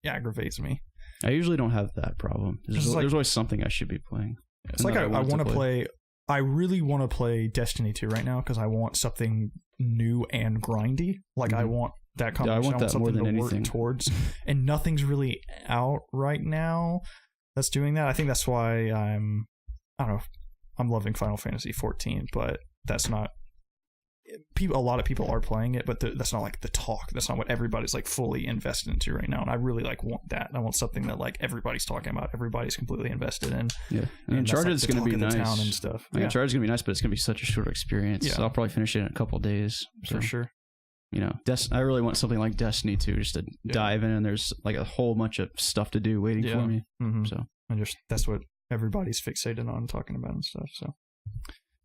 aggravates me. I usually don't have that problem. There's always something I should be playing. It's like I want to play. I really want to play Destiny 2 right now because I want something new and grindy. Like I want that combination. I want that something more than to anything. Work towards, and nothing's really out right now that's doing that. I think that's why I'm loving Final Fantasy 14, but that's not. a lot of people are playing it, but that's not like the talk. That's not what everybody's like fully invested into right now. And I really like want that. I want something that like everybody's talking about, everybody's completely invested in. Yeah, and Uncharted is going to be nice. Town and stuff. Like, Uncharted is going to be nice, but it's going to be such a short experience. Yeah. So I'll probably finish it in a couple of days. So, For sure. You know, I really want something like Destiny too, just to dive in, and there's like a whole bunch of stuff to do waiting for me. Mm-hmm. So, and just that's what everybody's fixated on talking about and stuff. So,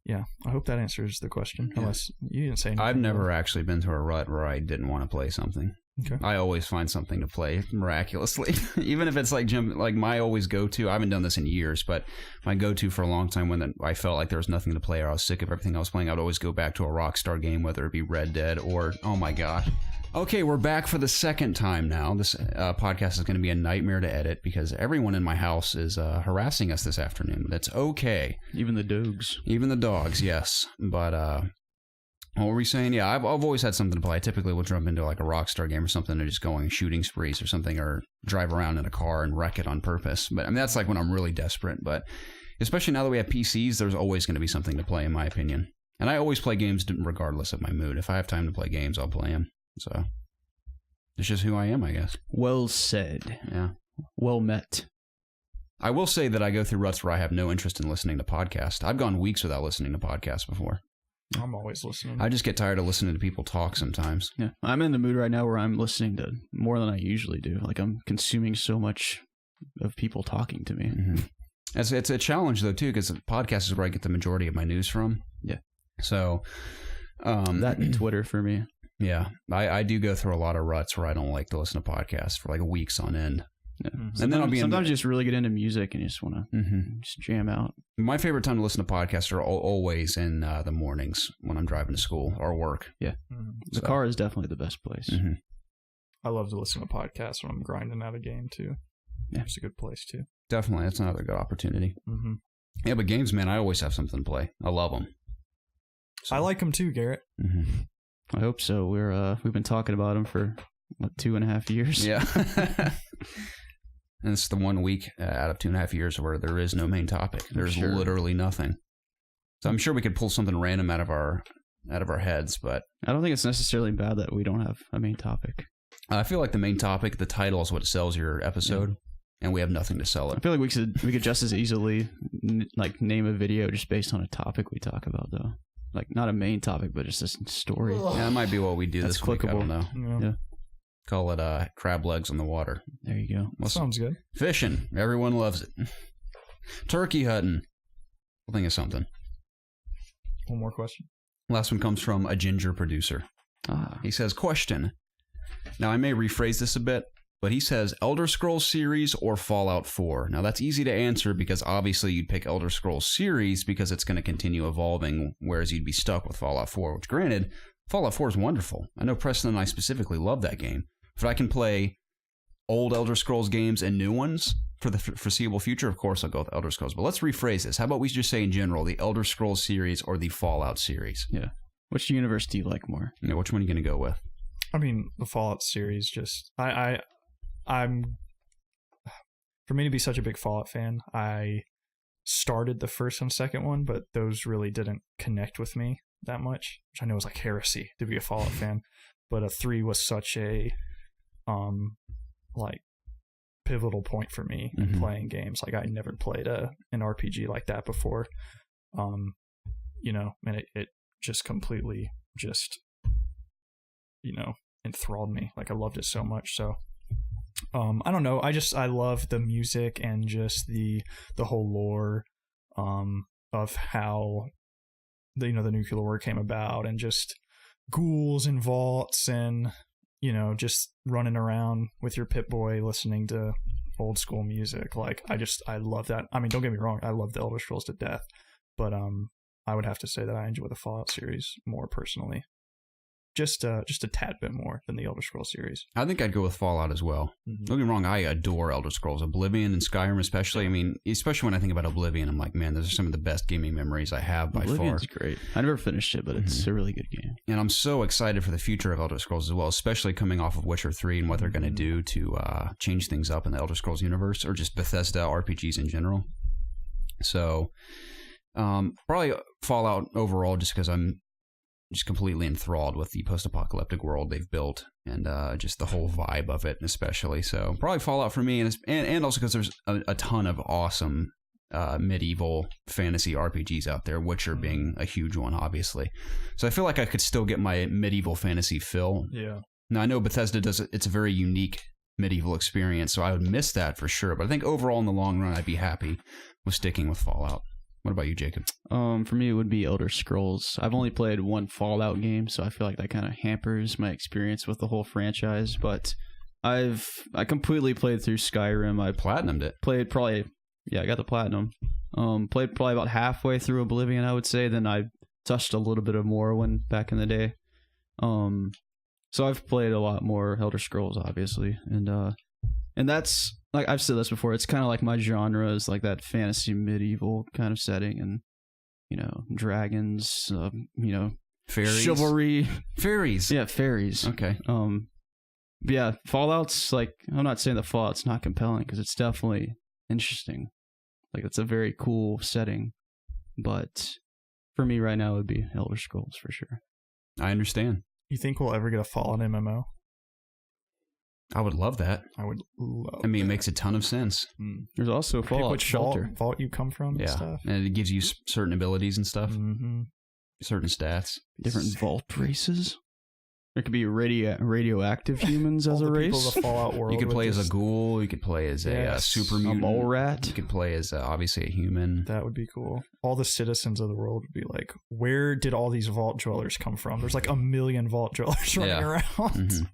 yeah, I hope that answers the question. Yeah. Unless you didn't say anything. I've never actually been to a rut where I didn't want to play something. Okay. I always find something to play miraculously, even if it's like my always go-to. I haven't done this in years, but my go-to for a long time when I felt like there was nothing to play or I was sick of everything I was playing, I'd always go back to a Rockstar game, whether it be Red Dead or, oh my gosh. Okay, we're back for the second time now. This podcast is going to be a nightmare to edit because everyone in my house is harassing us this afternoon. That's okay. even the dogs. Even the dogs, yes. But what were we saying? Yeah, I've always had something to play. I typically will jump into like a Rockstar game or something and just go on shooting sprees or something, or drive around in a car and wreck it on purpose. But I mean, that's like when I'm really desperate. But especially now that we have PCs, there's always going to be something to play, in my opinion. And I always play games regardless of my mood. If I have time to play games, I'll play them. So it's just who I am, I guess. Well said. Yeah. Well met. I will say that I go through ruts where I have no interest in listening to podcasts. I've gone weeks without listening to podcasts before. I'm always listening. I just get tired of listening to people talk sometimes. Yeah, I'm in the mood right now where I'm listening to more than I usually do. Like, I'm consuming so much of people talking to me. Mm-hmm. It's a challenge though too, because the podcast is where I get the majority of my news from. Yeah. So that and Twitter for me. Yeah, I do go through a lot of ruts where I don't like to listen to podcasts for like weeks on end. Yeah. Mm-hmm. And then I'll be sometimes you just really get into music and you just want to just jam out. My favorite time to listen to podcasts are always in the mornings when I'm driving to school or work. Yeah. Mm-hmm. The car is definitely the best place. Mm-hmm. I love to listen to podcasts when I'm grinding out a game too. Yeah. It's a good place too. Definitely, that's another good opportunity. Mm-hmm. Yeah, but games, man, I always have something to play. I love them. So. I like them too, Garrett. Mm-hmm. I hope so. We've been talking about them for 2.5 years. Yeah. And it's the 1 week out of 2.5 years where there is no main topic. There's literally nothing. So I'm sure we could pull something random out of our heads, but I don't think it's necessarily bad that we don't have a main topic. I feel like the main topic, the title, is what sells your episode, and we have nothing to sell I it. feel like we could just as easily like name a video just based on a topic we talk about, though. Like, not a main topic, but just a story. Yeah, that might be what we do That's this week. I clickable. don't know. Yeah. Call it crab legs on the water. There you go. That sounds good. Fishing. Everyone loves it. Turkey hunting. I'll think of something. One more question. Last one comes from a ginger producer. He says, question. Now, I may rephrase this a bit, but he says Elder Scrolls series or Fallout 4. Now, that's easy to answer because obviously you'd pick Elder Scrolls series because it's going to continue evolving, whereas you'd be stuck with Fallout 4, which granted, Fallout 4 is wonderful. I know Preston and I specifically love that game. If I can play old Elder Scrolls games and new ones for the foreseeable future, of course I'll go with Elder Scrolls. But let's rephrase this. How about we just say in general, the Elder Scrolls series or the Fallout series? Yeah. Which universe do you like more? Yeah, which one are you going to go with? I mean, the Fallout series. Just I'm for me to be such a big Fallout fan, I started the first and second one, but those really didn't connect with me that much, which I know is like heresy to be a Fallout fan. But a 3 was such a like pivotal point for me in playing games. Like, I never played an RPG like that before. You know, and it just completely just, you know, enthralled me. Like, I loved it so much. So I don't know. I love the music and just the whole lore of how the nuclear war came about, and just ghouls and vaults, and just running around with your Pip-Boy listening to old school music. Like, I love that. I mean, don't get me wrong, I love the Elder Scrolls to death, but I would have to say that I enjoy the Fallout series more personally. Just a tad bit more than the Elder Scrolls series. I think I'd go with Fallout as well. Mm-hmm. Don't get me wrong, I adore Elder Scrolls. Oblivion and Skyrim especially. I mean, especially when I think about Oblivion, I'm like, man, those are some of the best gaming memories I have by Oblivion's far. great. I never finished it, but it's a really good game. And I'm so excited for the future of Elder Scrolls as well, especially coming off of Witcher 3 and what they're going to do to change things up in the Elder Scrolls universe, or just Bethesda RPGs in general. So, probably Fallout overall, just because I'm just completely enthralled with the post-apocalyptic world they've built and just the whole vibe of it, especially. So probably Fallout for me, and also because there's a ton of awesome medieval fantasy RPGs out there, Witcher being a huge one, obviously. So I feel like I could still get my medieval fantasy fill. Yeah. Now I know Bethesda does it; it's a very unique medieval experience, so I would miss that for sure. But I think overall, in the long run, I'd be happy with sticking with Fallout. What about you, Jacob? For me, it would be Elder Scrolls. I've only played one Fallout game, so I feel like that kind of hampers my experience with the whole franchise. But I completely played through Skyrim. I Platinumed it. Played probably, I got the platinum. Played probably about halfway through Oblivion, I would say. Then I touched a little bit of Morrowind back in the day. So I've played a lot more Elder Scrolls, obviously, and that's, like I've said this before, it's kind of like my genre is like that fantasy medieval kind of setting, and dragons, Fairies. chivalry, Fairies. yeah, fairies. Okay. Yeah, Fallout's like, I'm not saying that Fallout's not compelling, because it's definitely interesting. Like, it's a very cool setting, but for me right now it would be Elder Scrolls for sure. I understand. You think we'll ever get a Fallout MMO? I would love that. I would love I mean, it makes a ton of sense. There's also Pick Fallout which Shelter. vault you come from and Yeah. stuff. And it gives you certain abilities and stuff, Mm-hmm. certain stats. Different vault races. There could be radioactive humans as All a the people race. of the Fallout world. You could would play as a just- ghoul. You could play as a Yes. super A mutant. mole rat. You could play as obviously a human. That would be cool. All the citizens of the world would be like, where did all these vault dwellers come from? There's like 1 million vault dwellers running Yeah. around. Mhm.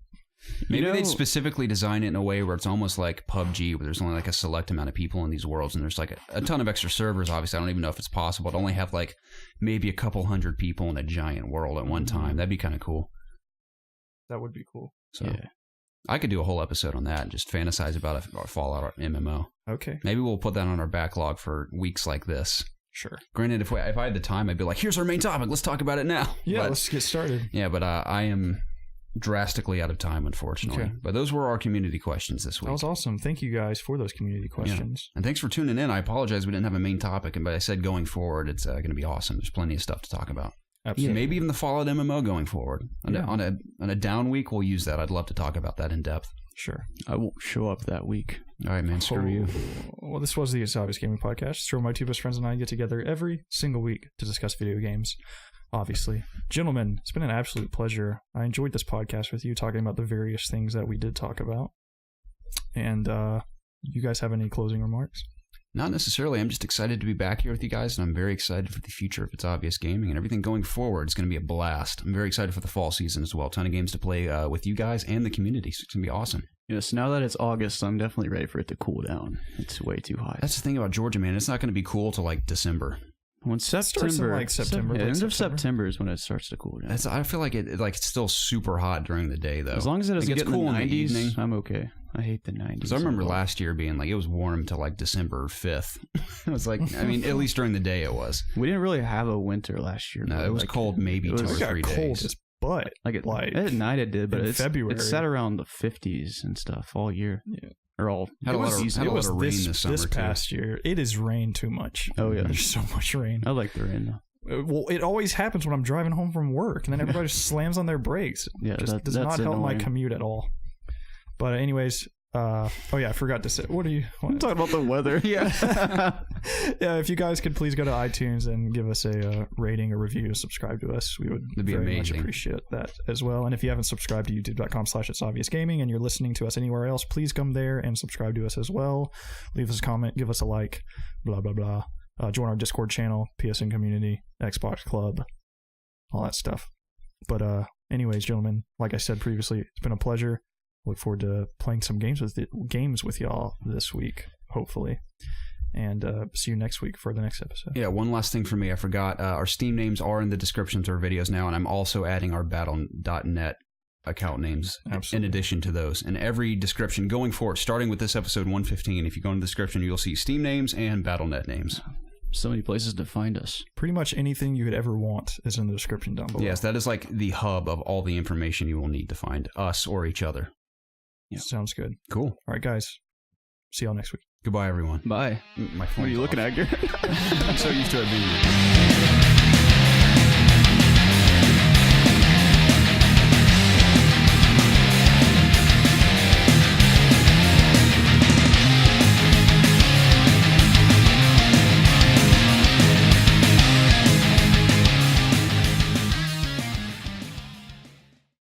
Maybe know- they'd specifically design it in a way where it's almost like PUBG, where there's only like a select amount of people in these worlds, and there's like a ton of extra servers. Obviously, I don't even know if it's possible to only have like maybe a couple hundred people in a giant world at one time. That'd be kind of cool. That would be cool. So Yeah. I could do a whole episode on that and just fantasize about a Fallout MMO. Okay, Maybe we'll put that on our backlog for weeks like this. sure. Granted, if I had the time, I'd be like, here's our main topic. Let's talk about it now. Yeah, But- let's get started. Yeah, but I am drastically out of time, unfortunately. Okay. But those were our community questions this week. That was awesome. Thank you guys for those community questions. And thanks for tuning in. I apologize we didn't have a main topic, but I said going forward, it's going to be awesome. There's plenty of stuff to talk about. Absolutely. Maybe even the Fallout MMO going forward. Yeah. On a down week, we'll use that. I'd love to talk about that in depth. Sure. I won't show up that week. All right, man. Screw you. Well, this was the ItsObviousGaming podcast. It's where my two best friends and I get together every single week to discuss video games. Obviously. Gentlemen, it's been an absolute pleasure. I enjoyed this podcast with you, talking about the various things that we did talk about. And you guys have any closing remarks? Not necessarily. I'm just excited to be back here with you guys, and I'm very excited for the future of ItsObviousGaming and everything going forward. It's going to be a blast. I'm very excited for the fall season as well. A ton of games to play with you guys and the community. So it's going to be awesome. Yes, now that it's August, I'm definitely ready for it to cool down. It's way too hot. That's the thing about Georgia, man. It's not going to be cool till like December. When starts in, September, like, September, yeah, late end of September. September is when it starts to cool down. I feel like it's still super hot during the day though. As long as it doesn't gets get in cool the in 90s, the evening. I'm okay. I hate the 90s. Because I remember last year being like, it was warm till like December 5th. It was like, I mean, at least during the day it was. We didn't really have a winter last year. No, but it was like, cold maybe it 2 was- or It got 3 cold days. as butt. Like at night it did, but in it's February. It sat around the 50s and stuff all year. Yeah. Or all. Had a lot of It was rain this summer too. past year. It has rained too much. Oh, yeah. There's so much rain. I like the rain though. Well, it always happens when I'm driving home from work, and then everybody just slams on their brakes. Yeah, Just does that's not help my annoying. commute at all. But anyways, oh yeah, I forgot to say. What are you? I'm talking about the weather. Yeah. Yeah, if you guys could please go to iTunes and give us a rating or review, subscribe to us. We would That'd be very much amazing. appreciate that as well. And if you haven't subscribed to youtube.com/ItsObviousGaming and you're listening to us anywhere else, please come there and subscribe to us as well. Leave us a comment, give us a like, blah, blah, blah. Join our Discord channel, PSN community, Xbox Club, all that stuff. But anyways, gentlemen, like I said previously, it's been a pleasure. Look forward to playing some games with y'all this week, hopefully. And see you next week for the next episode. Yeah, one last thing for me. I forgot. Our Steam names are in the descriptions of our videos now, and I'm also adding our Battle.net account names Absolutely. in addition to those. And every description going forward, starting with this episode 115, if you go in the description, you'll see Steam names and Battle.net names. So many places to find us. Pretty much anything you could ever want is in the description down below. Yes, that is like the hub of all the information you will need to find us or each other. Yeah. Sounds good. Cool. All right, guys. See y'all next week. Goodbye, everyone. Bye. My What are you looking at, Garrett? I'm so used to it being.